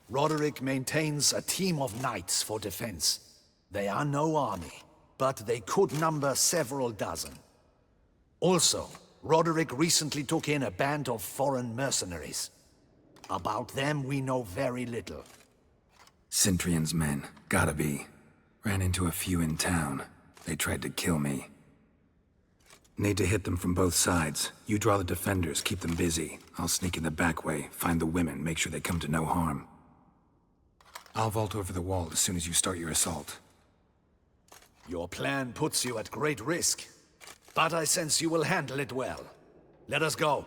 S17: Roderick maintains a team of knights for defense. They are no army, but they could number several dozen. Also, Roderick recently took in a band of foreign mercenaries. About them we know very little.
S1: Cintrian's men, gotta be. Ran into a few in town. They tried to kill me. Need to hit them from both sides. You draw the defenders, keep them busy. I'll sneak in the back way, find the women, make sure they come to no harm. I'll vault over the wall as soon as you start your assault.
S17: Your plan puts you at great risk. But I sense you will handle it well. Let us go.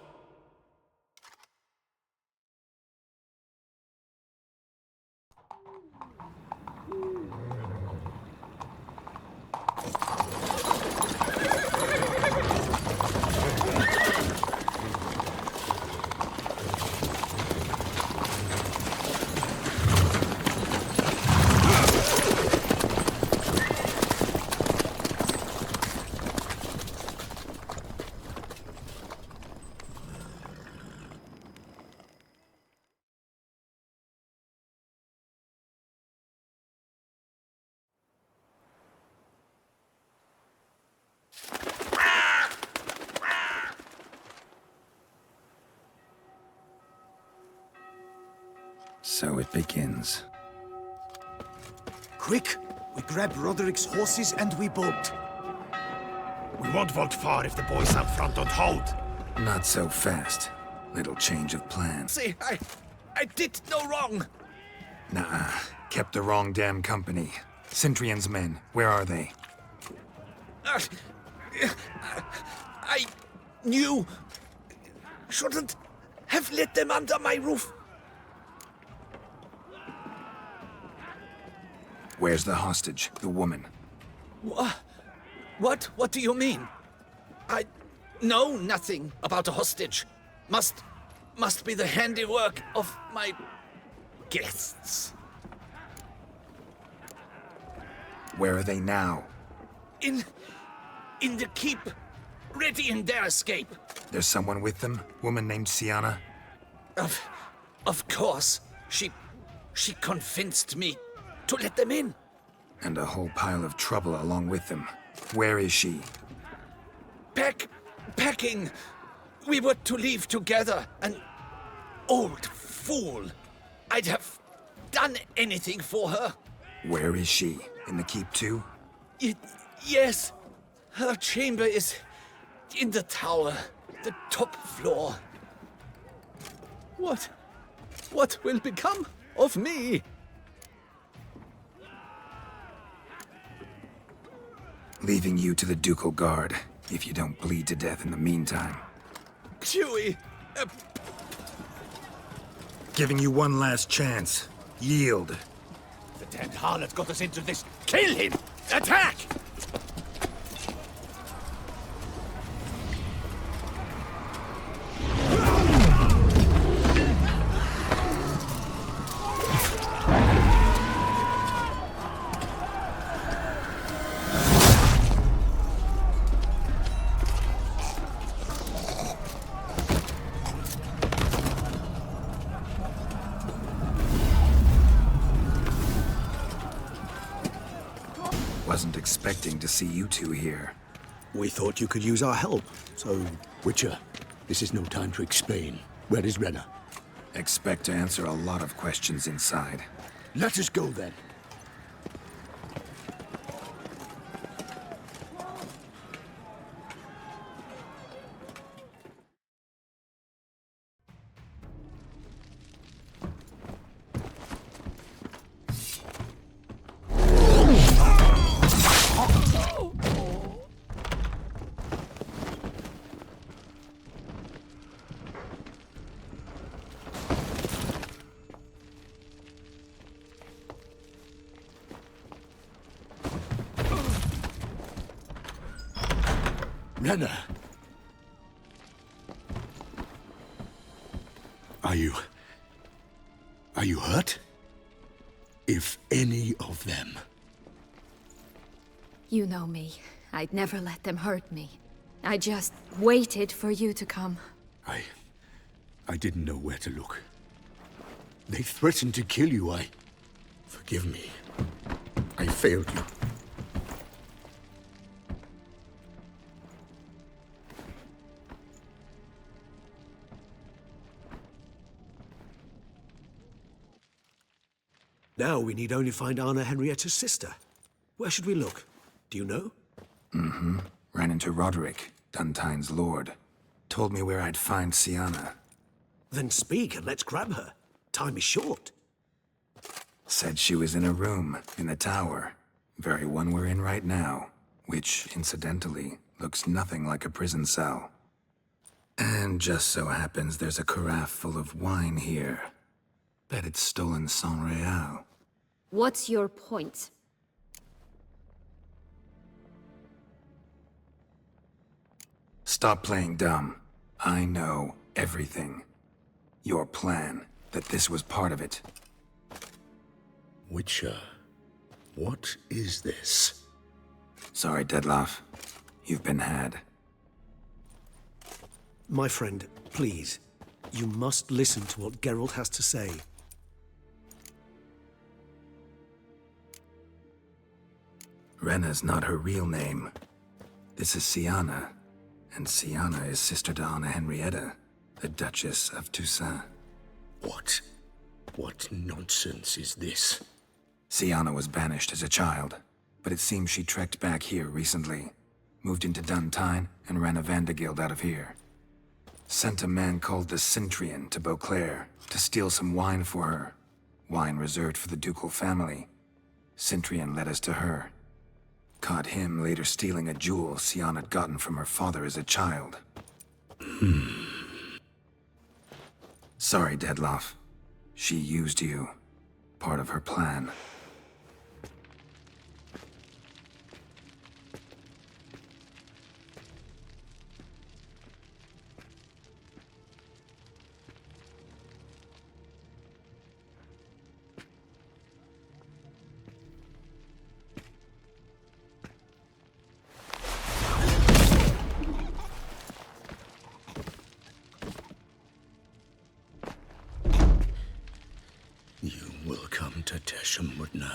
S1: So it begins.
S8: Quick! We grab Roderick's horses and we bolt.
S4: We won't vault far if the boys up front don't hold.
S1: Not so fast. Little change of plan.
S21: See, I did no wrong.
S1: Nah, Kept the wrong damn company. Cintrian's men, where are they?
S12: I knew. Shouldn't have let them under my roof.
S1: Where's the hostage, the woman?
S12: What? What do you mean? I know nothing about a hostage. Must be the handiwork of my guests.
S1: Where are they now?
S12: In the keep, ready in their escape.
S1: There's someone with them? Woman named Siana?
S12: Of course. She convinced me to let them in.
S1: And a whole pile of trouble along with them. Where is she?
S12: Packing. We were to leave together. An old fool. I'd have done anything for her.
S1: Where is she? In the keep too?
S12: Yes. Her chamber is in the tower. The top floor.
S11: What will become of me?
S1: Leaving you to the ducal guard, if you don't bleed to death in the meantime.
S12: Chewie!
S1: Giving you one last chance. Yield.
S22: The damned harlot got us into this. Kill him! Attack!
S1: Wasn't expecting to see you two here.
S6: We thought you could use our help, so... Witcher, this is no time to explain. Where is Renna?
S1: Expect to answer a lot of questions inside.
S6: Let us go, then. Renna! Are you hurt? If any of them.
S14: You know me. I'd never let them hurt me. I just waited for you to come.
S6: I didn't know where to look. They threatened to kill you. Forgive me. I failed you.
S19: Now we need only find Anna Henrietta's sister. Where should we look? Do you know?
S1: Mm-hmm. Ran into Roderick, Duntine's lord. Told me where I'd find Siana.
S19: Then speak and let's grab her. Time is short.
S1: Said she was in a room in the tower. Very one we're in right now. Which, incidentally, looks nothing like a prison cell. And just so happens there's a carafe full of wine here. Bet it's stolen San Real.
S14: What's your point?
S1: Stop playing dumb. I know everything. Your plan, that this was part of it.
S6: Witcher, what is this?
S1: Sorry, Dettlaff. You've been had.
S19: My friend, please. You must listen to what Geralt has to say.
S1: Renna's not her real name. This is Siana. And Siana is sister to Anna Henrietta, the Duchess of Toussaint.
S6: What nonsense is this?
S1: Siana was banished as a child, but it seems she trekked back here recently. Moved into Duntine and ran a Vandergild out of here. Sent a man called the Cintrian to Beauclair to steal some wine for her. Wine reserved for the ducal family. Cintrian led us to her. Caught him later stealing a jewel Sian had gotten from her father as a child. Sorry, Dedloff. She used you. Part of her plan.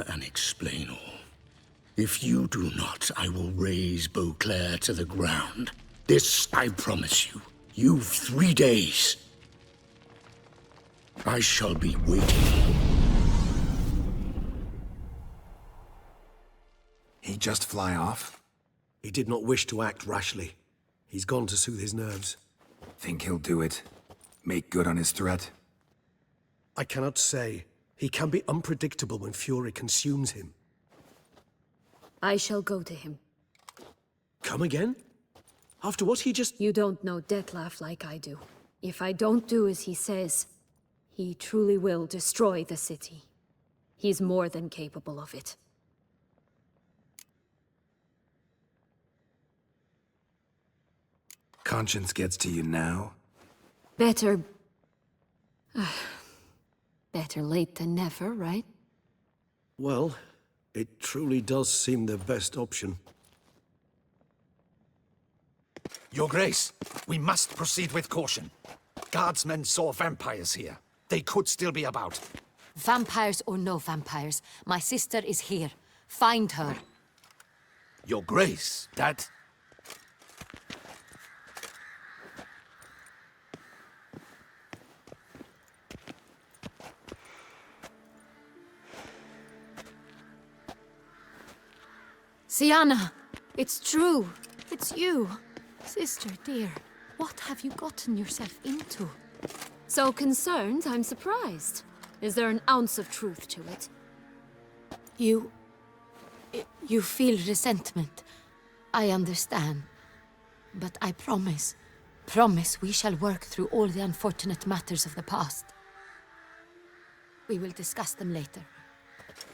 S6: And explain all. If you do not, I will raise Beauclair to the ground. This I promise you. You've 3 days. I shall be waiting.
S1: He just fly off?
S19: He did not wish to act rashly. He's gone to soothe his nerves.
S1: Think he'll do it? Make good on his threat?
S19: I cannot say. He can be unpredictable when fury consumes him.
S14: I shall go to him.
S19: Come again? After what he just...
S14: You don't know Detlef like I do. If I don't do as he says, he truly will destroy the city. He's more than capable of it.
S1: Conscience gets to you now?
S14: Better... better late than never, right?
S19: Well, it truly does seem the best option.
S12: Your Grace, we must proceed with caution. Guardsmen saw vampires here. They could still be about.
S16: Vampires or no vampires, my sister is here. Find her.
S12: Your Grace, that...
S14: Sienna! It's true! It's you! Sister, dear, what have you gotten yourself into? So concerned, I'm surprised. Is there an ounce of truth to it?
S16: You feel resentment. I understand. But I promise we shall work through all the unfortunate matters of the past. We will discuss them later.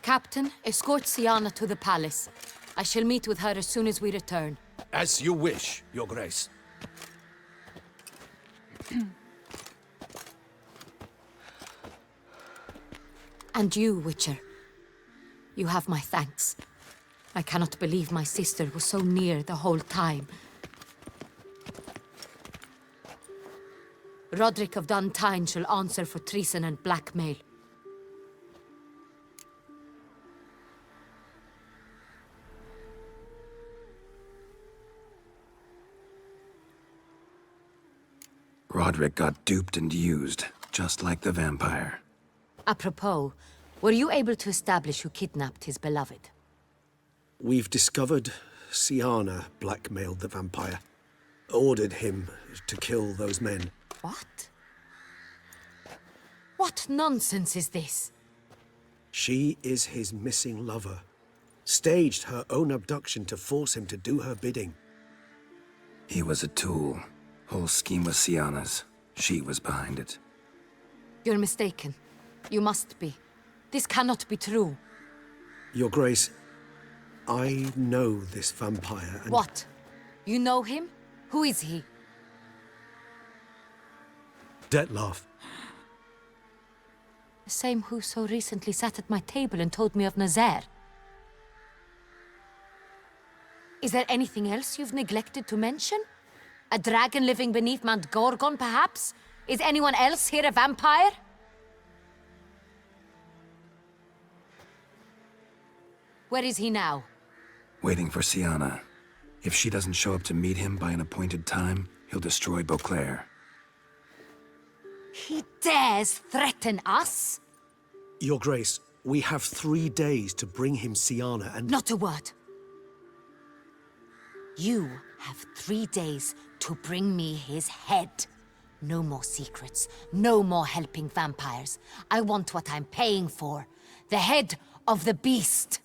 S16: Captain, escort Sienna to the palace. I shall meet with her as soon as we return.
S12: As you wish, Your Grace.
S16: And you, Witcher. You have my thanks. I cannot believe my sister was so near the whole time. Roderick of Duntine shall answer for treason and blackmail.
S1: Roderick got duped and used, just like the vampire.
S16: Apropos, were you able to establish who kidnapped his beloved?
S19: We've discovered Sienna blackmailed the vampire. Ordered him to kill those men.
S16: What? What nonsense is this?
S19: She is his missing lover. Staged her own abduction to force him to do her bidding.
S1: He was a tool. Whole scheme was Sienna's. She was behind it.
S16: You're mistaken. You must be. This cannot be true.
S19: Your Grace, I know this vampire and...
S16: What? You know him? Who is he?
S19: Detlef.
S16: The same who so recently sat at my table and told me of Nazaire. Is there anything else you've neglected to mention? A dragon living beneath Mount Gorgon, perhaps? Is anyone else here a vampire? Where is he now?
S1: Waiting for Sienna. If she doesn't show up to meet him by an appointed time, he'll destroy Beauclair.
S16: He dares threaten us?
S19: Your Grace, we have 3 days to bring him Sienna and...
S16: Not a word. You have 3 days to bring me his head. No more secrets. No more helping vampires. I want what I'm paying for. The head of the beast.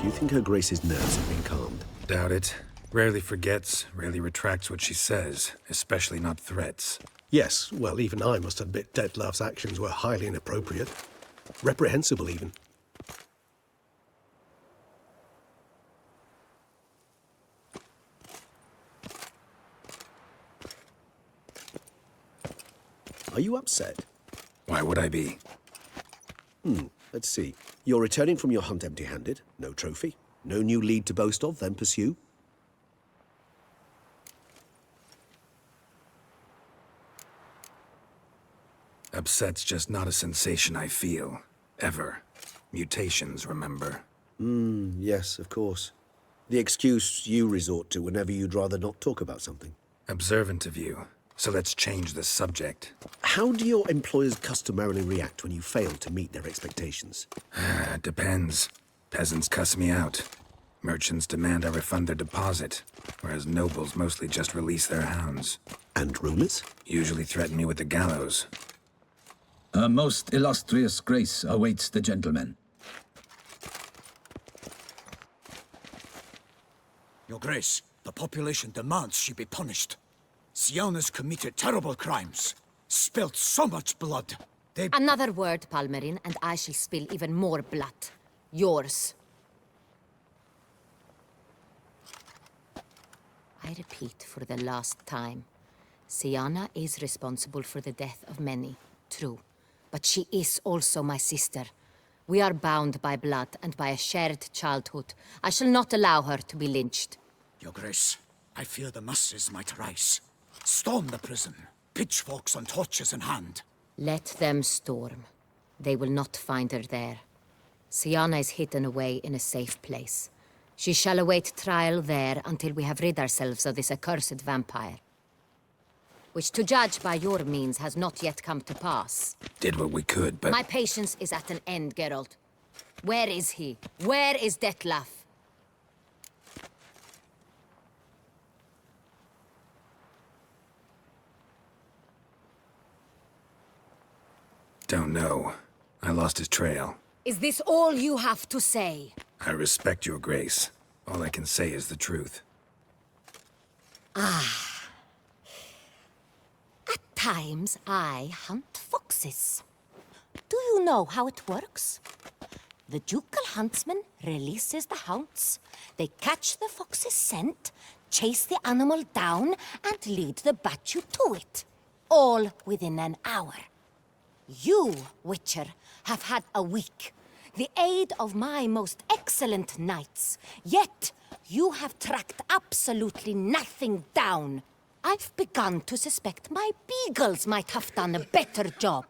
S19: Do you think Her Grace's nerves have been calmed?
S1: Doubt it. Rarely forgets, rarely retracts what she says, especially not threats.
S19: Yes, well, even I must admit Dettlaff's actions were highly inappropriate. Reprehensible, even. Are you upset?
S1: Why would I be?
S19: Let's see. You're returning from your hunt empty-handed. No trophy. No new lead to boast of, then pursue.
S1: Upset's just not a sensation I feel. Ever. Mutations, remember?
S19: Yes, of course. The excuse you resort to whenever you'd rather not talk about something.
S1: Observant of you. So let's change the subject.
S19: How do your employers customarily react when you fail to meet their expectations?
S1: Depends. Peasants cuss me out. Merchants demand I refund their deposit, whereas nobles mostly just release their hounds.
S19: And rulers?
S1: Usually threaten me with the gallows.
S13: A most illustrious grace awaits the gentleman.
S2: Your Grace, the population demands she be punished. Siana's committed terrible crimes. Spilt so much blood.
S16: Another word, Palmerin, and I shall spill even more blood. Yours. I repeat for the last time. Siana is responsible for the death of many, true. But she is also my sister. We are bound by blood and by a shared childhood. I shall not allow her to be lynched.
S2: Your Grace, I fear the masses might rise. Storm the prison, pitchforks and torches in hand.
S16: Let them storm. They will not find her there. Siana is hidden away in a safe place. She shall await trial there until we have rid ourselves of this accursed vampire. Which, to judge by your means, has not yet come to pass.
S1: Did what we could, but...
S16: My patience is at an end, Geralt. Where is he? Where is Dettlaff?
S1: Don't know. I lost his trail.
S16: Is this all you have to say?
S1: I respect your grace. All I can say is the truth.
S16: Ah. At times, I hunt foxes. Do you know how it works? The ducal huntsman releases the hounds. They catch the fox's scent, chase the animal down, and lead the battue to it. All within an hour. You, Witcher, have had a week. The aid of my most excellent knights. Yet, you have tracked absolutely nothing down. I've begun to suspect my beagles might have done a better job.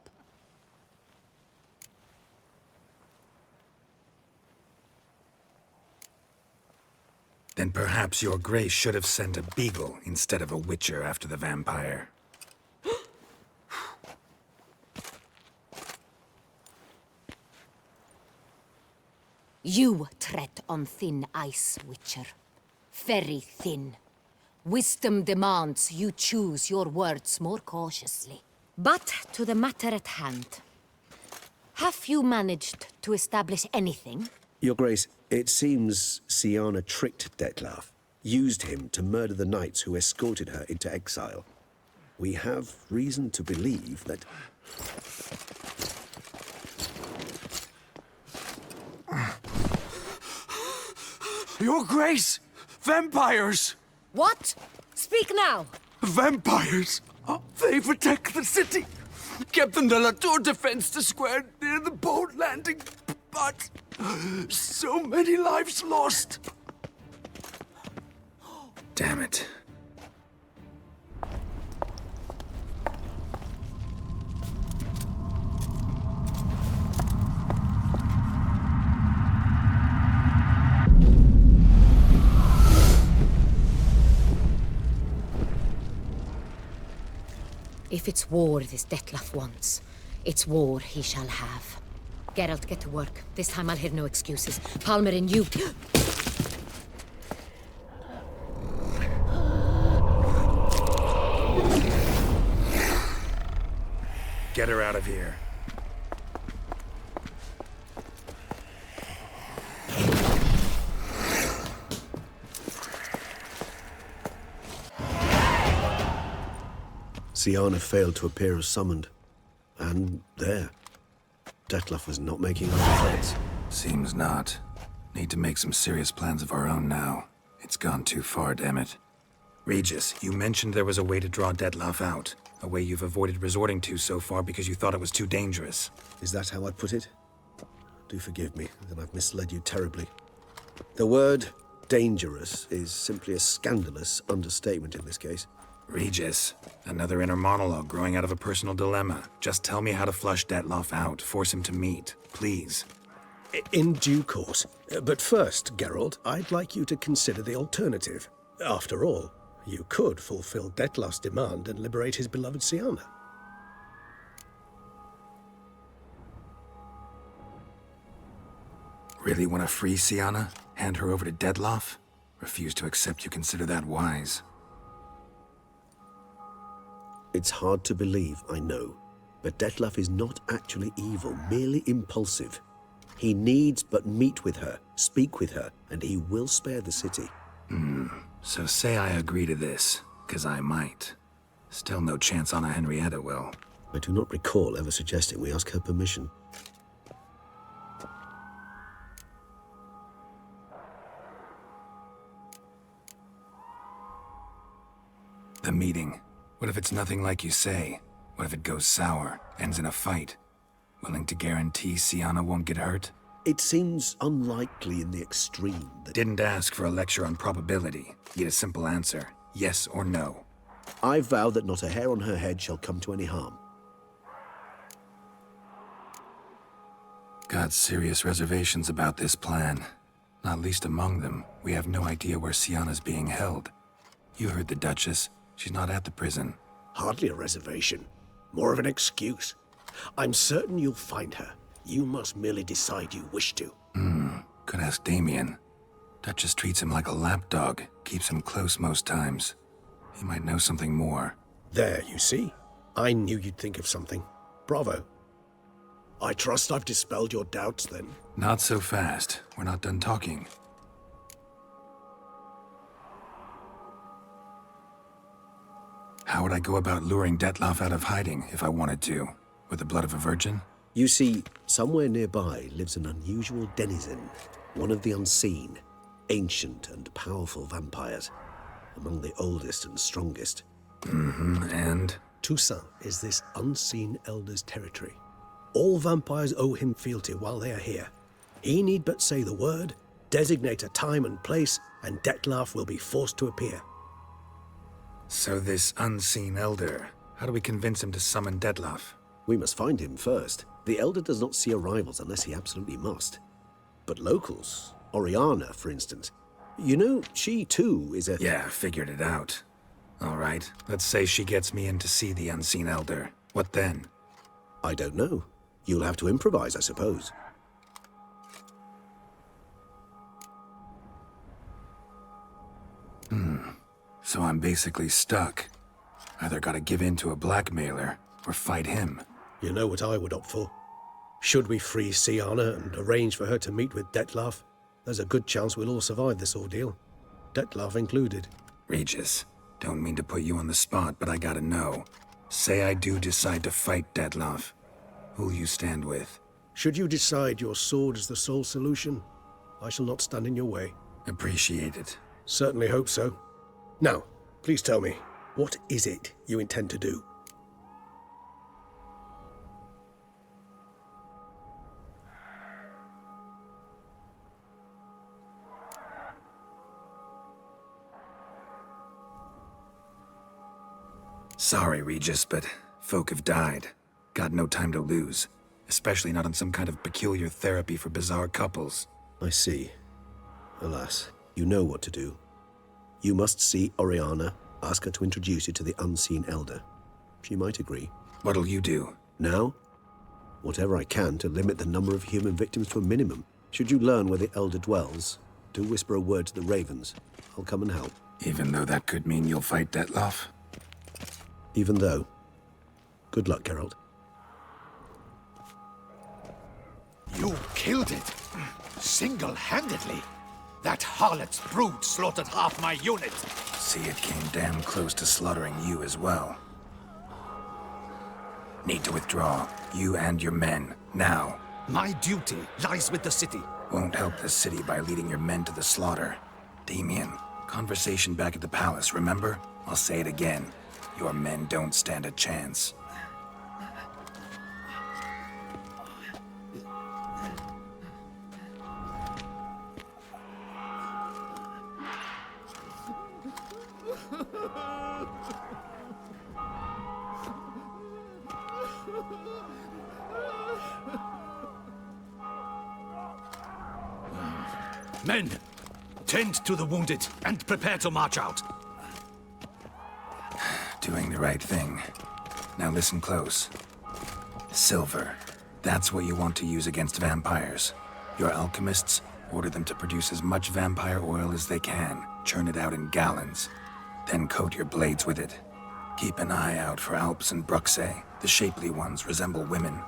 S1: Then perhaps your grace should have sent a beagle instead of a witcher after the vampire.
S16: You tread on thin ice, Witcher. Very thin. Wisdom demands you choose your words more cautiously. But to the matter at hand. Have you managed to establish anything?
S19: Your Grace, it seems Siana tricked Dettlaff, used him to murder the knights who escorted her into exile. We have reason to believe that...
S18: Your Grace! Vampires!
S16: What? Speak now!
S18: Vampires! They protect the city! Captain de la Tour defends the square near the boat landing, but so many lives lost!
S1: Damn it.
S16: If it's war this Dettlaff wants, It's war he shall have. Geralt, get to work. This time I'll hear no excuses. Palmerin, you...
S1: Get her out of here.
S19: Syanna failed to appear as summoned. And there. Detlef was not making other threats.
S1: Seems not. Need to make some serious plans of our own now. It's gone too far, damn it. Regis, you mentioned there was a way to draw Detlef out. A way you've avoided resorting to so far because you thought it was too dangerous.
S19: Is that how I put it? Do forgive me, that I've misled you terribly. The word dangerous is simply a scandalous understatement in this case.
S1: Regis, another inner monologue growing out of a personal dilemma. Just tell me how to flush Detlef out. Force him to meet, please.
S19: In due course. But first, Geralt, I'd like you to consider the alternative. After all, you could fulfill Detlef's demand and liberate his beloved Syanna.
S1: Really want to free Syanna? Hand her over to Detlef? Refuse to accept you consider that wise.
S19: It's hard to believe, I know, but Detlef is not actually evil, merely impulsive. He needs but meet with her, speak with her, and he will spare the city.
S1: So say I agree to this, 'cause I might. Still no chance Anna Henrietta will.
S19: I do not recall ever suggesting we ask her permission.
S1: The meeting. What if it's nothing like you say? What if it goes sour, ends in a fight? Willing to guarantee Syanna won't get hurt?
S19: It seems unlikely in the extreme that...
S1: Didn't ask for a lecture on probability. Need a simple answer. Yes or no.
S19: I vow that not a hair on her head shall come to any harm.
S1: Got serious reservations about this plan. Not least among them, we have no idea where Syanna's being held. You heard the Duchess. She's not at the prison.
S19: Hardly a reservation. More of an excuse. I'm certain you'll find her. You must merely decide you wish to.
S1: Could ask Damien. Duchess treats him like a lapdog. Keeps him close most times. He might know something more.
S19: There, you see? I knew you'd think of something. Bravo. I trust I've dispelled your doubts, then.
S1: Not so fast. We're not done talking. How would I go about luring Detlef out of hiding if I wanted to? With the blood of a virgin?
S19: You see, somewhere nearby lives an unusual denizen, one of the unseen, ancient and powerful vampires, among the oldest and strongest.
S1: And?
S19: Toussaint is this unseen elder's territory. All vampires owe him fealty while they are here. He need but say the word, designate a time and place, and Detlef will be forced to appear.
S1: So this unseen elder, how do we convince him to summon Detlef?
S19: We must find him first. The elder does not see arrivals unless he absolutely must. But locals, Oriana, for instance, you know, she too is a...
S1: Yeah, figured it out. All right, let's say she gets me in to see the unseen elder. What then?
S19: I don't know. You'll have to improvise, I suppose.
S1: So I'm basically stuck. Either gotta give in to a blackmailer, or fight him.
S19: You know what I would opt for. Should we free Syanna and arrange for her to meet with Detlef, there's a good chance we'll all survive this ordeal. Detlef included.
S1: Regis, don't mean to put you on the spot, but I gotta know. Say I do decide to fight Detlef. Who'll you stand with?
S19: Should you decide your sword is the sole solution, I shall not stand in your way.
S1: Appreciate it.
S19: Certainly hope so. Now, please tell me, what is it you intend to do?
S1: Sorry, Regis, but folk have died. Got no time to lose. Especially not on some kind of peculiar therapy for bizarre couples.
S19: I see. Alas, you know what to do. You must see Oriana, ask her to introduce you to the unseen elder. She might agree.
S1: What'll you do?
S19: Now, Whatever I can to limit the number of human victims to a minimum. Should you learn where the Elder dwells, do whisper a word to the ravens. I'll come and help.
S1: Even though that could mean you'll fight Detloff?
S19: Even though. Good luck, Geralt.
S12: You killed it! Single-handedly! That harlot's brood slaughtered half my unit!
S1: See, it came damn close to slaughtering you as well. Need to withdraw. You and your men. Now.
S12: My duty lies with the city.
S1: Won't help the city by leading your men to the slaughter. Damien, conversation back at the palace, remember? I'll say it again. Your men don't stand a chance.
S12: Men, tend to the wounded and prepare to march out.
S1: Doing the right thing. Now listen close. Silver. That's what you want to use against vampires. Your alchemists, order them to produce as much vampire oil as they can. Churn it out in gallons. Then coat your blades with it. Keep an eye out for Alps and Bruxae. The shapely ones resemble women.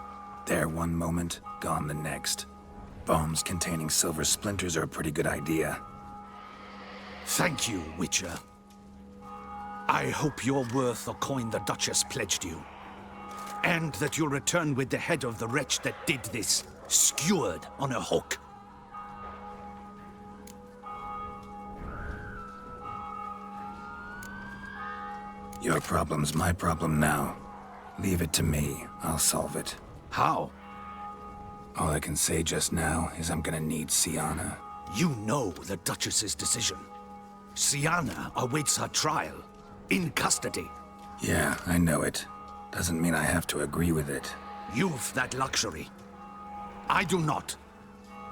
S1: There one moment, gone the next. Bombs containing silver splinters are a pretty good idea.
S12: Thank you, Witcher. I hope you're worth the coin the Duchess pledged you. And that you'll return with the head of the wretch that did this, skewered on a hook.
S1: Your problem's my problem now. Leave it to me. I'll solve it.
S12: How?
S1: All I can say just now is I'm gonna need Sienna.
S12: You know the Duchess's decision. Sienna awaits her trial. In custody.
S1: Yeah, I know it. Doesn't mean I have to agree with it.
S12: You've that luxury. I do not.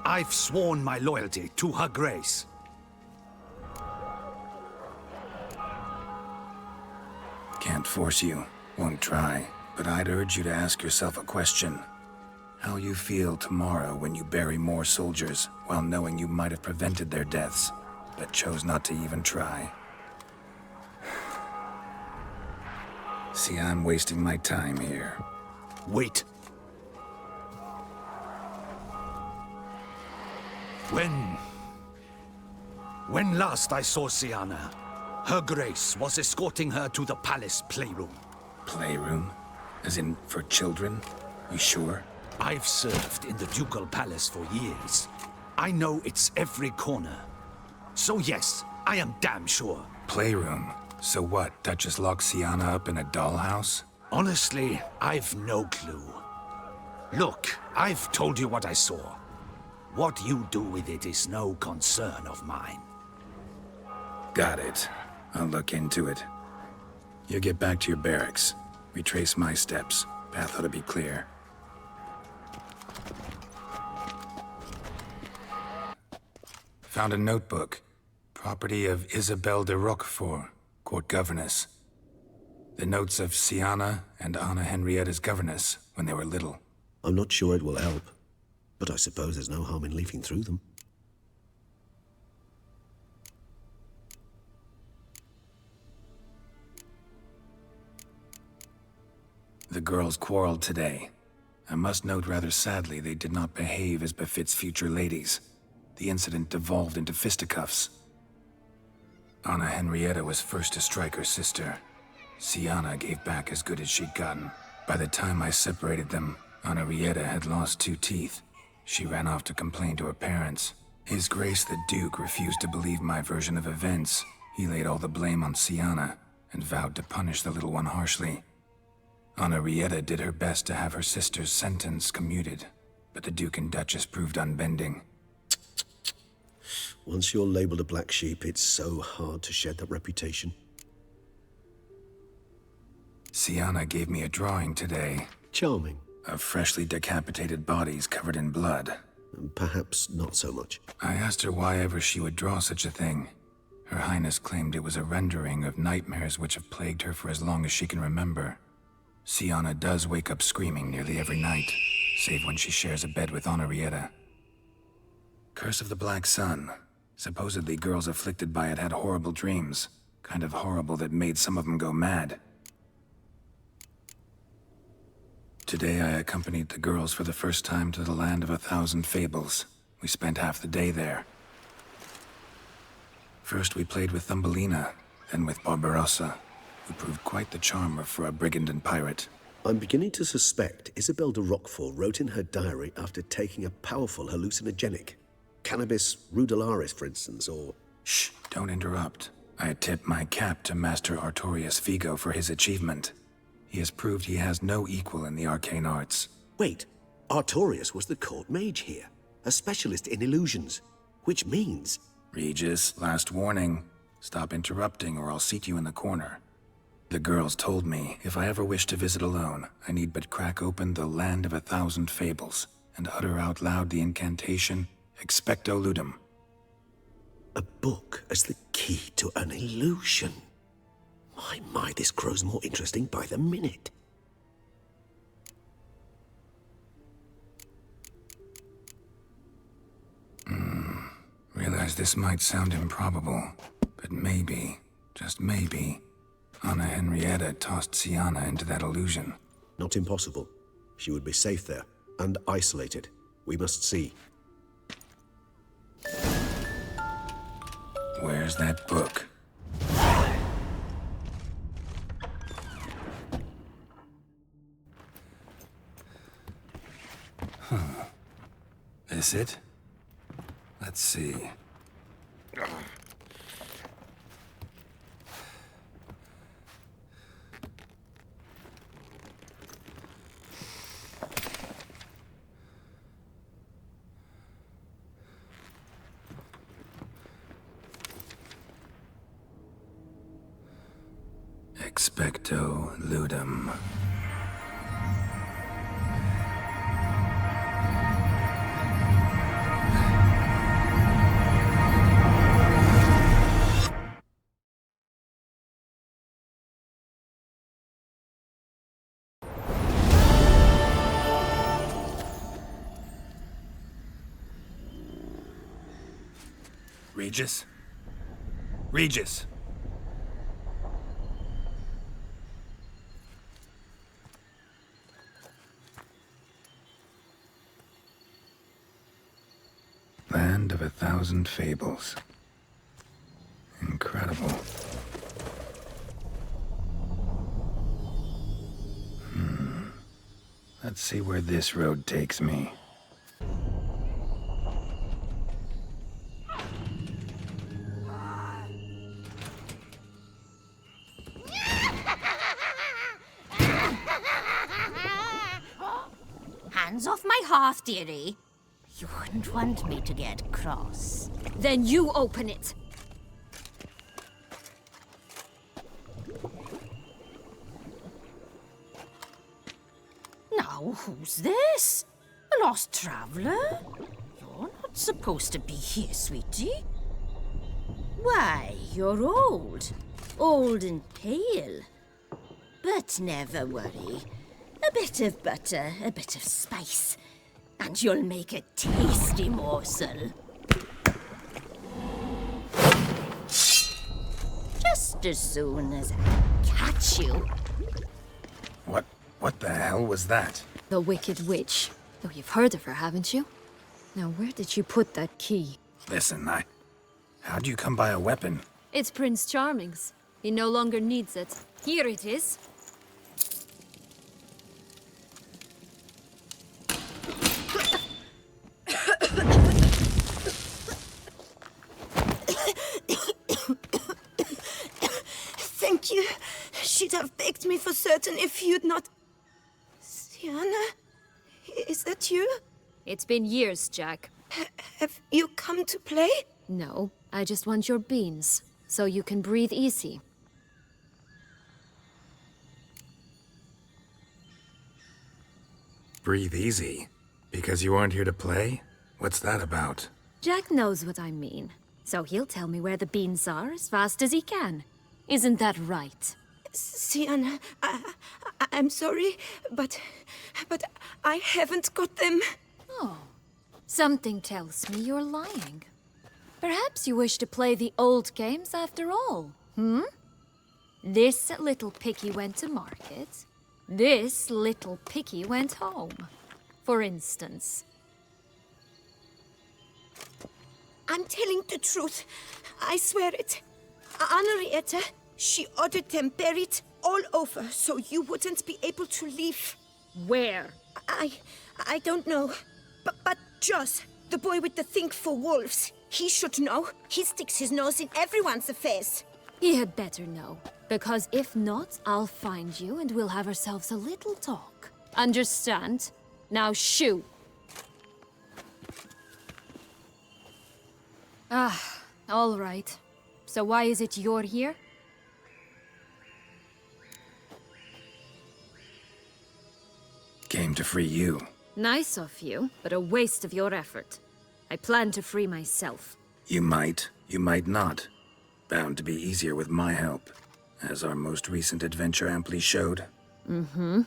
S12: I've sworn my loyalty to her grace.
S1: Can't force you. Won't try. But I'd urge you to ask yourself a question. How you feel tomorrow when you bury more soldiers while knowing you might have prevented their deaths, but chose not to even try. See, I'm wasting my time here.
S12: Wait. When last I saw Sienna, her grace was escorting her to the palace playroom.
S1: Playroom? As in, for children? You sure?
S12: I've served in the ducal palace for years. I know its every corner. So yes, I am damn sure.
S1: Playroom? So what, Duchess locked Sienna up in a dollhouse?
S12: Honestly, I've no clue. Look, I've told you what I saw. What you do with it is no concern of mine.
S1: Got it. I'll look into it. You get back to your barracks. Retrace my steps. Path ought to be clear. Found a notebook. Property of Isabelle de Roquefort, court governess. The notes of Sienna and Anna Henrietta's governess when they were little.
S19: I'm not sure it will help, but I suppose there's no harm in leafing through them.
S1: The girls quarreled today. I must note rather sadly they did not behave as befits future ladies. The incident devolved into fisticuffs. Anna Henrietta was first to strike her sister. Sienna gave back as good as she'd gotten. By the time I separated them, Anna Henrietta had lost 2 teeth. She ran off to complain to her parents. His Grace the Duke refused to believe my version of events. He laid all the blame on Sienna and vowed to punish the little one harshly. Anna Henrietta did her best to have her sister's sentence commuted, but the Duke and Duchess proved unbending.
S19: Once you're labeled a black sheep, it's so hard to shed that reputation.
S1: Sienna gave me a drawing today.
S19: Charming.
S1: Of freshly decapitated bodies covered in blood.
S19: Perhaps not so much.
S1: I asked her why ever she would draw such a thing. Her Highness claimed it was a rendering of nightmares which have plagued her for as long as she can remember. Sienna does wake up screaming nearly every night. save when she shares a bed with Henrietta. Curse of the Black Sun. Supposedly girls afflicted by it had horrible dreams. Kind of horrible that made some of them go mad. Today I accompanied the girls for the first time to the land of 1,000 fables. We spent half the day there. First we played with Thumbelina, then with Barbarossa, who proved quite the charmer for a brigand and pirate.
S19: I'm beginning to suspect Isabel de Roquefort wrote in her diary after taking a powerful hallucinogenic. Cannabis rudularis, for instance, or...
S1: Shh, don't interrupt. I tip my cap to Master Artorius Figo for his achievement. He has proved he has no equal in the arcane arts.
S19: Wait, Artorius was the court mage here, a specialist in illusions, which means...
S1: Regis, last warning. Stop interrupting or I'll seat you in the corner. The girls told me if I ever wish to visit alone, I need but crack open the land of 1,000 fables and utter out loud the incantation, Expecto Ludum.
S19: A book as the key to an illusion. My, this grows more interesting by the minute.
S1: Realize this might sound improbable, but maybe, just maybe, Anna Henrietta tossed Sienna into that illusion.
S19: Not impossible. She would be safe there, and isolated. We must see.
S1: Where's that book? This it? Let's see. Expecto Ludum. Regis? Regis! Land of 1,000 fables. Incredible. Let's see where this road takes me.
S10: Hands off my hearth, dearie. You wouldn't want me to get cross.
S14: Then you open it.
S10: Now, who's this? A lost traveler? You're not supposed to be here, sweetie. Why, you're old. Old and pale. But never worry. A bit of butter, a bit of spice, and you'll make a tasty morsel. Just as soon as I catch you.
S1: What the hell was that?
S14: The Wicked Witch. Oh, you've heard of her, haven't you? Now, where did you put that key?
S1: Listen, how'd you come by a weapon?
S14: It's Prince Charming's. He no longer needs it. Here it is.
S3: Thank you. She'd have begged me for certain if you'd not... Sienna? Is that you?
S14: It's been years, Jack.
S3: Have you come to play?
S14: No, I just want your beans, so you can breathe easy.
S1: Breathe easy? Because you aren't here to play? What's that about?
S14: Jack knows what I mean, so he'll tell me where the beans are as fast as he can. Isn't that right?
S3: Sienna, I'm sorry, but I haven't got them.
S14: Oh, something tells me you're lying. Perhaps you wish to play the old games after all, hmm? This little piggy went to market. This little piggy went home, for instance.
S3: I'm telling the truth. I swear it. Henrietta, she ordered them buried all over so you wouldn't be able to leave.
S14: Where?
S3: I don't know. But Joss, the boy with the thing for wolves, he should know. He sticks his nose in everyone's affairs.
S14: He had better know, because if not, I'll find you and we'll have ourselves a little talk. Understand? Now shoo! Ah, all right. So why is it you're here?
S1: Came to free you.
S14: Nice of you, but a waste of your effort. I plan to free myself.
S1: You might not. Bound to be easier with my help, as our most recent adventure amply showed.
S14: Mm-hmm.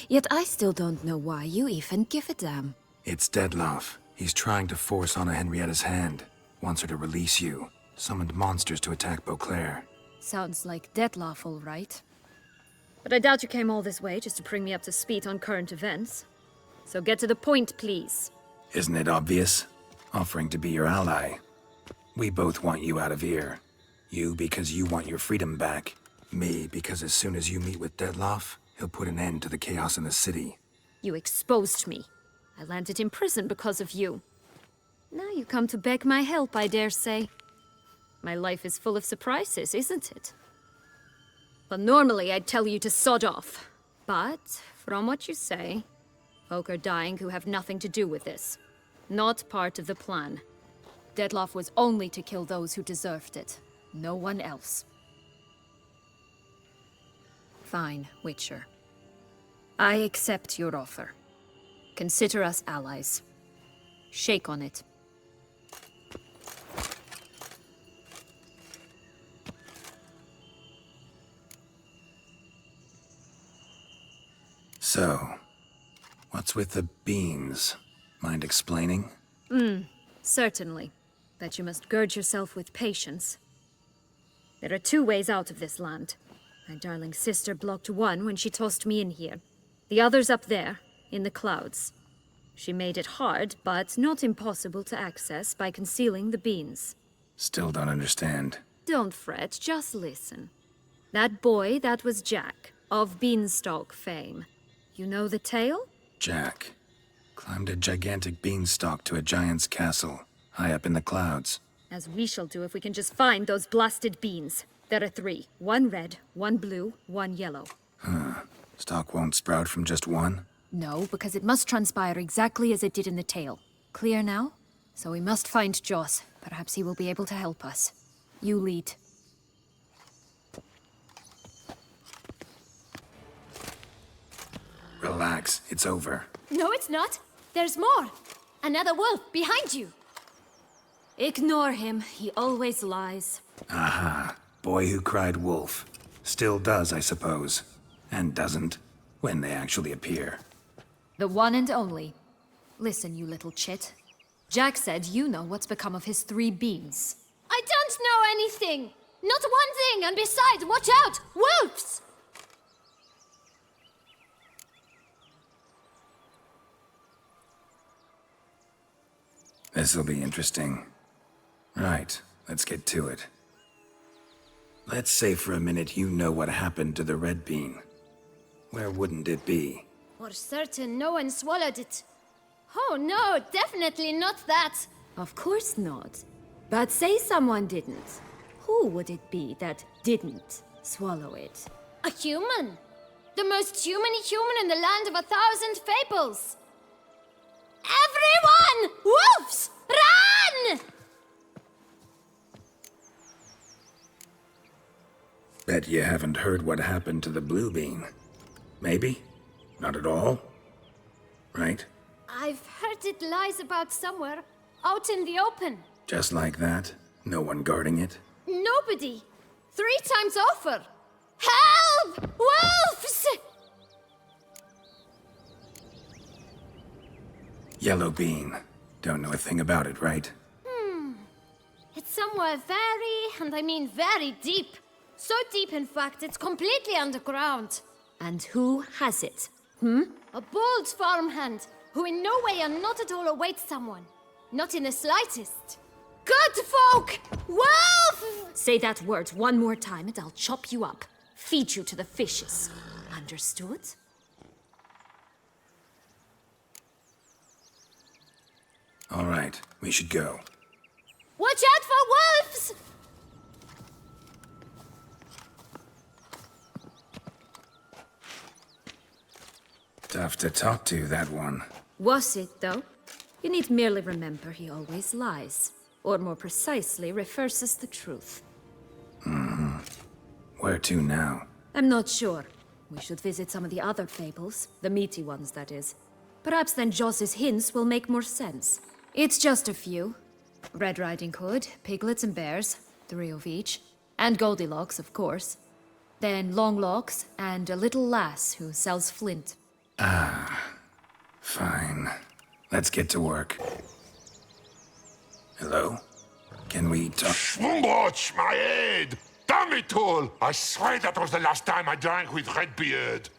S14: Yet I still don't know why you even give a damn.
S1: It's Detloff. He's trying to force Anna Henrietta's hand. Wants her to release you. Summoned monsters to attack Beauclair.
S14: Sounds like Detloff, all right. But I doubt you came all this way just to bring me up to speed on current events. So get to the point, please.
S1: Isn't it obvious? Offering to be your ally. We both want you out of here. You because you want your freedom back. Me because as soon as you meet with Detloff, he'll put an end to the chaos in the city.
S14: You exposed me. I landed in prison because of you. Now you come to beg my help, I dare say. My life is full of surprises, isn't it? Well, normally I'd tell you to sod off. But, from what you say, folk are dying who have nothing to do with this. Not part of the plan. Detloff was only to kill those who deserved it. No one else. Fine, Witcher. I accept your offer. Consider us allies. Shake on it.
S1: So, what's with the beans? Mind explaining?
S14: Certainly. But you must gird yourself with patience. There are two ways out of this land. My darling sister blocked one when she tossed me in here. The other's up there, in the clouds. She made it hard, but not impossible to access by concealing the beans.
S1: Still don't understand.
S14: Don't fret, just listen. That boy, that was Jack, of Beanstalk fame. You know the tale?
S1: Jack climbed a gigantic beanstalk to a giant's castle, high up in the clouds.
S14: As we shall do if we can just find those blasted beans. There are 3. 1 red, 1 blue, 1 yellow.
S1: Huh. Stalk won't sprout from just one?
S14: No, because it must transpire exactly as it did in the tale. Clear now? So we must find Joss. Perhaps he will be able to help us. You lead.
S1: Relax, it's over.
S14: No, it's not. There's more. Another wolf behind you. Ignore him. He always lies.
S1: Aha. Boy who cried wolf. Still does, I suppose. And doesn't, when they actually appear.
S14: The one and only. Listen, you little chit. Jack said you know what's become of his 3 beans. I don't know anything! Not one thing, and besides, watch out! Wolves!
S1: This'll be interesting. Right, let's get to it. Let's say for a minute you know what happened to the red bean. Where wouldn't it be?
S14: For certain, no one swallowed it. Oh no, definitely not that. Of course not. But say someone didn't. Who would it be that didn't swallow it? A human. The most humany human in the land of 1,000 fables. Everyone! Wolves! Run!
S1: Bet you haven't heard what happened to the blue bean. Maybe? Not at all? Right?
S14: I've heard it lies about somewhere, out in the open.
S1: Just like that? No one guarding it?
S14: Nobody. 3 times over. Help! Wolves!
S1: Yellow bean. Don't know a thing about it, right?
S14: It's somewhere very, and I mean very deep. So deep, in fact, it's completely underground.
S10: And who has it?
S14: A bold farmhand, who in no way and not at all awaits someone. Not in the slightest. Good folk! Wolf!
S10: Say that word one more time and I'll chop you up. Feed you to the fishes. Understood?
S1: All right, we should go.
S14: Watch out for wolves!
S1: Tough to talk to, that one.
S10: Was it, though? You need merely remember he always lies. Or more precisely, reverses the truth.
S1: Where to now?
S10: I'm not sure. We should visit some of the other fables. The meaty ones, that is. Perhaps then Joss's hints will make more sense. It's just a few. Red Riding Hood, piglets and bears, 3 of each. And Goldilocks, of course. Then Longlocks, and a little lass who sells flint.
S1: Fine. Let's get to work. Hello? Can we talk?
S7: Watch my head! Damn it all! I swear that was the last time I drank with Redbeard.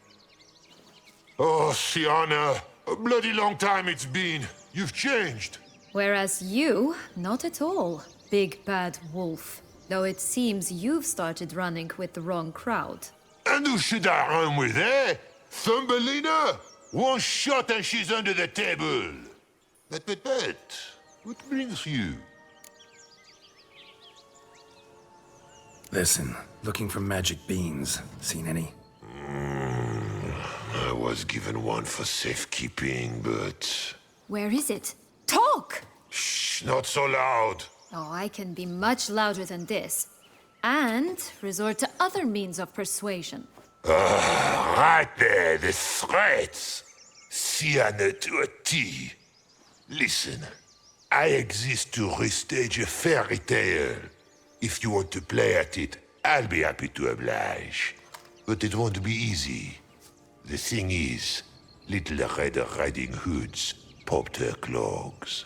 S7: Oh, Sienna, a bloody long time it's been. You've changed.
S10: Whereas you, not at all, big bad wolf. Though it seems you've started running with the wrong crowd.
S7: And who should I run with, eh? Thumbelina? One shot and she's under the table. But, what brings you?
S1: Listen, looking for magic beans. Seen any?
S7: I was given one for safekeeping, but...
S10: Where is it? Talk!
S7: Shh, not so loud.
S10: Oh, I can be much louder than this. And resort to other means of persuasion.
S7: Right there, the threats. Sienna to a T. Listen, I exist to restage a fairy tale. If you want to play at it, I'll be happy to oblige. But it won't be easy. The thing is, little Red Riding Hoods popped her clogs.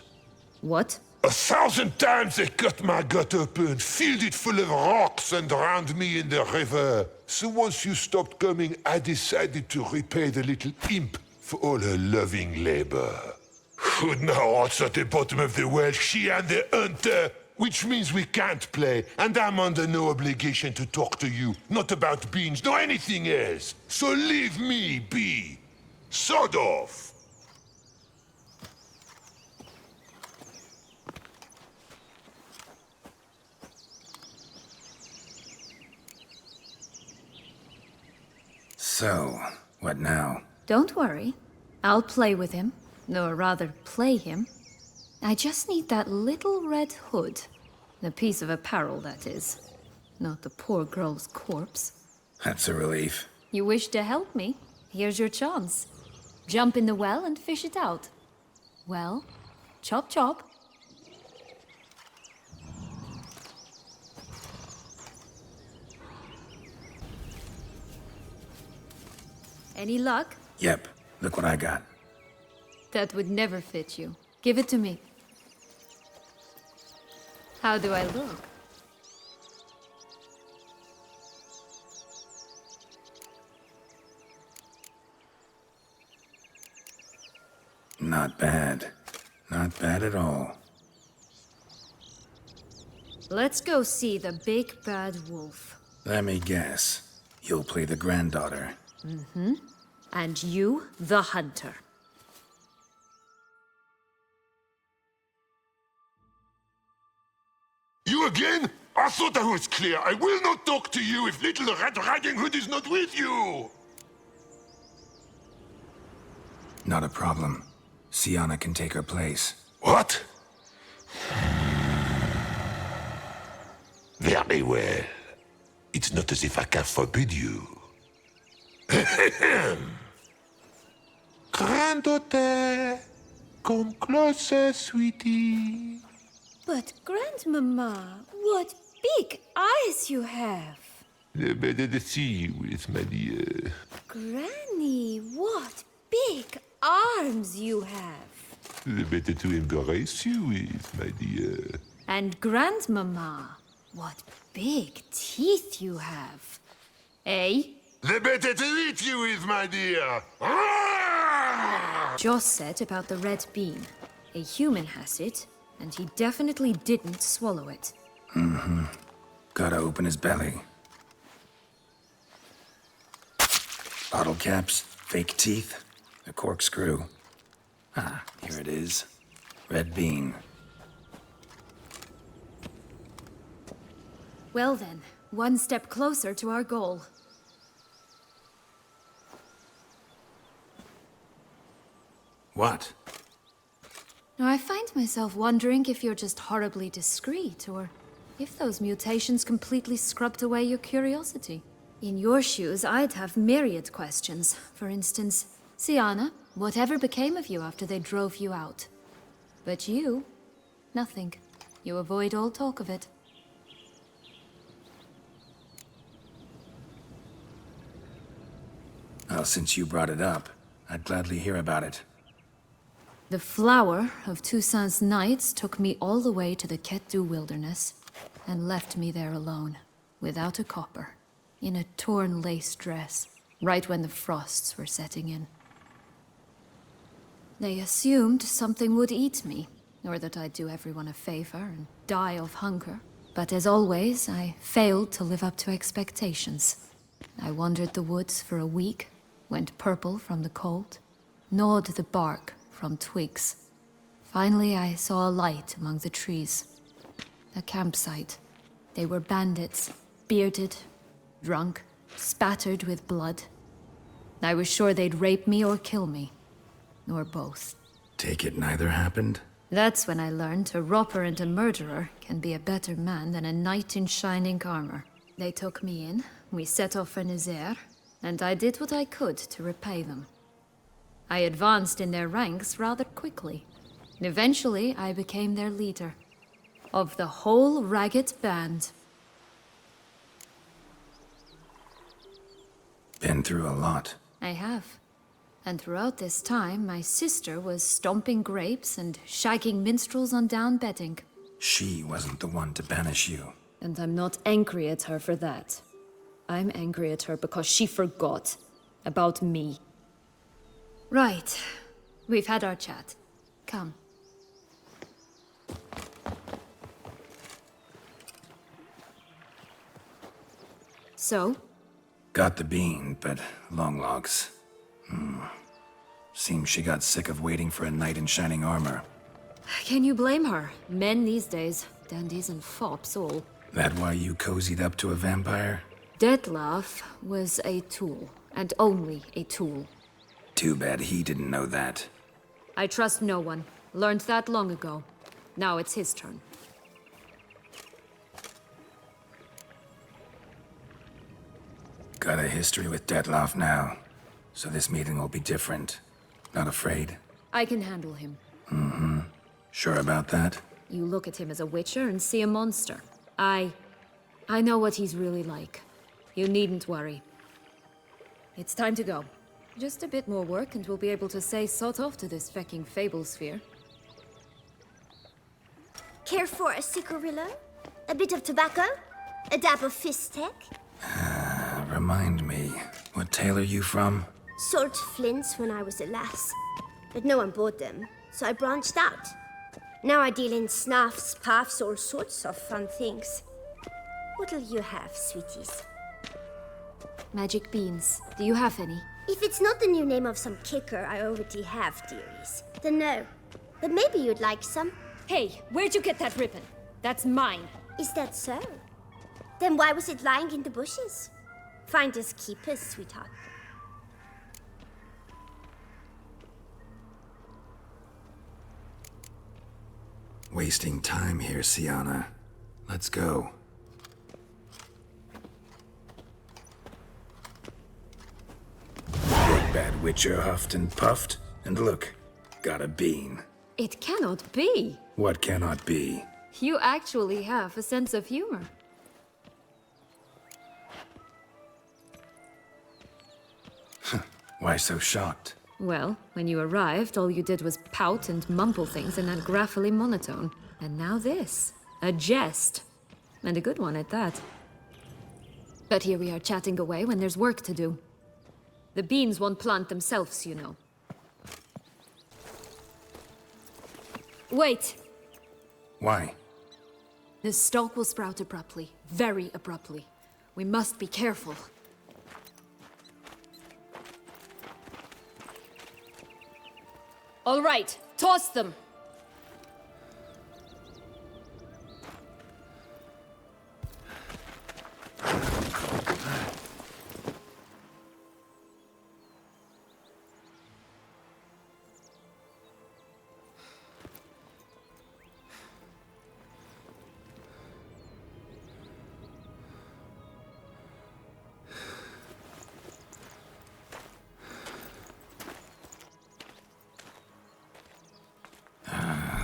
S10: What?
S7: 1,000 times they cut my gut open, filled it full of rocks and drowned me in the river. So once you stopped coming, I decided to repay the little imp for all her loving labor. Who now what's at the bottom of the well, she and the hunter, which means we can't play, and I'm under no obligation to talk to you, not about beans, nor anything else. So leave me be. Sod off.
S1: So, what now?
S10: Don't worry. I'll play with him. Or rather, play him. I just need that little red hood. The piece of apparel, that is. Not the poor girl's corpse.
S1: That's a relief.
S10: You wish to help me? Here's your chance. Jump in the well and fish it out. Well, chop chop. Any luck?
S1: Yep, look what I got.
S10: That would never fit you. Give it to me. How do I look?
S1: Not bad. Not bad at all.
S10: Let's go see the big bad wolf.
S1: Let me guess. You'll play the granddaughter.
S10: Mm-hmm. And you, the hunter.
S7: You again? I thought I was clear. I will not talk to you if little Red Riding Hood is not with you.
S1: Not a problem. Sienna can take her place.
S7: What? Very well. It's not as if I can forbid you. Granddaughter, come closer, sweetie.
S14: But, Grandmama, what big eyes you have.
S7: Better to see you with, my dear.
S14: Granny, what big arms you have.
S7: The better to embrace you with, my dear.
S14: And Grandmama, what big teeth you have. Eh?
S7: The better to eat you with, my dear.
S14: Joss said about the red bean. A human has it, and he definitely didn't swallow it.
S1: Mm-hmm. Gotta open his belly. Bottle caps, fake teeth, a corkscrew. Ah, here it is. Red bean.
S14: Well then, one step closer to our goal.
S1: What?
S14: Now, I find myself wondering if you're just horribly discreet, or if those mutations completely scrubbed away your curiosity. In your shoes, I'd have myriad questions. For instance, Siana, whatever became of you after they drove you out? But you, nothing. You avoid all talk of it.
S1: Well, since you brought it up, I'd gladly hear about it.
S14: The flower of Toussaint's knights took me all the way to the Ketdu wilderness and left me there alone, without a copper, in a torn lace dress, right when the frosts were setting in. They assumed something would eat me, or that I'd do everyone a favor and die of hunger. But as always, I failed to live up to expectations. I wandered the woods for a week, went purple from the cold, gnawed the bark from twigs. Finally, I saw a light among the trees. A campsite. They were bandits, bearded, drunk, spattered with blood. I was sure they'd rape me or kill me. Or both.
S1: Take it neither happened?
S14: That's when I learned a robber and a murderer can be a better man than a knight in shining armor. They took me in, we set off for Nazaire, and I did what I could to repay them. I advanced in their ranks rather quickly. Eventually, I became their leader. Of the whole ragged band.
S1: Been through a lot.
S14: I have. And throughout this time, my sister was stomping grapes and shagging minstrels on down bedding.
S1: She wasn't the one to banish you.
S14: And I'm not angry at her for that. I'm angry at her because she forgot about me. Right. We've had our chat. Come. So?
S1: Got the bean, but long logs. Seems she got sick of waiting for a knight in shining armor.
S14: Can you blame her? Men these days, dandies and fops all.
S1: That why you cozied up to a vampire?
S14: Detlef was a tool, and only a tool.
S1: Too bad he didn't know that.
S14: I trust no one. Learned that long ago. Now it's his turn.
S1: Got a history with Detlef now, so this meeting will be different. Not afraid?
S14: I can handle him.
S1: Mm-hmm. Sure about that?
S14: You look at him as a witcher and see a monster. I know what he's really like. You needn't worry. It's time to go. Just a bit more work and we'll be able to say sort off to this fecking fable sphere.
S5: Care for a cigarillo? A bit of tobacco? A dab of fistek?
S1: Remind me, what tale are you from?
S5: Sold flints when I was a lass, but no one bought them, so I branched out. Now I deal in snuffs, puffs, all sorts of fun things. What'll you have, sweeties?
S14: Magic beans. Do you have any?
S5: If it's not the new name of some kicker I already have, dearies, then no. But maybe you'd like some.
S14: Hey, where'd you get that ribbon? That's mine.
S5: Is that so? Then why was it lying in the bushes? Finders keepers, sweetheart.
S1: Wasting time here, Siana. Let's go. Big bad witcher huffed and puffed, and look, got a bean.
S14: It cannot be.
S1: What cannot be?
S14: You actually have a sense of humor.
S1: Why so shocked?
S14: Well, when you arrived, all you did was pout and mumble things in that graphily monotone. And now this. A jest. And a good one at that. But here we are chatting away when there's work to do. The beans won't plant themselves, you know. Wait!
S1: Why?
S14: The stalk will sprout abruptly. Very abruptly. We must be careful. All right, toss them!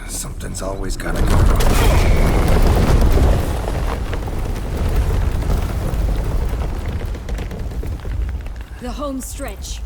S1: Something's always gotta go wrong.
S14: The home stretch.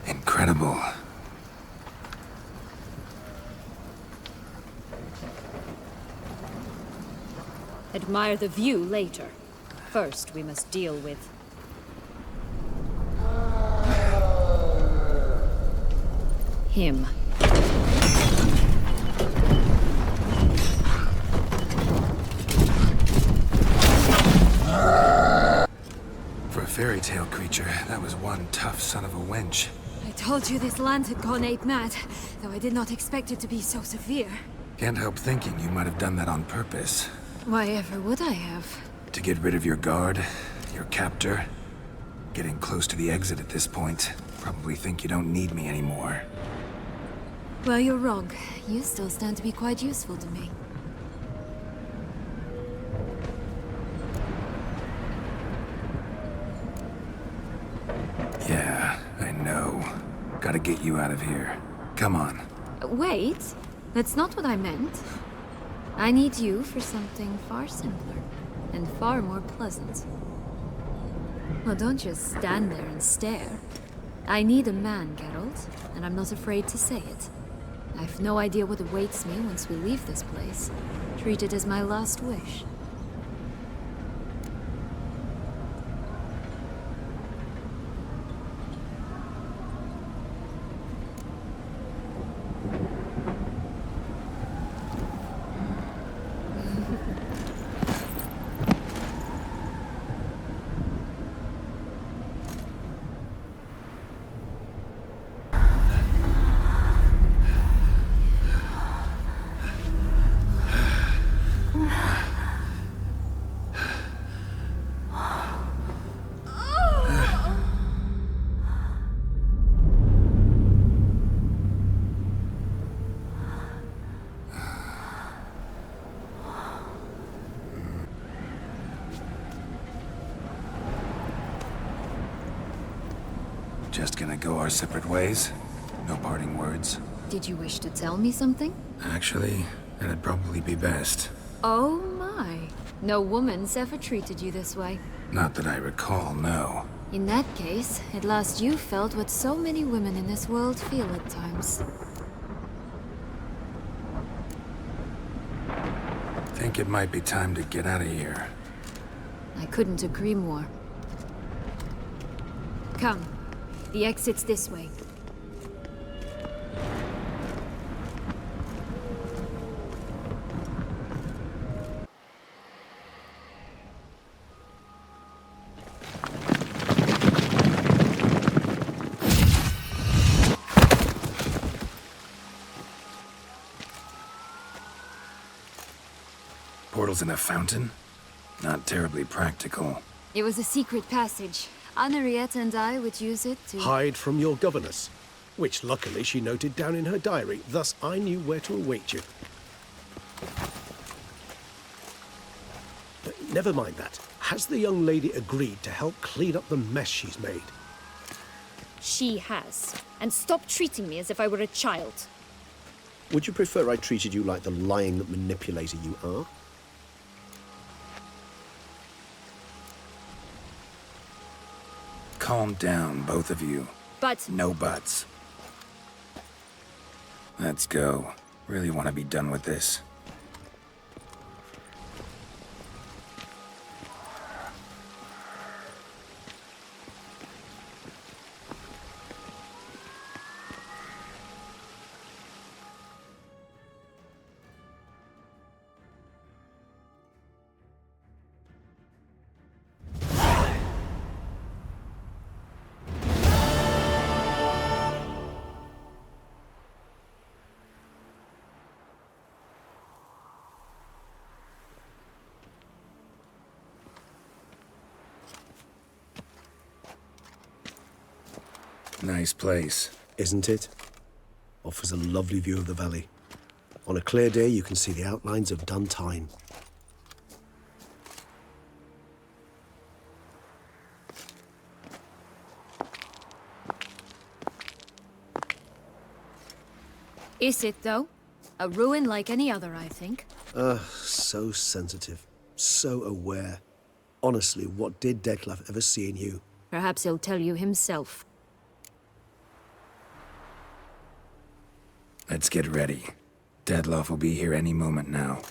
S1: Incredible.
S14: Admire the view later. First, we must deal with... him.
S1: For a fairy tale creature, that was one tough son of a wench.
S14: I told you this land had gone ape mad, though I did not expect it to be so severe.
S1: Can't help thinking you might have done that on purpose.
S14: Why ever would I have?
S1: To get rid of your guard, your captor. Getting close to the exit at this point. Probably think you don't need me anymore.
S14: Well, you're wrong. You still stand to be quite useful to me.
S1: Yeah, I know. Gotta get you out of here. Come on.
S14: Wait, that's not what I meant. I need you for something far simpler and far more pleasant. Well, don't just stand there and stare. I need a man, Geralt, and I'm not afraid to say it. I've no idea what awaits me once we leave this place. Treat it as my last wish.
S1: Just gonna go our separate ways? No parting words?
S14: Did you wish to tell me something?
S1: Actually, that'd probably be best.
S14: Oh my. No woman's ever treated you this way.
S1: Not that I recall, no.
S14: In that case, at last you felt what so many women in this world feel at times.
S1: Think it might be time to get out of here.
S14: I couldn't agree more. Come. The exit's this way.
S1: portals in a fountain? Not terribly practical.
S14: It was a secret passage. Henriette and I would use it to...
S19: Hide from your governess, which luckily she noted down in her diary. Thus, I knew where to await you. Never mind that. Has the young lady agreed to help clean up the mess she's made?
S15: She has. And stop treating me as if I were a child.
S19: Would you prefer I treated you like the lying manipulator you are?
S1: Calm down, both of you.
S15: But...
S1: No buts. Let's go. Really want to be done with this. Nice place.
S19: Isn't it? Offers a lovely view of the valley. On a clear day, you can see the outlines of done time.
S15: Is it, though? A ruin like any other, I think.
S19: So sensitive. So aware. Honestly, what did Detlef ever see in you?
S15: Perhaps he'll tell you himself.
S1: Let's get ready. Detlef will be here any moment now.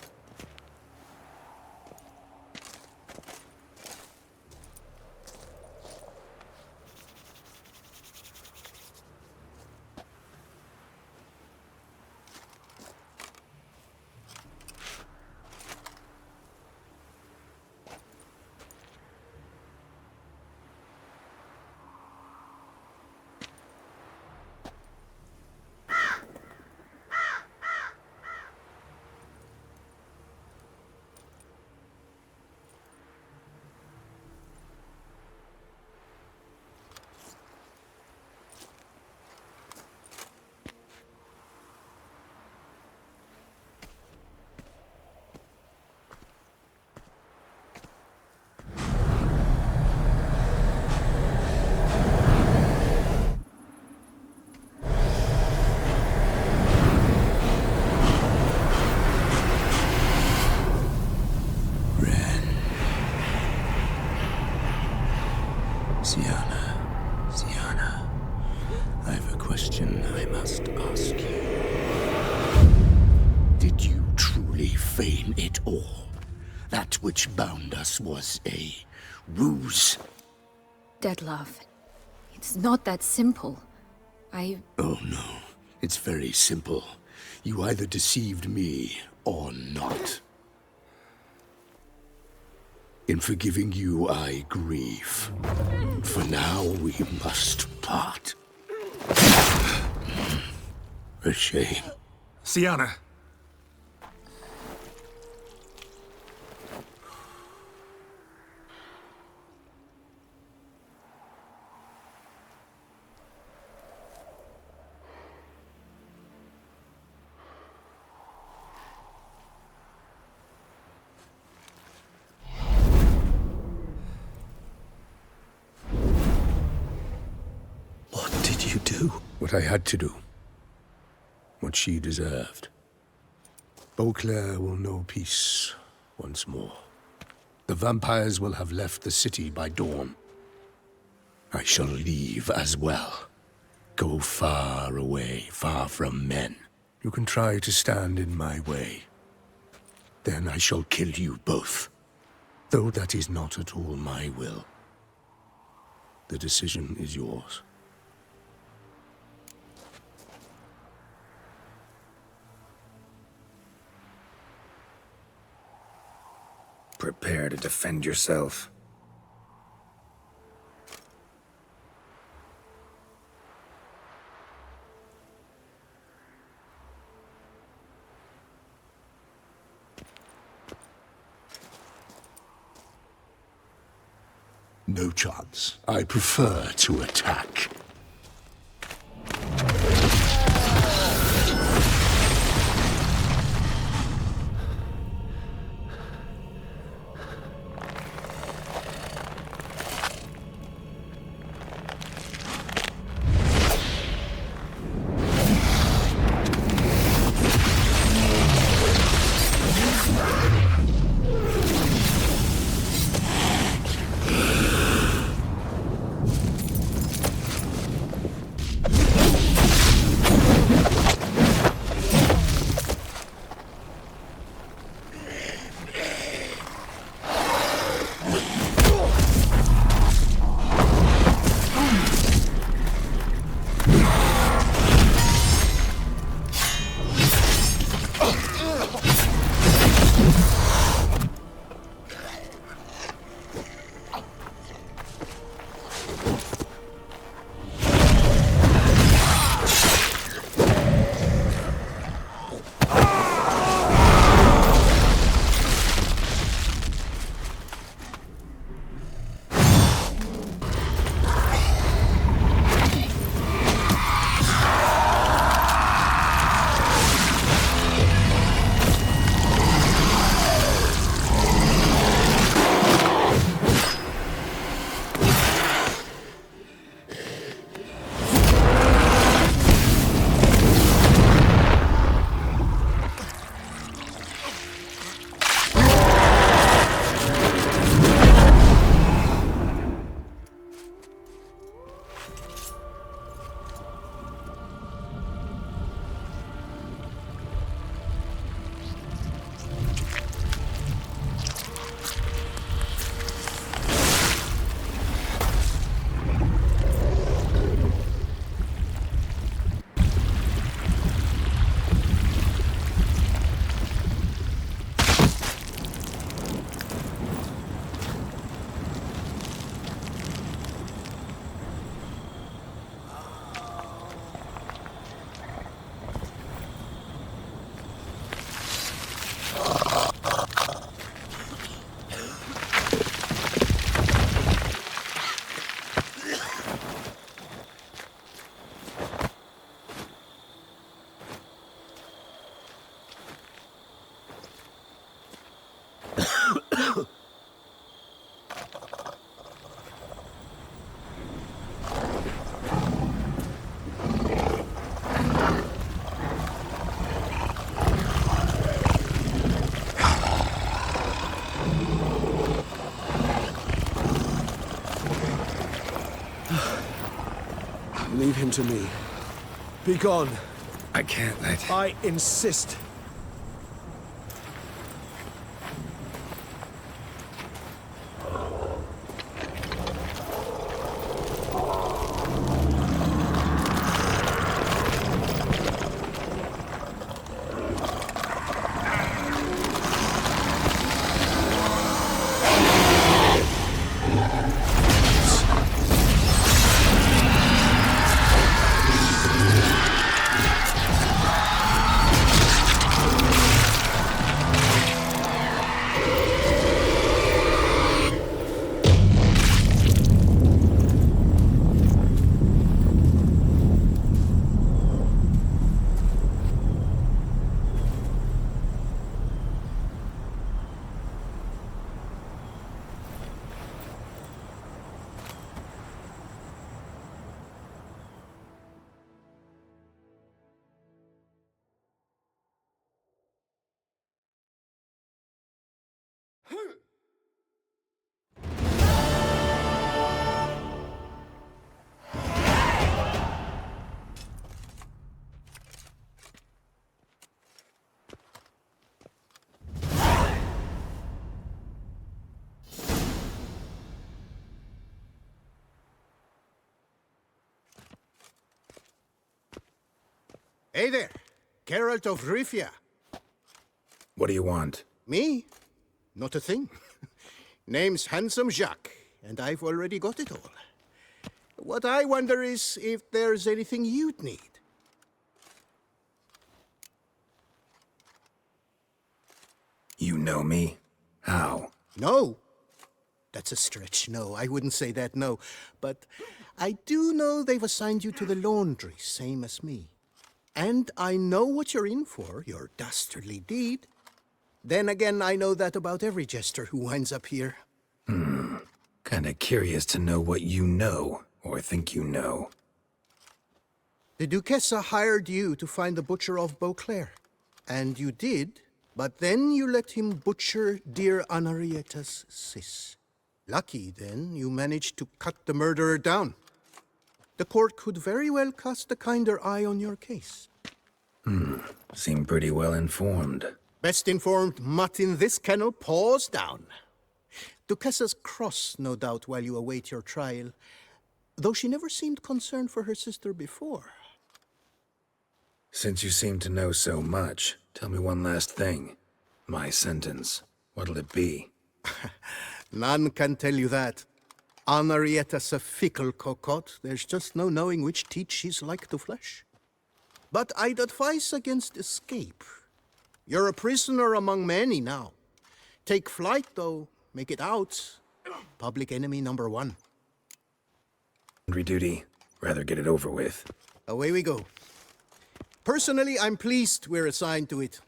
S6: Sienna, I have a question I must ask you. Did you truly feign it all? That which bound us was a ruse?
S15: Detlef, it's not that simple.
S6: Oh no, it's very simple. You either deceived me or not. In forgiving you, I grieve. For now, we must part. A shame.
S1: Sienna!
S6: What I had to do. What she deserved. Beauclair will know peace once more. The vampires will have left the city by dawn. I shall leave as well. Go far away, far from men. You can try to stand in my way. Then I shall kill you both. Though that is not at all my will. The decision is yours.
S1: Prepare to defend yourself.
S6: No chance. I prefer to attack.
S19: Leave him to me. Be gone.
S1: I can't.
S19: I insist.
S4: Hey there, Geralt of Rivia.
S1: What do you want?
S4: Me? Not a thing. Name's Handsome Jacques, and I've already got it all. What I wonder is if there's anything you'd need.
S1: You know me? How?
S4: No. That's a stretch. No, I wouldn't say that, no. But I do know they've assigned you to the laundry, same as me. And I know what you're in for, your dastardly deed. Then again, I know that about every jester who winds up here.
S1: Kinda curious to know what you know, or think you know.
S4: The Duchessa hired you to find the butcher of Beauclair. And you did, but then you let him butcher dear Anarietta's sis. Lucky, then, you managed to cut the murderer down. The court could very well cast a kinder eye on your case.
S1: Seem pretty well informed.
S4: Best informed mutt in this kennel, paws down. Duchessa's cross, no doubt, while you await your trial, though she never seemed concerned for her sister before.
S1: Since you seem to know so much, tell me one last thing. My sentence. What'll it be?
S4: None can tell you that. Anarietta's a fickle cocotte. There's just no knowing which teat she's like to flesh. But I'd advise against escape. You're a prisoner among many now. Take flight, though. Make it out. Public enemy number one.
S1: Laundry duty. Rather get it over with.
S4: Away we go. Personally, I'm pleased we're assigned to it.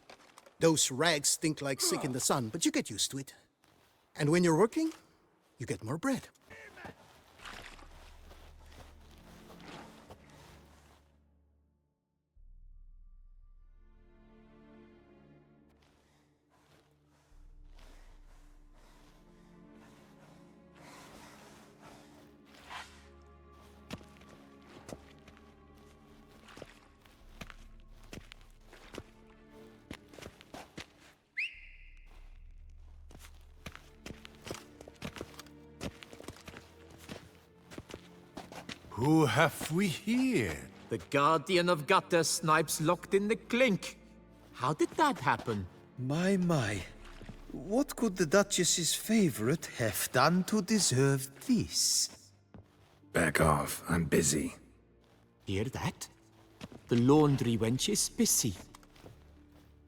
S4: Those rags stink like sick in the sun, but you get used to it. And when you're working, you get more bread.
S21: Who have we here? The Guardian of Gutter Snipes locked in the clink. How did that happen?
S9: My. What could the Duchess's favorite have done to deserve this?
S1: Back off. I'm busy.
S21: Hear that? The laundry wench is busy.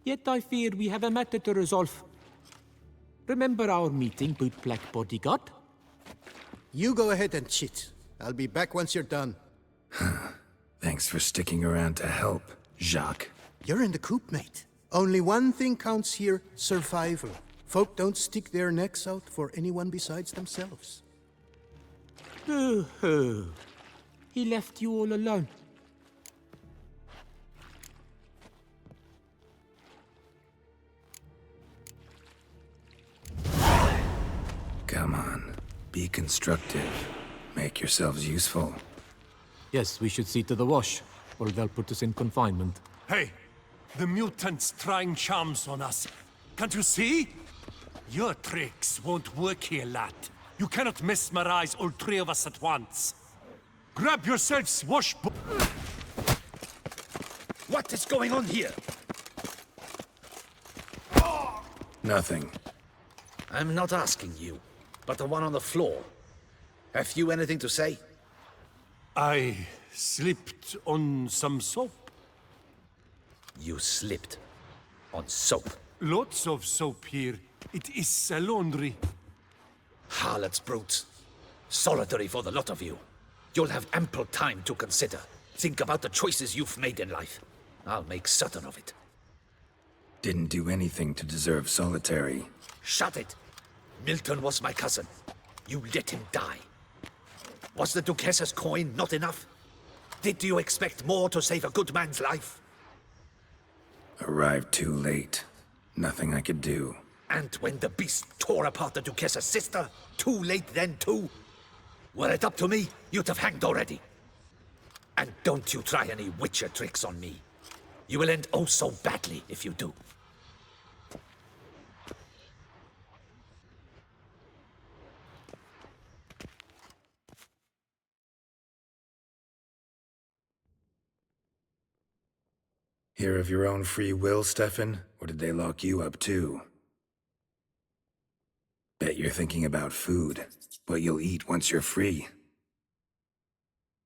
S21: Yet I fear we have a matter to resolve. Remember our meeting, bootblack bodyguard?
S4: You go ahead and chit. I'll be back once you're done.
S1: Thanks for sticking around to help, Jacques.
S4: You're in the coop, mate. Only one thing counts here, survival. Folk don't stick their necks out for anyone besides themselves.
S21: He left you all alone.
S1: Come on. Be constructive. Make yourselves useful.
S21: Yes, we should see to the wash, or they'll put us in confinement.
S8: Hey, the mutant's trying charms on us. Can't you see? Your tricks won't work here, lad. You cannot mesmerize all three of us at once. Grab yourselves, wash.
S12: What is going on here?
S1: Nothing.
S12: I'm not asking you, but the one on the floor. Have you anything to say?
S8: I slipped on some soap.
S12: You slipped on soap?
S8: Lots of soap here. It is a laundry.
S12: Harlots, brutes. Solitary for the lot of you. You'll have ample time to consider. Think about the choices you've made in life. I'll make certain of it.
S1: Didn't do anything to deserve solitary.
S12: Shut it! Milton was my cousin. You let him die. Was the Duchessa's coin not enough? Did you expect more to save a good man's life?
S1: Arrived too late. Nothing I could do.
S12: And when the beast tore apart the Duchessa's sister, too late then too? Were it up to me, you'd have hanged already. And don't you try any witcher tricks on me. You will end oh so badly if you do.
S1: Here of your own free will, Stefan? Or did they lock you up too? Bet you're thinking about food. What you'll eat once you're free.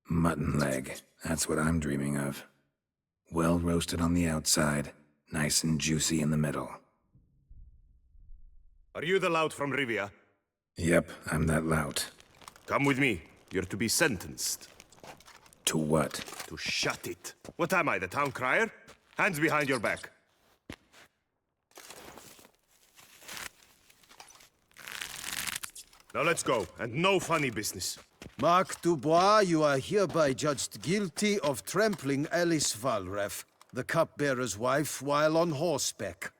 S1: Mutton leg. That's what I'm dreaming of. Well roasted on the outside, nice and juicy in the middle.
S20: Are you the lout from Rivia?
S1: Yep, I'm that lout.
S17: Come with me. You're to be sentenced.
S1: To what?
S17: To shut it. What am I, the town crier? Hands behind your back. Now let's go, and no funny business.
S9: Marc Dubois, you are hereby judged guilty of trampling Alice Valref, the cupbearer's wife, while on horseback.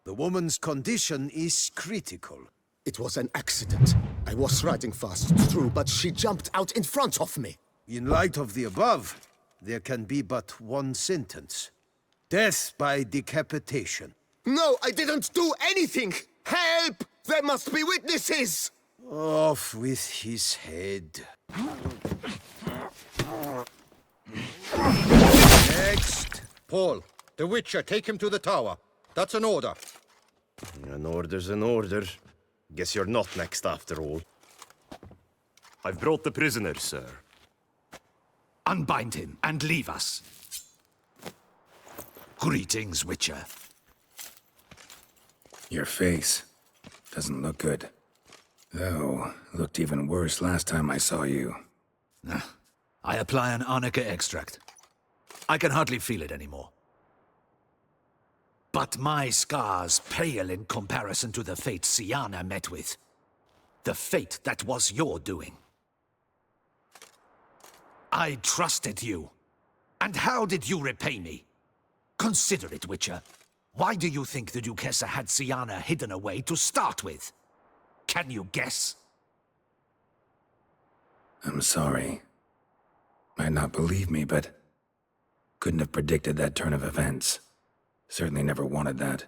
S9: The woman's condition is critical.
S4: It was an accident. I was riding fast, true, but she jumped out in front of me.
S9: In light of the above, there can be but one sentence. Death by decapitation.
S4: No, I didn't do anything! Help! There must be witnesses!
S9: Off with his head.
S20: Next. Paul, the Witcher, take him to the tower. That's an order.
S17: An order's an order. Guess you're not next after all. I've brought the prisoner, sir.
S12: Unbind him and leave us. Greetings, Witcher.
S1: Your face doesn't look good. Though, looked even worse last time I saw you.
S12: I apply an arnica extract. I can hardly feel it anymore. But my scars pale in comparison to the fate Syanna met with. The fate that was your doing. I trusted you. And how did you repay me? Consider it, Witcher. Why do you think the Duchessa had Syanna hidden away to start with? Can you guess?
S1: I'm sorry. Might not believe me, but couldn't have predicted that turn of events. Certainly never wanted that.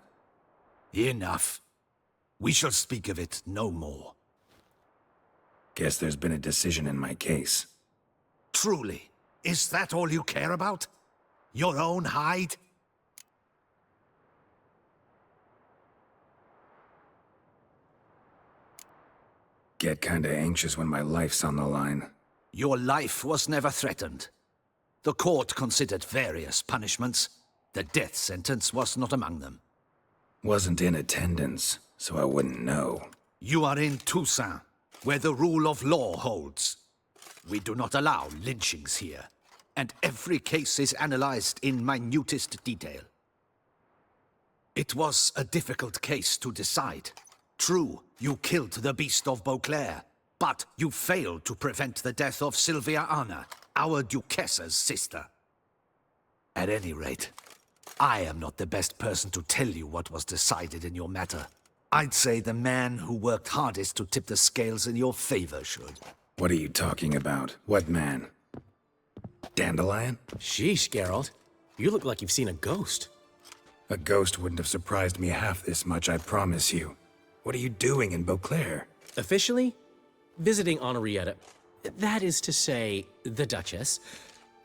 S12: Enough. We shall speak of it no more.
S1: Guess there's been a decision in my case.
S12: Truly, is that all you care about? Your own hide?
S1: Get kinda anxious when my life's on the line.
S12: Your life was never threatened. The court considered various punishments. The death sentence was not among them.
S1: Wasn't in attendance, so I wouldn't know.
S12: You are in Toussaint, where the rule of law holds. We do not allow lynchings here, and every case is analyzed in minutest detail. It was a difficult case to decide. True, you killed the beast of Beauclair, but you failed to prevent the death of Sylvia Anna, our Duchessa's sister. At any rate, I am not the best person to tell you what was decided in your matter. I'd say the man who worked hardest to tip the scales in your favor should.
S1: What are you talking about? What man? Dandelion?
S23: Sheesh, Geralt. You look like you've seen a ghost.
S1: A ghost wouldn't have surprised me half this much, I promise you. What are you doing in Beauclair?
S23: Officially, visiting Henrietta. That is to say, the Duchess.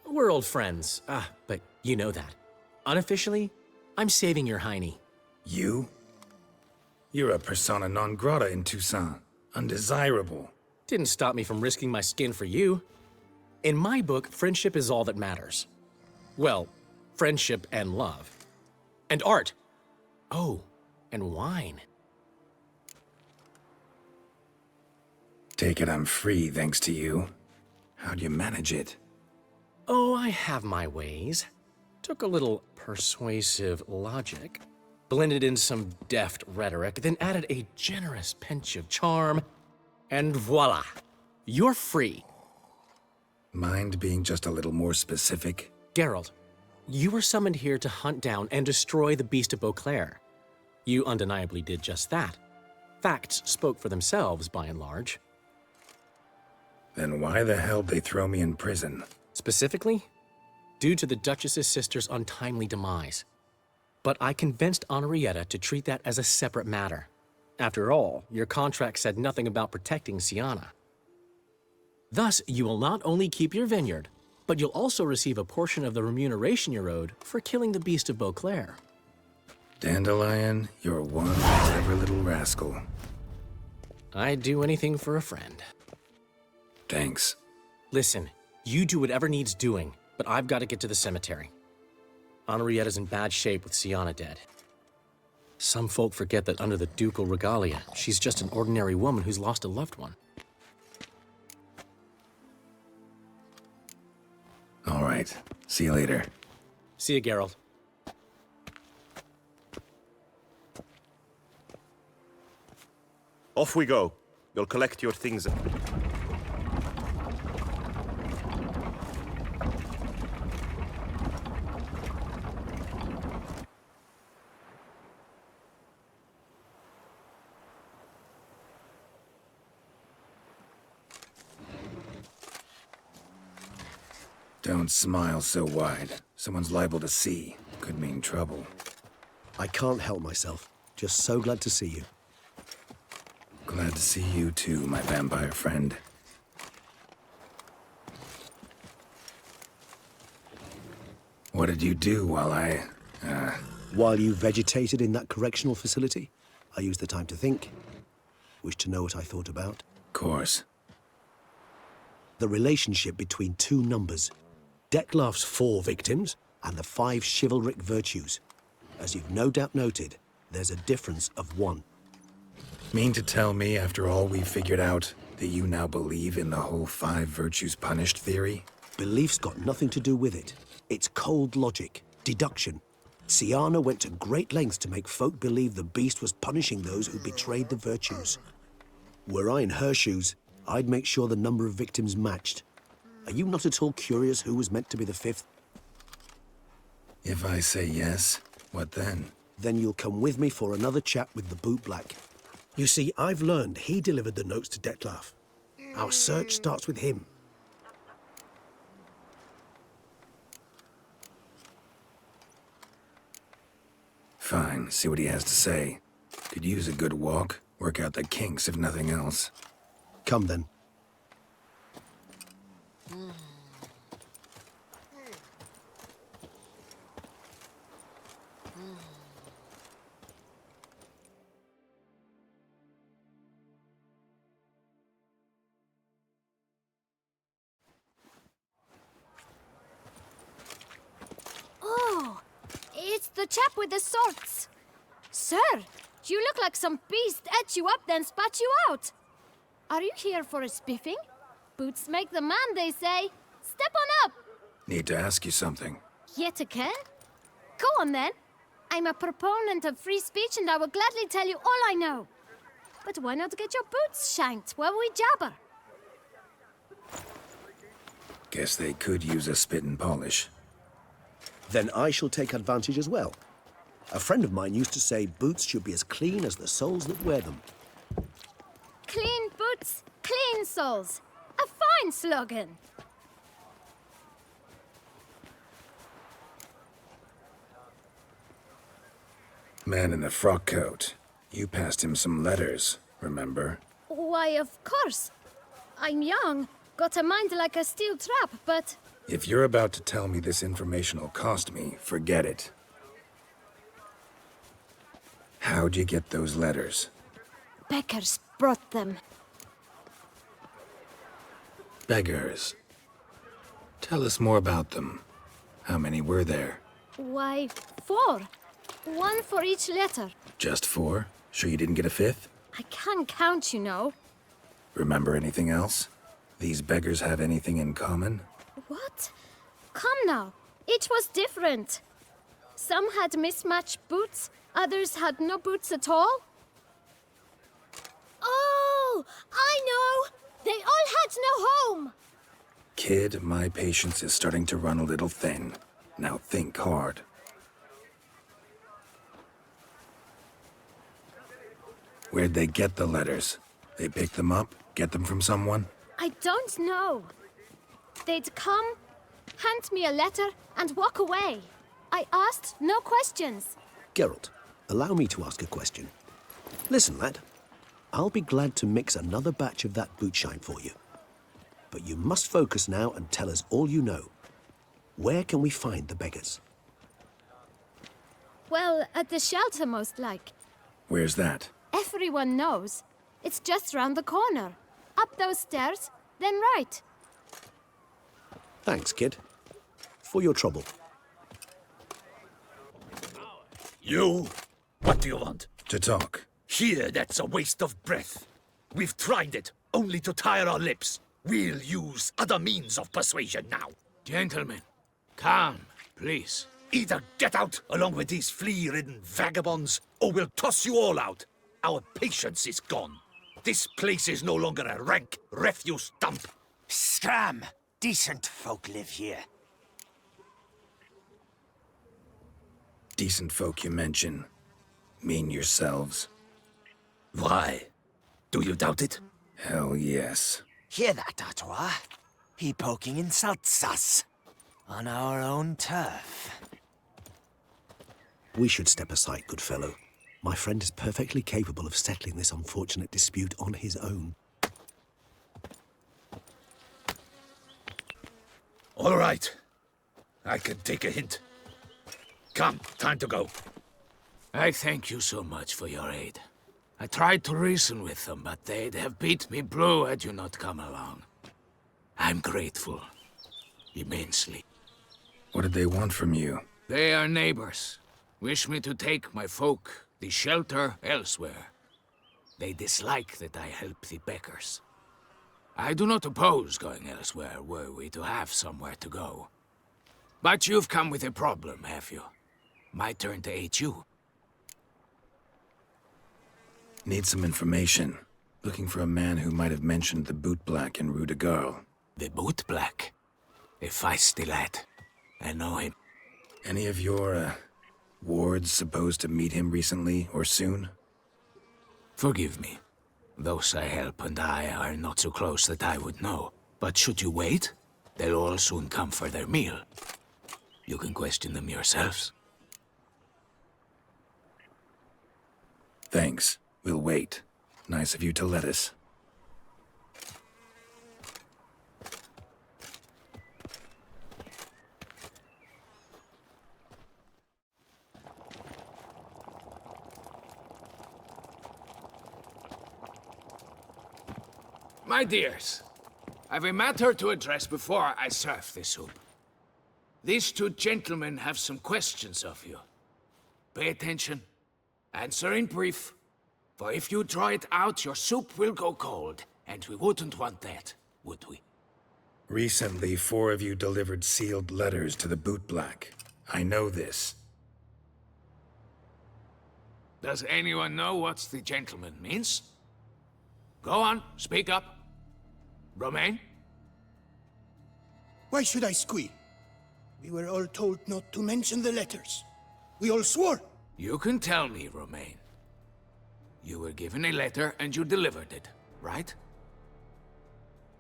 S23: We're old friends, but you know that. Unofficially, I'm saving your hiney.
S1: You? You're a persona non grata in Toussaint. Undesirable.
S23: Didn't stop me from risking my skin for you. In my book, friendship is all that matters. Well, friendship and love. And art. Oh, and wine.
S1: Take it I'm free thanks to you. How'd you manage it?
S23: Oh, I have my ways. Took a little persuasive logic, blended in some deft rhetoric, then added a generous pinch of charm, and voila, you're free.
S1: Mind being just a little more specific?
S23: Geralt, you were summoned here to hunt down and destroy the Beast of Beauclair. You undeniably did just that. Facts spoke for themselves, by and large.
S1: Then why the hell'd they throw me in prison?
S23: Specifically, due to the Duchess's sister's untimely demise. But I convinced Henrietta to treat that as a separate matter. After all, your contract said nothing about protecting Syanna. Thus, you will not only keep your vineyard, but you'll also receive a portion of the remuneration you're owed for killing the Beast of Beauclair.
S1: Dandelion, you're one clever little rascal.
S23: I'd do anything for a friend.
S1: Thanks.
S23: Listen, you do whatever needs doing, but I've got to get to the cemetery. Henrietta's in bad shape with Syanna dead. Some folk forget that under the ducal regalia, she's just an ordinary woman who's lost a loved one.
S1: All right. See you later.
S23: See you, Geralt.
S17: Off we go. We'll collect your things.
S1: Don't smile so wide. Someone's liable to see. Could mean trouble.
S19: I can't help myself. Just so glad to see you.
S1: Glad to see you too, my vampire friend. What did you do while
S19: While you vegetated in that correctional facility, I used the time to think. Wish to know what I thought about?
S1: Of course.
S19: The relationship between two numbers. Dettlaff's 4 victims and the 5 chivalric virtues. As you've no doubt noted, there's a difference of 1.
S1: Mean to tell me, after all we figured out, that you now believe in the whole 5 virtues punished theory?
S19: Belief's got nothing to do with it. It's cold logic, deduction. Syanna went to great lengths to make folk believe the beast was punishing those who betrayed the virtues. Were I in her shoes, I'd make sure the number of victims matched. Are you not at all curious who was meant to be the 5th?
S1: If I say yes, what then?
S19: Then you'll come with me for another chat with the bootblack. You see, I've learned he delivered the notes to Dettlaff. Our search starts with him.
S1: Fine, see what he has to say. Could use a good walk, work out the kinks if nothing else.
S19: Come then.
S15: Oh, it's the chap with the swords. Sir, you look like some beast ate you up then spat you out. Are you here for a spiffing? Boots make the man, they say. Step on up.
S1: Need to ask you something.
S15: Yet again? Go on then. I'm a proponent of free speech and I will gladly tell you all I know. But why not get your boots shanked while we jabber?
S1: Guess they could use a spit and polish.
S19: Then I shall take advantage as well. A friend of mine used to say boots should be as clean as the soles that wear them.
S15: Clean boots, clean soles. A fine slogan.
S1: Man in the frock coat. You passed him some letters, remember?
S15: Why, of course. I'm young, got a mind like a steel trap, but...
S1: If you're about to tell me this information will cost me, forget it. How'd you get those letters?
S15: Beggars brought them.
S1: Beggars. Tell us more about them. How many were there?
S15: Why, 4. 1 for each letter.
S1: Just 4? Sure you didn't get a 5th?
S15: I can't count, you know.
S1: Remember anything else? These beggars have anything in common?
S15: What? Come now. Each was different. Some had mismatched boots, others had no boots at all. Oh, I know! They all had no home!
S1: Kid, my patience is starting to run a little thin. Now think hard. Where'd they get the letters? They pick them up? Get them from someone?
S15: I don't know. They'd come, hand me a letter, and walk away. I asked no questions.
S19: Geralt, allow me to ask a question. Listen, lad. I'll be glad to mix another batch of that bootshine for you. But you must focus now and tell us all you know. Where can we find the beggars?
S15: Well, at the shelter, most like.
S1: Where's that?
S15: Everyone knows. It's just round the corner. Up those stairs, then right.
S19: Thanks, kid. For your trouble.
S12: You? What do you want?
S1: To talk.
S12: Here, that's a waste of breath. We've tried it, only to tire our lips. We'll use other means of persuasion now.
S11: Gentlemen, calm, please.
S12: Either get out along with these flea-ridden vagabonds, or we'll toss you all out. Our patience is gone. This place is no longer a rank refuse dump.
S11: Scram! Decent folk live here.
S1: Decent folk you mention. Mean yourselves.
S12: Why? Do you doubt it?
S1: Hell yes.
S11: Hear that, Artois? He poking insults us. On our own turf.
S19: We should step aside, good fellow. My friend is perfectly capable of settling this unfortunate dispute on his own.
S12: All right. I can take a hint. Come, time to go.
S11: I thank you so much for your aid. I tried to reason with them, but they'd have beat me blue had you not come along. I'm grateful. Immensely.
S1: What did they want from you?
S11: They are neighbors. Wish me to take my folk, the shelter, elsewhere. They dislike that I help the beggars. I do not oppose going elsewhere, were we to have somewhere to go. But you've come with a problem, have you? My turn to aid you.
S1: Need some information. Looking for a man who might have mentioned the bootblack in Rue de Garl.
S11: The bootblack? A feisty lad. I know him.
S1: Any of your, wards supposed to meet him recently or soon?
S11: Forgive me. Those I help and I are not so close that I would know. But should you wait, they'll all soon come for their meal. You can question them yourselves.
S1: Thanks. We'll wait. Nice of you to let us.
S11: My dears, I've a matter to address before I serve this soup. These two gentlemen have some questions of you. Pay attention. Answer in brief. For if you draw it out, your soup will go cold. And we wouldn't want that, would we?
S1: Recently, 4 of you delivered sealed letters to the bootblack. I know this.
S11: Does anyone know what the gentleman means? Go on, speak up. Romain?
S4: Why should I squeal? We were all told not to mention the letters. We all swore.
S11: You can tell me, Romain. You were given a letter and you delivered it, right?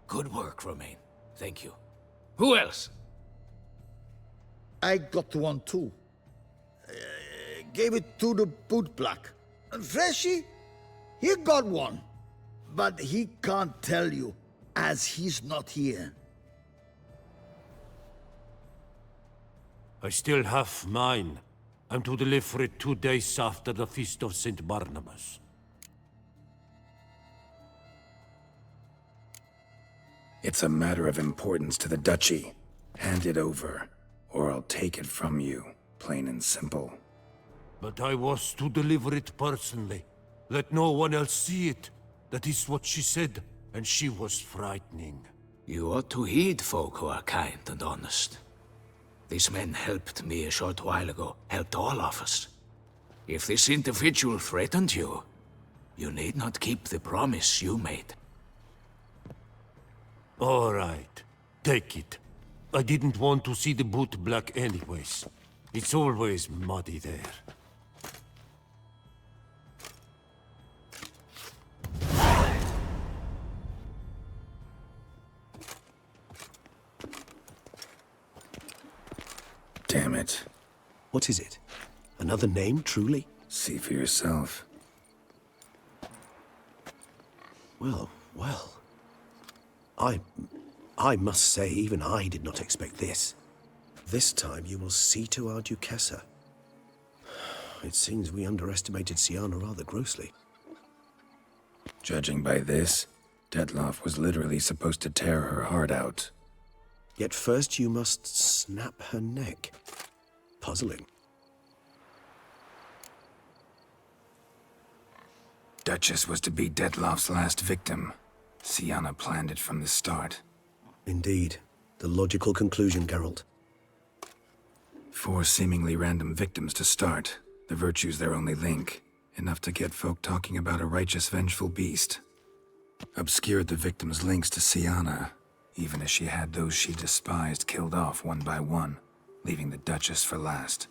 S11: Good work, Romain. Thank you. Who else?
S13: I got one too. Gave it to the bootblack. And Freshy, he got one. But he can't tell you, as he's not here.
S8: I still have mine. I'm to deliver it 2 days after the Feast of St. Barnabas.
S1: It's a matter of importance to the Duchy. Hand it over, or I'll take it from you, plain and simple.
S8: But I was to deliver it personally. Let no one else see it. That is what she said, and she was frightening.
S11: You ought to heed folk who are kind and honest. These men helped me a short while ago, helped all of us. If this individual threatened you, you need not keep the promise you made.
S8: All right, take it. I didn't want to see the bootblack anyways. It's always muddy there.
S1: Damn it.
S19: What is it? Another name, truly?
S1: See for yourself.
S19: Well, well. I must say, even I did not expect this. This time you will see to our Duchessa. It seems we underestimated Siana rather grossly.
S1: Judging by this, Detloff was literally supposed to tear her heart out.
S19: Yet first you must snap her neck. Puzzling.
S1: Duchess was to be Detloff's last victim. Syanna planned it from the start.
S19: Indeed. The logical conclusion, Geralt.
S1: 4 seemingly random victims to start. The virtue's their only link. Enough to get folk talking about a righteous, vengeful beast. Obscured the victims' links to Syanna, even as she had those she despised killed off one by one, leaving the Duchess for last.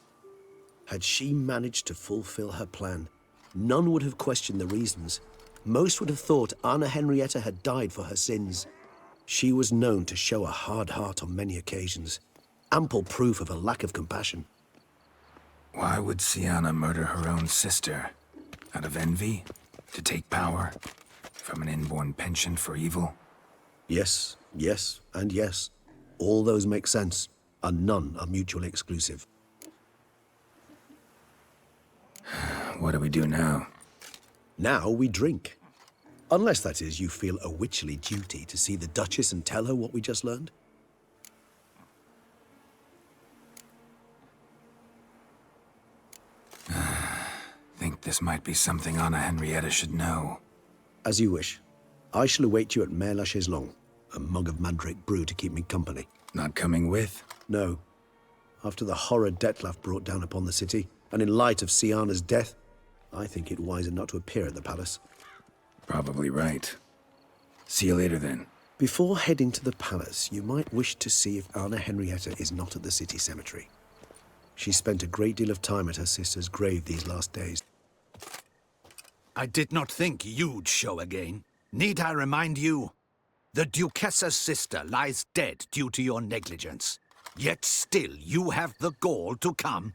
S19: Had she managed to fulfill her plan, none would have questioned the reasons. Most would have thought Anna Henrietta had died for her sins. She was known to show a hard heart on many occasions. Ample proof of a lack of compassion.
S1: Why would Syanna murder her own sister? Out of envy? To take power? From an inborn penchant for evil?
S19: Yes, yes, and yes. All those make sense, and none are mutually exclusive.
S1: What do we do now?
S19: Now we drink. Unless, that is, you feel a witcherly duty to see the Duchess and tell her what we just learned.
S1: Think this might be something Anna Henrietta should know.
S19: As you wish. I shall await you at Mare la Chaiselongue. A mug of mandrake brew to keep me company.
S1: Not coming with?
S19: No. After the horror Detlaff brought down upon the city, and in light of Syanna's death, I think it wiser not to appear at the palace.
S1: Probably right. See you later, then.
S19: Before heading to the palace, you might wish to see if Anna Henrietta is not at the city cemetery. She spent a great deal of time at her sister's grave these last days.
S12: I did not think you'd show again. Need I remind you? The Duchessa's sister lies dead due to your negligence. Yet still you have the gall to come.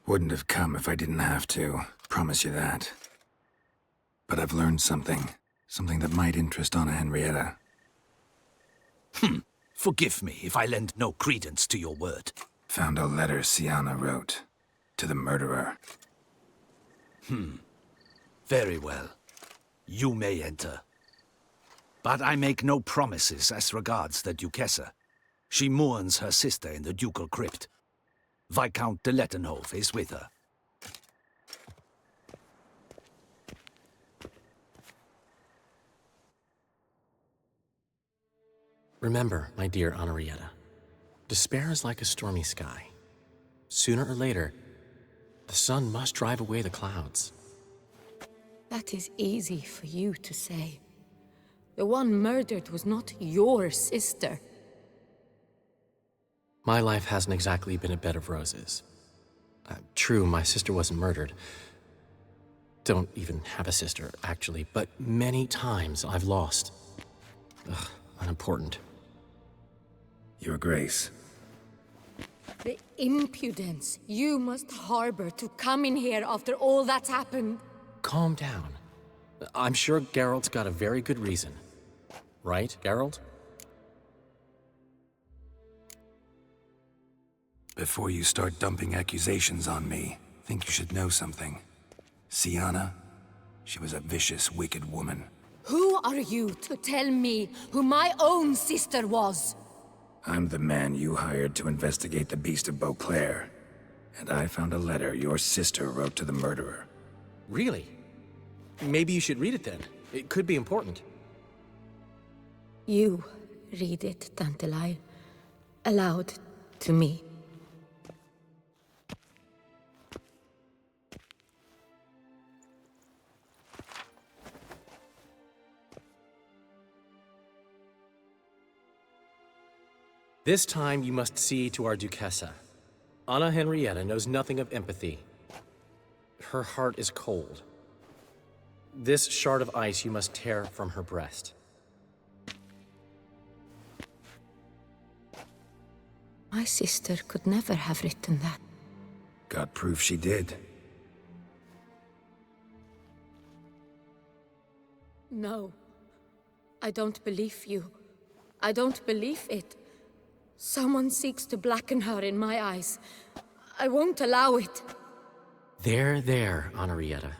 S1: Wouldn't have come if I didn't have to. Promise you that. But I've learned something. Something that might interest Anna Henrietta.
S12: Forgive me if I lend no credence to your word.
S1: Found a letter Syanna wrote. To the murderer.
S12: Very well. You may enter. But I make no promises as regards the Duchessa. She mourns her sister in the ducal crypt. Viscount de Lettenhof is with her.
S23: Remember, my dear Henrietta, despair is like a stormy sky. Sooner or later, the sun must drive away the clouds.
S14: That is easy for you to say. The one murdered was not your sister.
S23: My life hasn't exactly been a bed of roses. True, my sister wasn't murdered. Don't even have a sister, actually, but many times I've lost. Ugh, unimportant.
S1: Your Grace.
S14: The impudence you must harbor to come in here after all that's happened.
S23: Calm down. I'm sure Geralt's got a very good reason. Right, Geralt?
S1: Before you start dumping accusations on me, think you should know something. Syanna, she was a vicious, wicked woman.
S14: Who are you to tell me who my own sister was?
S1: I'm the man you hired to investigate the Beast of Beauclair. And I found a letter your sister wrote to the murderer.
S23: Really? Maybe you should read it then. It could be important.
S14: You read it, Tantalai, aloud to me.
S23: This time you must see to our Duchessa. Anna Henrietta knows nothing of empathy. Her heart is cold. This shard of ice you must tear from her breast.
S14: My sister could never have written that.
S1: Got proof she did.
S14: No. I don't believe you. I don't believe it. Someone seeks to blacken her in my eyes. I won't allow it.
S23: There, Henrietta.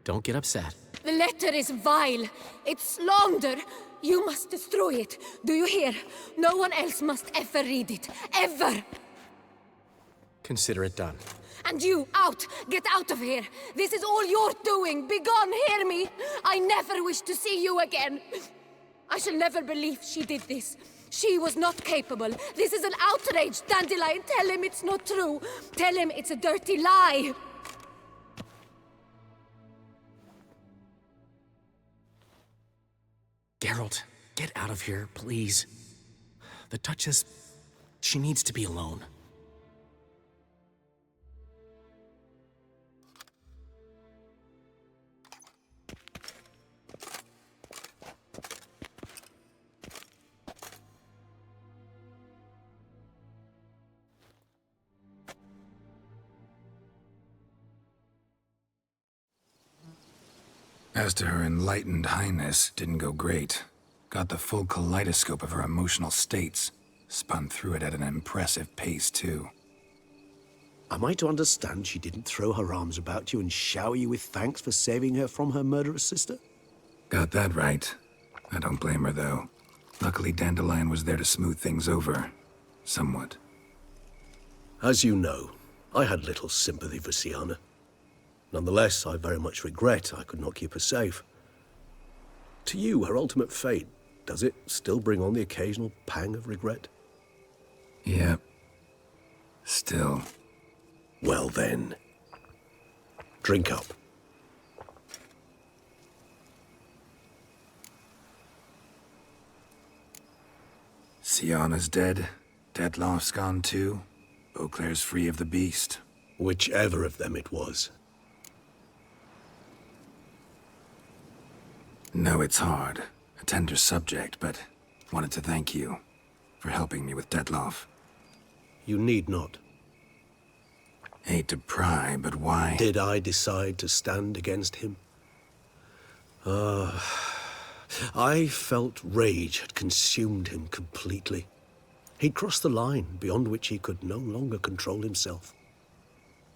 S23: Don't get upset.
S14: The letter is vile. It's slander. You must destroy it. Do you hear? No one else must ever read it. Ever!
S23: consider it done.
S15: And you, out! Get out of here! This is all you're doing! Begone, hear me! I never wish to see you again! I shall never believe she did this. She was not capable. This is an outrage, Dandelion. Tell him it's not true. Tell him it's a dirty lie.
S23: Geralt, get out of here, please. The Duchess, she needs to be alone.
S1: As to her enlightened highness, didn't go great. Got the full kaleidoscope of her emotional states. Spun through it at an impressive pace, too.
S19: Am I to understand she didn't throw her arms about you and shower you with thanks for saving her from her murderous sister?
S1: Got that right. I don't blame her, though. Luckily, Dandelion was there to smooth things over. Somewhat.
S19: As you know, I had little sympathy for Sienna. Nonetheless, I very much regret I could not keep her safe. To you, her ultimate fate, does it still bring on the occasional pang of regret?
S1: Yep. Still.
S19: Well then, drink up.
S1: Sienna's dead. Detlof's gone too. Beauclair's free of the beast.
S19: Whichever of them it was.
S1: No, it's hard. A tender subject, but wanted to thank you for helping me with Detlof.
S19: You need not.
S1: Hate to pry, but why?
S19: Did I decide to stand against him? I felt rage had consumed him completely. He'd crossed the line beyond which he could no longer control himself.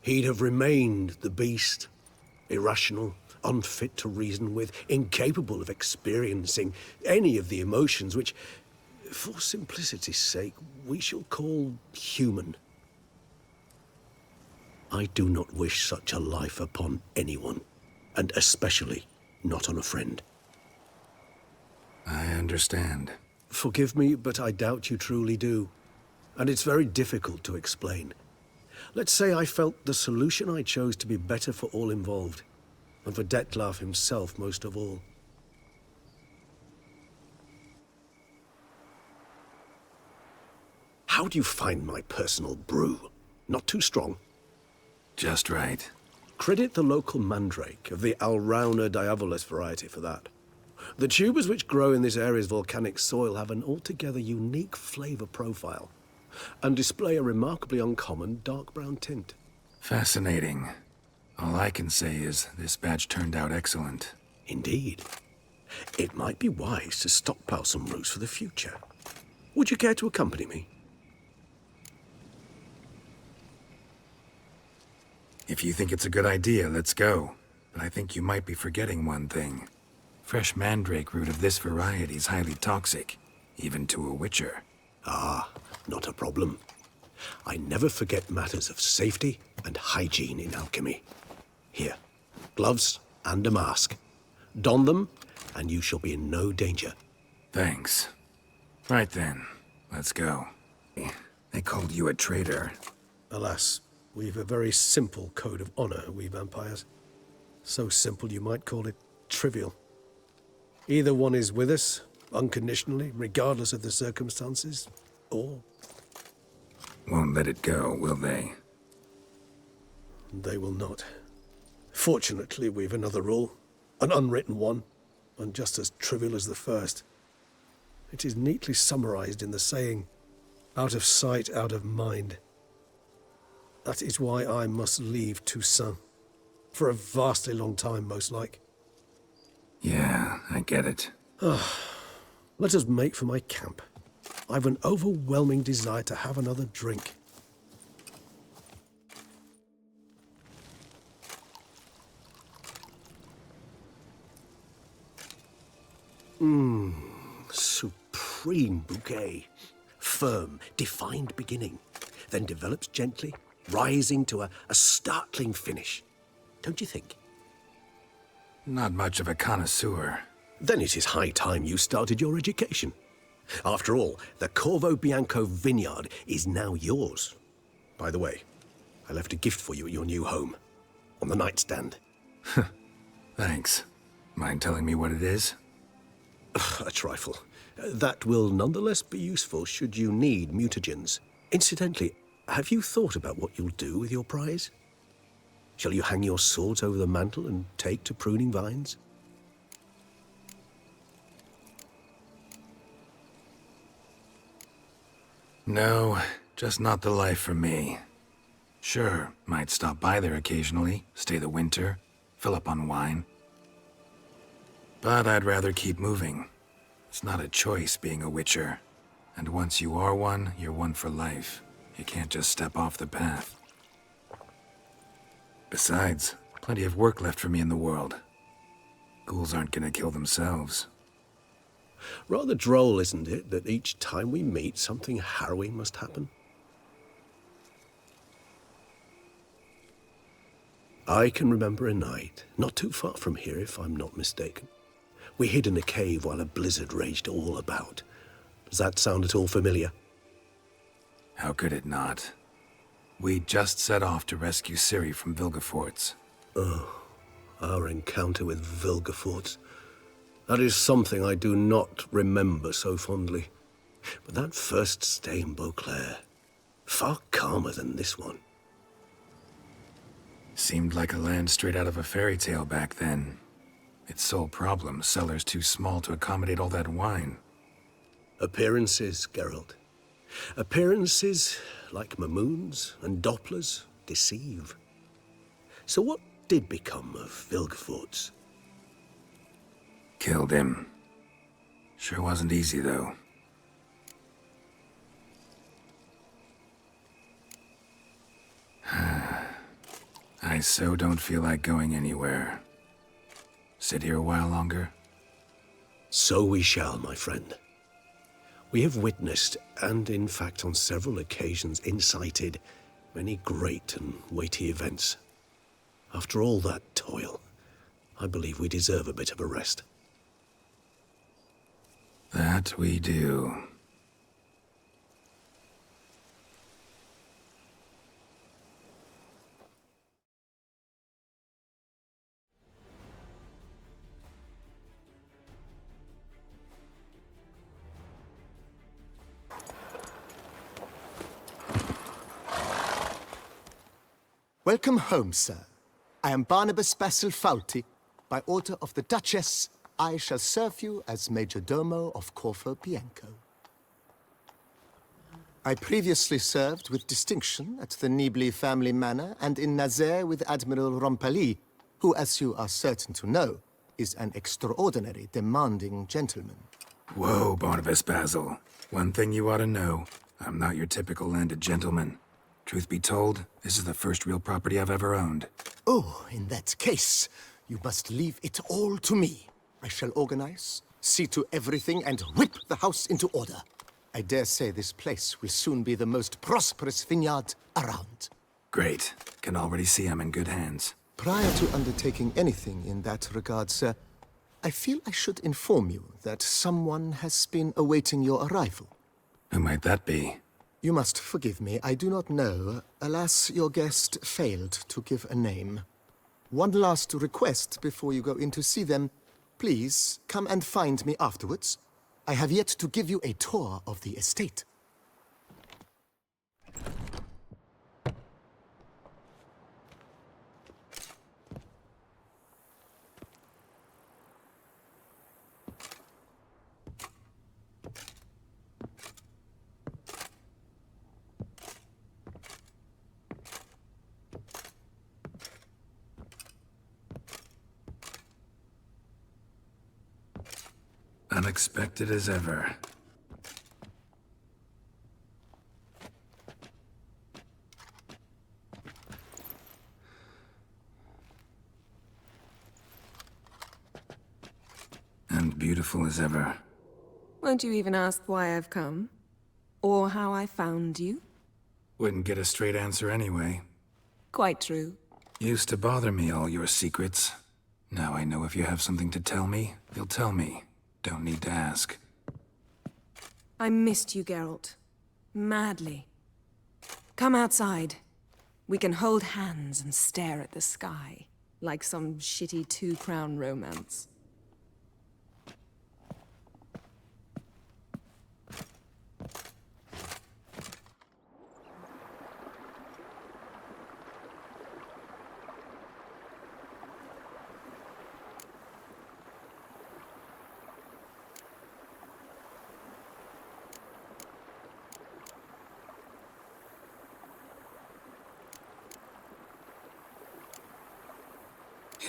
S19: He'd have remained the beast, irrational, unfit to reason with, incapable of experiencing any of the emotions which, for simplicity's sake, we shall call human. I do not wish such a life upon anyone, and especially not on a friend.
S1: I understand.
S19: Forgive me, but I doubt you truly do. And it's very difficult to explain. Let's say I felt the solution I chose to be better for all involved, and for Detlof himself most of all. How do you find my personal brew? Not too strong?
S1: Just right.
S19: Credit the local mandrake of the Alrauna diabolus variety for that. The tubers which grow in this area's volcanic soil have an altogether unique flavor profile, and display a remarkably uncommon dark brown tint.
S1: Fascinating. All I can say is this batch turned out excellent.
S19: Indeed. It might be wise to stockpile some roots for the future. Would you care to accompany me?
S1: If you think it's a good idea, let's go. But I think you might be forgetting one thing. Fresh mandrake root of this variety is highly toxic, even to a witcher.
S19: Ah, not a problem. I never forget matters of safety and hygiene in alchemy. Here, gloves and a mask. Don them, and you shall be in no danger.
S1: Thanks. Right then, let's go. They called you a traitor.
S19: Alas, we've a very simple code of honor, we vampires. So simple you might call it trivial. Either one is with us, unconditionally, regardless of the circumstances, or...
S1: Won't let it go, will they?
S19: They will not. Fortunately, we've another rule, an unwritten one, and just as trivial as the first. It is neatly summarized in the saying, out of sight, out of mind. That is why I must leave Toussaint. For a vastly long time, most like.
S1: Yeah, I get it.
S19: Let us make for my camp. I've an overwhelming desire to have another drink. Supreme bouquet. Firm, defined beginning, then develops gently, rising to a startling finish. Don't you think?
S1: Not much of a connoisseur.
S19: Then it is high time you started your education. After all, the Corvo Bianco vineyard is now yours. By the way, I left a gift for you at your new home. On the nightstand.
S1: Thanks. Mind telling me what it is?
S19: A trifle. That will nonetheless be useful should you need mutagens. Incidentally, have you thought about what you'll do with your prize? Shall you hang your swords over the mantle and take to pruning vines?
S1: No, just not the life for me. Sure, might stop by there occasionally, stay the winter, fill up on wine. But I'd rather keep moving. It's not a choice being a witcher. And once you are one, you're one for life. You can't just step off the path. Besides, plenty of work left for me in the world. Ghouls aren't gonna kill themselves.
S19: Rather droll, isn't it, that each time we meet, something harrowing must happen? I can remember a night, not too far from here if I'm not mistaken. We hid in a cave while a blizzard raged all about. Does that sound at all familiar?
S1: How could it not? We just set off to rescue Ciri from Vilgefortz.
S19: Oh, our encounter with Vilgefortz. That is something I do not remember so fondly. But that first stay in Beauclair, far calmer than this one.
S1: Seemed like a land straight out of a fairy tale back then. Its sole problem, cellars too small to accommodate all that wine.
S19: Appearances, Geralt. Appearances, like Mamoons and Dopplers, deceive. So what did become of Vilgefortz?
S1: Killed him. Sure wasn't easy, though. I so don't feel like going anywhere. Sit here a while longer?
S19: So we shall, my friend. We have witnessed, and in fact on several occasions incited, many great and weighty events. After all that toil, I believe we deserve a bit of a rest.
S1: That we do.
S2: Welcome home, sir. I am Barnabas Basil Fawlty. By order of the Duchess, I shall serve you as Major Domo of Corvo Bianco. I previously served with distinction at the Nibli family manor and in Nazaire with Admiral Rompali, who, as you are certain to know, is an extraordinary, demanding gentleman.
S1: Whoa, Barnabas Basil. One thing you ought to know. I'm not your typical landed gentleman. Truth be told, this is the first real property I've ever owned.
S2: Oh, in that case, you must leave it all to me. I shall organize, see to everything, and whip the house into order. I dare say this place will soon be the most prosperous vineyard around.
S1: Great. Can already see I'm in good hands.
S2: Prior to undertaking anything in that regard, sir, I feel I should inform you that someone has been awaiting your arrival.
S1: Who might that be?
S2: You must forgive me, I do not know. Alas, your guest failed to give a name. One last request before you go in to see them. Please, come and find me afterwards. I have yet to give you a tour of the estate.
S1: Unexpected as ever. And beautiful as ever.
S3: Won't you even ask why I've come? Or how I found you?
S1: Wouldn't get a straight answer anyway.
S3: Quite true.
S1: Used to bother me, all your secrets. Now I know if you have something to tell me, you'll tell me. Don't need to ask.
S3: I missed you, Geralt. Madly. Come outside. We can hold hands and stare at the sky, like some shitty two-crown romance.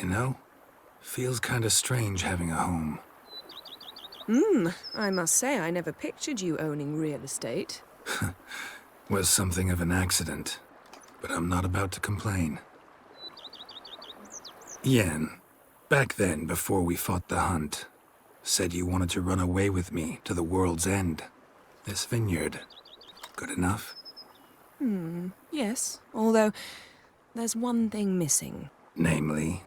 S1: You know, feels kinda strange having a home.
S3: I must say I never pictured you owning real estate.
S1: Was something of an accident, but I'm not about to complain. Yen, back then, before we fought the hunt, said you wanted to run away with me to the world's end. This vineyard, good enough?
S3: Yes, although there's one thing missing.
S1: Namely?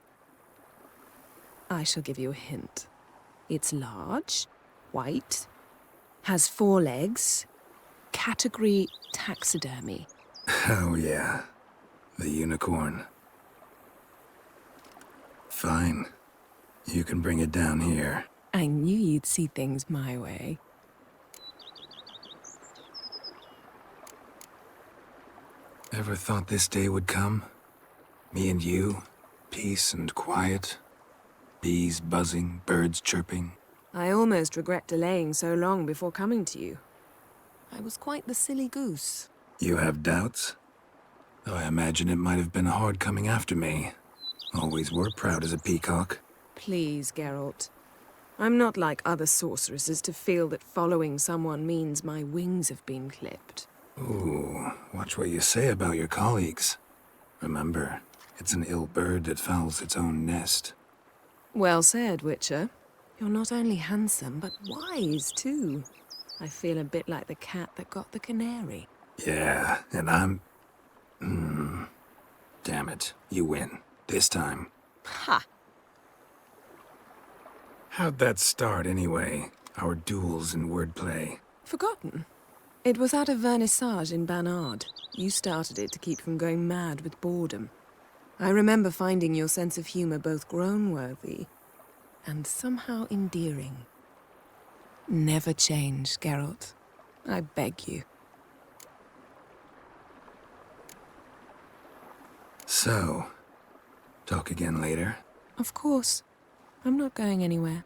S3: I shall give you a hint. It's large, white, has 4 legs, category taxidermy.
S1: Oh yeah, the unicorn. Fine. You can bring it down here.
S3: I knew you'd see things my way.
S1: Ever thought this day would come? Me and you, peace and quiet. Bees buzzing, birds chirping.
S3: I almost regret delaying so long before coming to you. I was quite the silly goose.
S1: You have doubts? Though I imagine it might have been hard coming after me. Always were proud as a peacock.
S3: Please, Geralt. I'm not like other sorceresses to feel that following someone means my wings have been clipped.
S1: Ooh, watch what you say about your colleagues. Remember, it's an ill bird that fouls its own nest.
S3: Well said, Witcher. You're not only handsome, but wise, too. I feel a bit like the cat that got the canary.
S1: Yeah, and I'm... Damn it, you win. This time.
S3: Ha!
S1: How'd that start, anyway? Our duels in wordplay.
S3: Forgotten. It was at a vernissage in Banard. You started it to keep from going mad with boredom. I remember finding your sense of humor both groan-worthy and somehow endearing. Never change, Geralt. I beg you.
S1: So, talk again later?
S3: Of course. I'm not going anywhere.